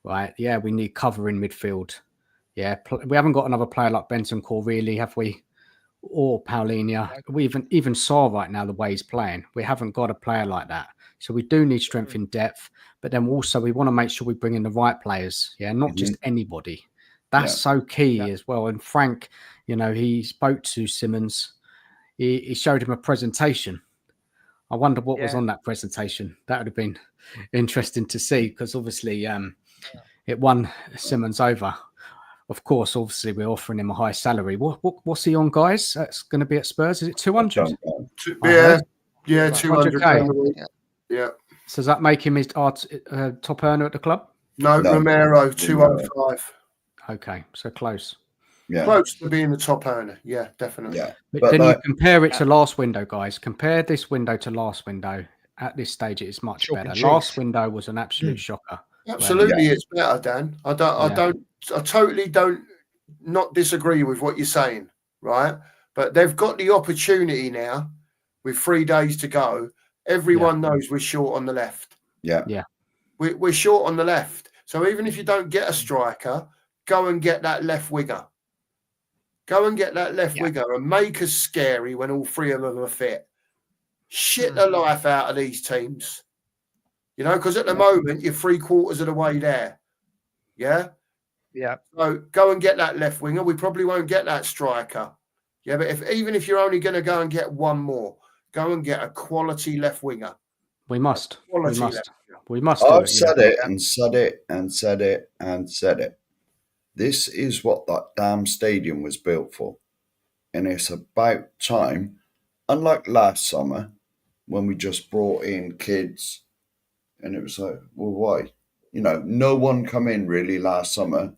D: right? Yeah, we need cover in midfield. Yeah, we haven't got another player like Bentancur, really, have we? Or Paulinho. We even saw right now the way he's playing. We haven't got a player like that. So we do need strength in depth, but then also we want to make sure we bring in the right players. Yeah, not just anybody. That's so key as well. And Frank, he spoke to Simons. He showed him a presentation. I wonder what was on that presentation. That would have been interesting to see because obviously it won Simons over. Of course, obviously, we're offering him a high salary. What's he on, guys? That's going to be at Spurs. Is it 200?
C: Yeah, 200K. Yeah.
D: So does that make him his top earner at the club?
C: No, Romero, 205.
D: Okay, so close.
B: Yeah.
C: Close to being the top earner. Yeah, definitely.
B: Yeah.
D: But then you compare it to last window, guys. Compare this window to last window. At this stage, it is much better. Last window was an absolute shocker.
C: Absolutely, it's better, Dan. I totally don't not disagree with what you're saying, right? But they've got the opportunity now with 3 days to go. Everyone knows we're short on the left.
B: Yeah.
C: We're short on the left. So even if you don't get a striker, go and get that left winger. Go and get that left winger and make us scary when all three of them are fit. Shit the life out of these teams. Because at the moment, you're 3/4 of the way there. Yeah?
A: Yeah.
C: So go and get that left winger. We probably won't get that striker. Yeah, but even if you're only going to go and get one more, go and get a quality left winger.
D: We must. We must.
B: I've said it and said it and said it and said it. This is what that damn stadium was built for. And it's about time, unlike last summer, when we just brought in kids and it was like, well, why? No one come in really last summer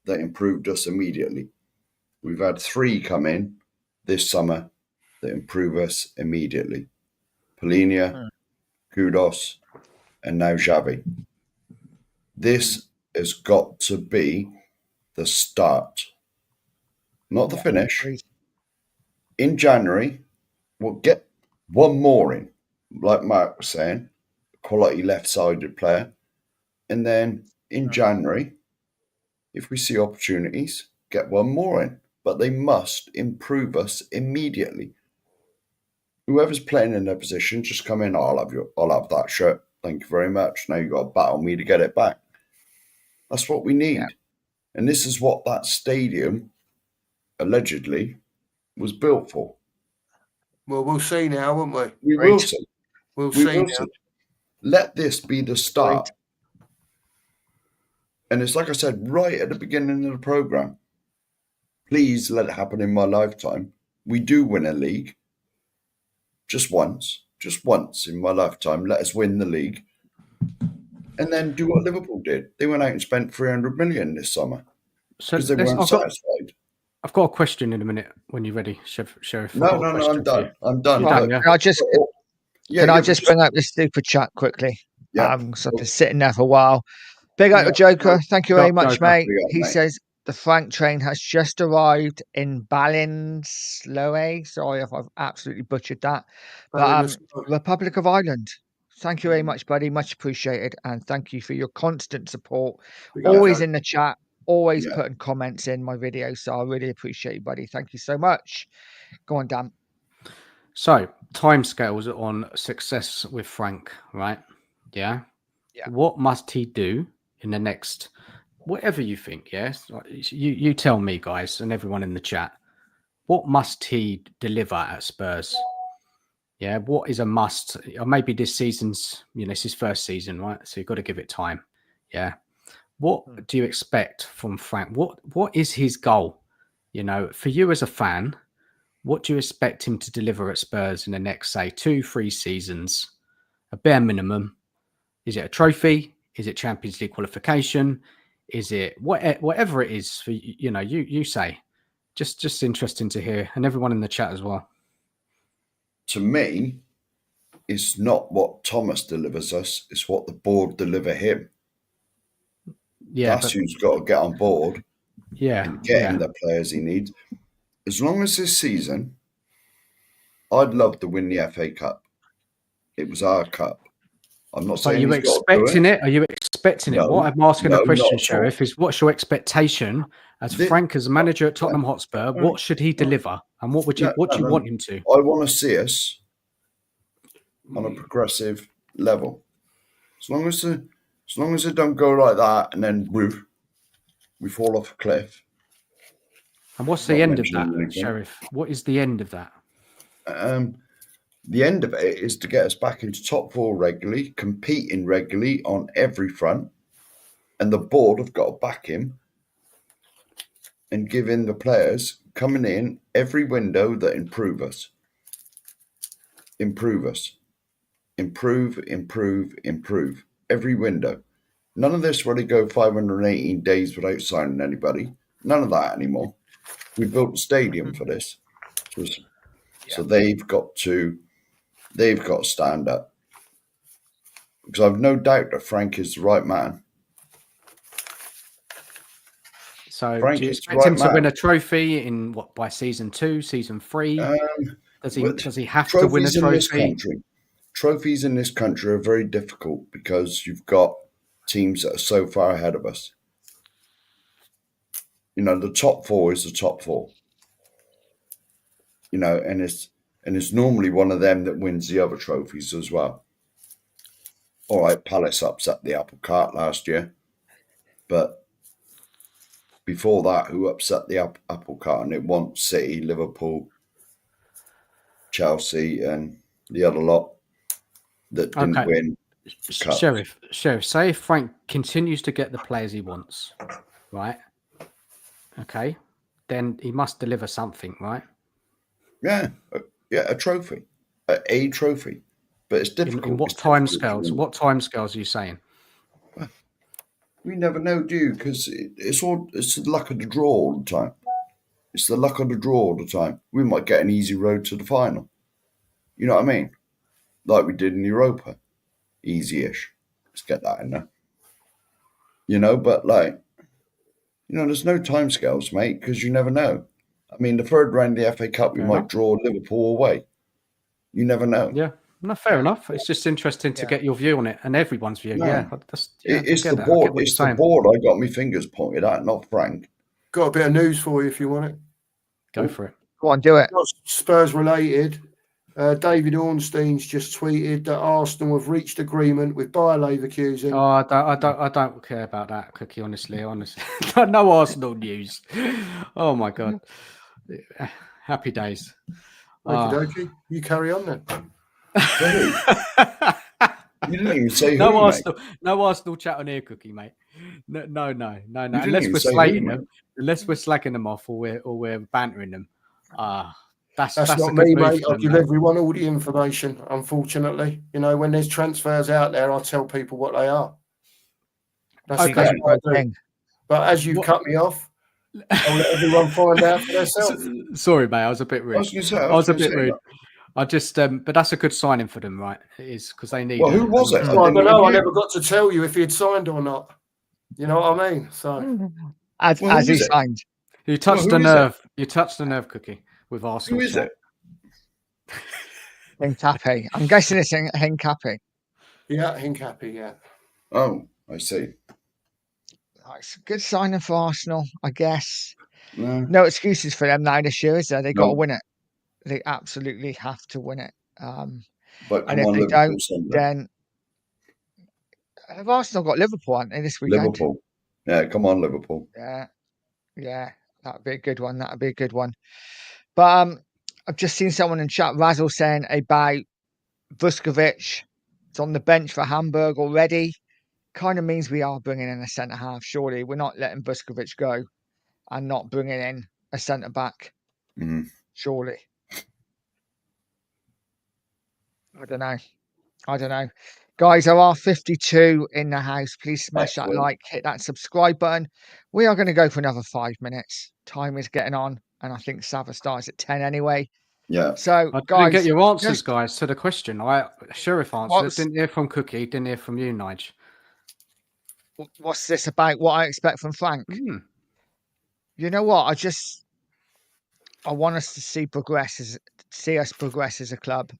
B: that improved us immediately. We've had 3 come in this summer that improve us immediately. Polinia, Kudos, and now Xavi. This has got to be the start, not the finish. In January, we'll get one more in, like Mark was saying, quality left-sided player. And then in January, if we see opportunities, get one more in. But they must improve us immediately. Whoever's playing in their position, just come in. I'll have that shirt. Thank you very much. Now you've got to battle me to get it back. That's what we need. Yeah. And this is what that stadium, allegedly, was built for.
C: Well, we'll see now, won't we?
B: We will see.
C: We'll see now.
B: Let this be the start. And it's like I said right at the beginning of the programme. Please let it happen in my lifetime. We do win a league. Just once in my lifetime. Let us win the league. And then do what Liverpool did. They went out and spent 300 million this summer. Because they weren't satisfied.
D: I've got a question in a minute when you're ready, Sheriff.
B: No, I'm done. I'm done.
A: Can I just bring up this super chat quickly? Yeah. Because I've been sitting there for a while. Big up to Joker. Thank you very much, mate. He says the Frank train has just arrived in Ballinsloe. Sorry if I've absolutely butchered that. But Republic of Ireland. Thank you very much, buddy. Much appreciated. And thank you for your constant support. Always in the chat. Always putting comments in my videos. So I really appreciate you, buddy. Thank you so much. Go on, Dan.
D: So, timescales on success with Frank, right? Yeah. What must he do in the next, whatever you think, yes? You tell me, guys, and everyone in the chat. what must he deliver at Spurs? Yeah, what is a must? Or maybe this season's, it's his first season, right? So you've got to give it time. Yeah. What do you expect from Frank? What is his goal? For you as a fan, what do you expect him to deliver at Spurs in the next, say, 2-3 seasons? A bare minimum. Is it a trophy? Is it Champions League qualification? Is it whatever it is for you say? Just interesting to hear, and everyone in the chat as well.
B: To me, it's not what Thomas delivers us; it's what the board deliver him.
D: Yeah,
B: that's who's got to get on board.
D: Yeah,
B: and get him the players he needs. As long as this season, I'd love to win the FA Cup. It was our cup. I'm not saying.
D: Are you expecting it? Are you expecting it? What I'm asking the question, Sheriff, is what's your expectation as Frank as manager at Tottenham Hotspur? What should he deliver, and what do you want him to?
B: I want to see us on a progressive level. As long as it don't go like that, and then we fall off a cliff.
D: And what's the end of that, Sheriff? What is the end of that?
B: The end of it is to get us back into top 4 regularly, competing regularly on every front, and the board have got to back him and give in the players coming in every window that improve us. Improve us. Improve every window. None of this really go 518 days without signing anybody. None of that anymore. We built a stadium for this. So they've got to stand up. Because I've no doubt that Frank is the right man.
D: So do you expect him to win a trophy by season 2, season 3? Does he have to win a trophy?
B: Trophies in this country are very difficult because you've got teams that are so far ahead of us. The top 4 is the top 4. And it's normally one of them that wins the other trophies as well. All right, Palace upset the apple cart last year, but before that, who upset the apple cart? And it wasn't City, Liverpool, Chelsea, and the other lot that didn't win.
D: Sheriff, say if Frank continues to get the players he wants, right? Okay, then he must deliver something, right?
B: Yeah, a trophy, a trophy, but it's difficult.
D: In what timescales? What timescales are you saying?
B: We never know, do you? Because it's the luck of the draw all the time. It's the luck of the draw all the time. We might get an easy road to the final. You know what I mean? Like we did in Europa. Easy-ish. Let's get that in there. But there's no timescales, mate, because you never know. I mean, the third round of the FA Cup, we might draw Liverpool away. You never know.
D: Yeah, no, fair enough. It's just interesting to get your view on it and everyone's view. Yeah,
B: it's the board. It's the board. I got my fingers pointed at, not Frank.
C: Got a bit of news for you if you want it.
D: Go for it.
A: Go on, do it.
C: Not Spurs related. David Ornstein's just tweeted that Arsenal have reached agreement with Bayer Leverkusen.
D: Oh, I don't care about that, Cookie. Honestly, no Arsenal news. Oh my God, happy days.
C: Okie you carry on then.
B: You didn't even say
D: no
B: who,
D: Arsenal,
B: mate.
D: No Arsenal chat on here, Cookie, mate. No.
B: Unless we're
D: slagging them off or we're bantering them. That's
C: not me, mate. I give everyone all the information, unfortunately. When there's transfers out there, I tell people what they are. That's what I do. But as you cut me off, I'll let everyone find out for themselves.
D: Sorry, mate. I was a bit rude. I was a bit rude. I just, but that's a good signing for them, right? It is because they need.
B: Well, who was it?
C: I don't know. I never got to tell you if he had signed or not. You know what I mean? So,
A: as he signed,
D: you touched the nerve. You touched the nerve, Cookie. With Arsenal.
B: Who is it?
A: Hincapi. I'm guessing it's Hincapi.
C: Yeah, Hincapi, yeah.
B: Oh, I see.
A: It's a good signing for Arsenal, I guess. No excuses for them now this year, is there? They got to win it. They absolutely have to win it. And if they don't, then have Arsenal got Liverpool, haven't they, this weekend?
B: Liverpool. Yeah, come on, Liverpool.
A: Yeah. That'd be a good one. But I've just seen someone in chat, Razzle, saying about Vuskovic. It's on the bench for Hamburg already. Kind of means we are bringing in a centre half. Surely we're not letting Vuskovic go and not bringing in a centre back.
B: Mm.
A: Surely. I don't know. Guys, there are 52 in the house. Please smash that like, hit that subscribe button. We are going to go for another 5 minutes. Time is getting on, and I think Sava starts at 10 anyway.
B: Yeah.
A: So,
D: I
A: guys,
D: didn't get your answers, guys, to the question. Sheriff answered. Didn't hear from Cookie. Didn't hear from you, Nige.
A: What's this about? What I expect from Frank? You know what? I want us to see us progress as a club.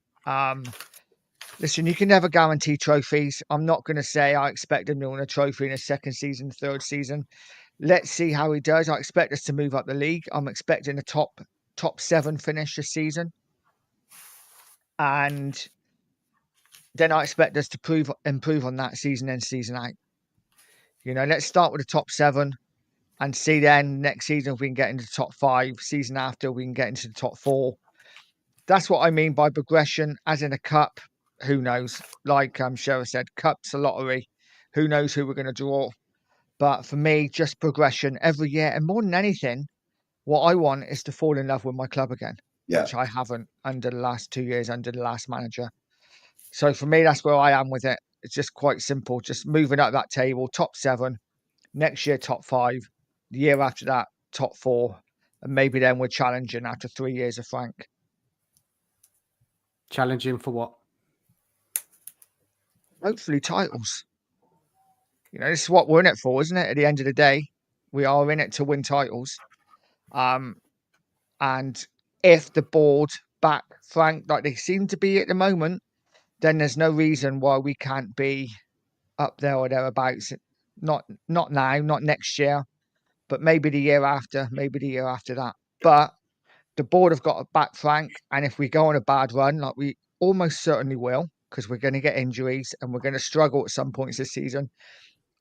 A: Listen, you can never guarantee trophies. I'm not going to say I expect him to win a trophy in his second season, third season. Let's see how he does. I expect us to move up the league. I'm expecting a top 7 finish this season. And then I expect us to improve on that season in, season out. You know, let's start with the top 7 and see then next season if we can get into the top 5. Season after, we can get into the top 4. That's what I mean by progression, as in a cup. Who knows? Like Shera said, cup's a lottery. Who knows who we're going to draw? But for me, just progression every year. And more than anything, what I want is to fall in love with my club again, which I haven't under the last 2 years, under the last manager. So for me, that's where I am with it. It's just quite simple. Just moving up that table, top 7. Next year, top 5. The year after that, top 4. And maybe then we're challenging after 3 years of Frank.
D: Challenging for what?
A: Hopefully titles. You know, this is what we're in it for, isn't it? At the end of the day, we are in it to win titles. And if the board back Frank like they seem to be at the moment, then there's no reason why we can't be up there or thereabouts. Not now, not next year, but maybe the year after, maybe the year after that. But the board have got to back Frank, and if we go on a bad run, like we almost certainly will, because we're going to get injuries and we're going to struggle at some points this season,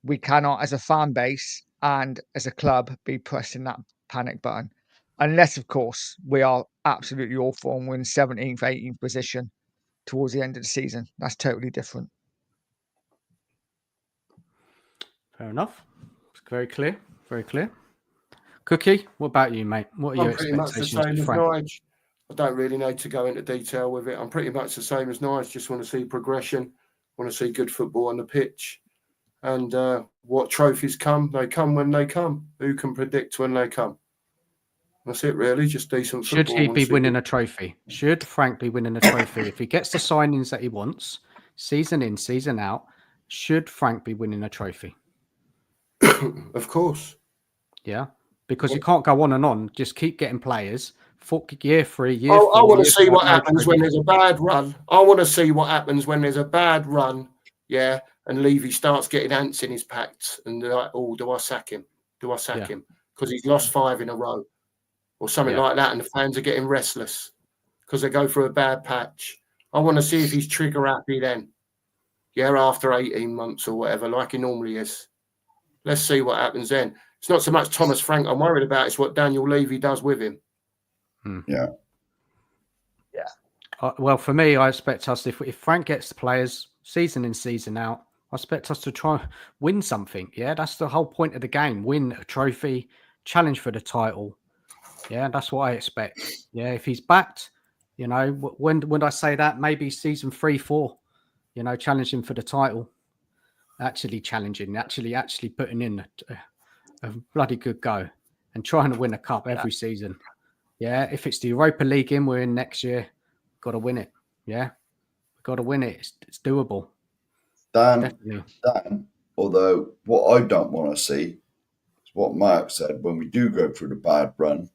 A: we cannot, as a fan base and as a club, be pressing that panic button. Unless, of course, we are absolutely awful and we're in 17th, 18th position towards the end of the season. That's totally different.
D: Fair enough. It's very clear. Very clear. Cookie, what about you, mate? What are your expectations?
C: I'm pretty much the same as Nige. I don't really need to go into detail with it. I'm pretty much the same as Nige. Just want to see progression. Want to see good football on the pitch. And what trophies come? They come when they come. Who can predict when they come? That's it, really. Just decent football.
D: Should he be winning a trophy? Should Frank be winning a trophy? If he gets the signings that he wants, season in, season out, should Frank be winning a trophy?
C: Of course.
D: Yeah. Because you can't go on and on. Just keep getting players. Year 3, year 4.
C: I want to see what happens when there's a bad run. I want to see what happens when there's a bad run. Yeah. And Levy starts getting ants in his packs. And they're like, oh, do I sack him? Do I sack him? Because he's lost 5 in a row. Or something like that. And the fans are getting restless because they go through a bad patch. I want to see if he's trigger happy then. Yeah. After 18 months or whatever, like he normally is. Let's see what happens then. It's not so much Thomas Frank I'm worried about. It's what Daniel Levy does with him.
B: Yeah.
D: Well, for me, I expect us, if Frank gets the players season in, season out, I expect us to try and win something. Yeah, that's the whole point of the game. Win a trophy, challenge for the title. Yeah, that's what I expect. Yeah, if he's backed, you know, when I say that, maybe season 3, 4, you know, challenging for the title. Actually challenging, actually putting in a bloody good go and trying to win a cup every season. Yeah, if it's the Europa League we're in next year, got to win it. Yeah, we've got to win it. It's doable.
B: Dan, although what I don't want to see is what Mark said, when we do go through the bad run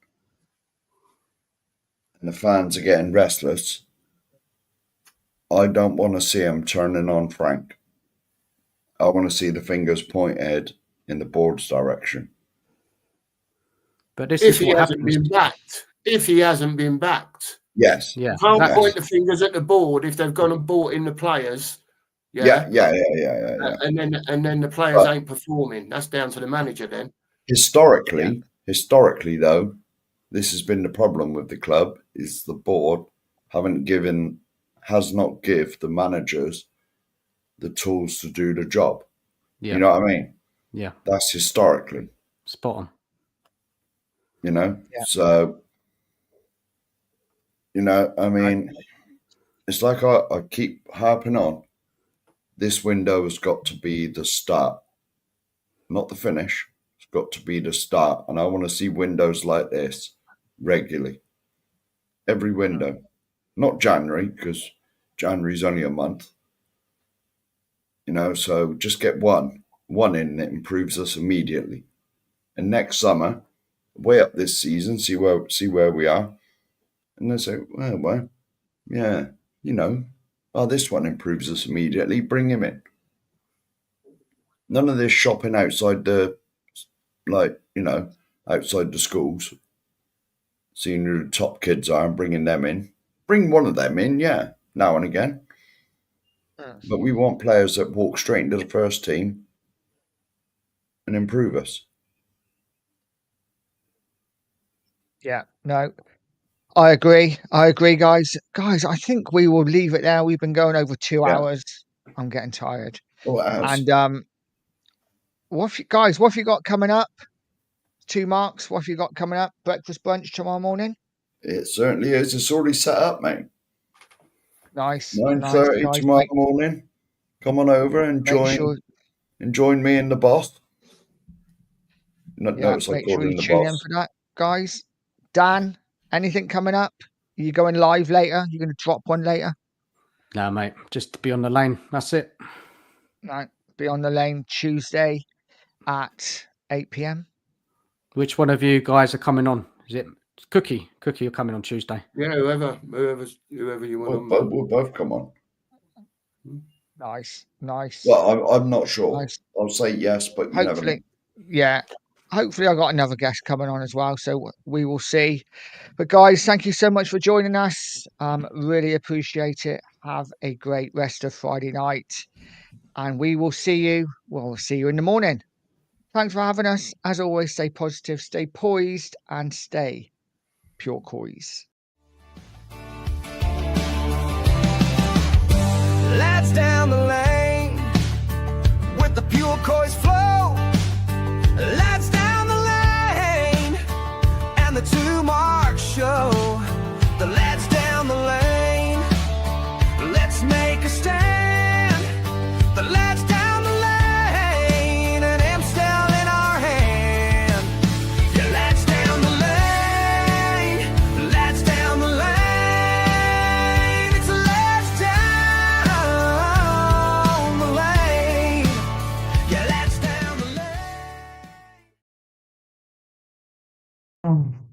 B: and the fans are getting restless, I don't want to see them turning on Frank. I want to see the fingers pointed in the board's direction.
D: But this
C: if he hasn't been backed.
B: Yes.
C: Yeah. You can't point the fingers at the board if they've gone and bought in the players.
B: Yeah.
C: And then the players ain't performing. That's down to the manager then.
B: Historically though, this has been the problem with the club, is the board has not give the managers the tools to do the job.
D: Yeah.
B: You know what I mean?
D: Yeah.
B: That's historically,
D: Spot on.
B: you know?
A: Yeah.
B: So, you know, I mean, it's like I keep harping on. This window has got to be the start, not the finish. It's got to be the start. And I want to see windows like this regularly. Every window. Not January, because January's only a month. You know, so just get one in that improves us immediately. And next summer, way up this season, see where we are. And they say, well, yeah, you know, this one improves us immediately. Bring him in. None of this shopping outside outside the schools, seeing who the top kids are and bringing them in. Bring one of them in, yeah, now and again. But we want players that walk straight into the first team and improve us.
A: Yeah, no, I agree. Guys. Guys, I think we will leave it there. We've been going over 2 hours. I'm getting tired.
B: Oh, it has.
A: And what have you got coming up? 2 marks. What have you got coming up? Breakfast brunch tomorrow morning?
B: It certainly is. It's already set up, mate.
A: Nice.
B: 9:30 tomorrow morning. Come on over and join me and the boss.
A: Make sure you tune in for that, guys. Dan, anything coming up? Are you going live later? You're going to drop one later?
D: No, mate. Just be on the lane. That's it.
A: No, be on the lane Tuesday at 8 p.m.
D: Which one of you guys are coming on? Is it Cookie? Cookie, you're coming on Tuesday.
C: Yeah, whoever you want.
B: We'll both come on.
A: Nice.
B: Well, I'm not sure.
A: Nice.
B: I'll say yes, but you never know.
A: Yeah. Hopefully, I got another guest coming on as well, so we will see. But guys, thank you so much for joining us. Really appreciate it. Have a great rest of Friday night, and we will see you. Well, we'll see you in the morning. Thanks for having us. As always, stay positive, stay poised, and stay pure coys.
E: Lads down the lane with the pure coys flow. Lads down the lane and the 2 mark show. The lads down the lane, let's make a stand. The lads down the lane and Amstel in our hand. Yeah, lads down the lane, lads down the lane. It's lads down the lane. Yeah, lads down the lane.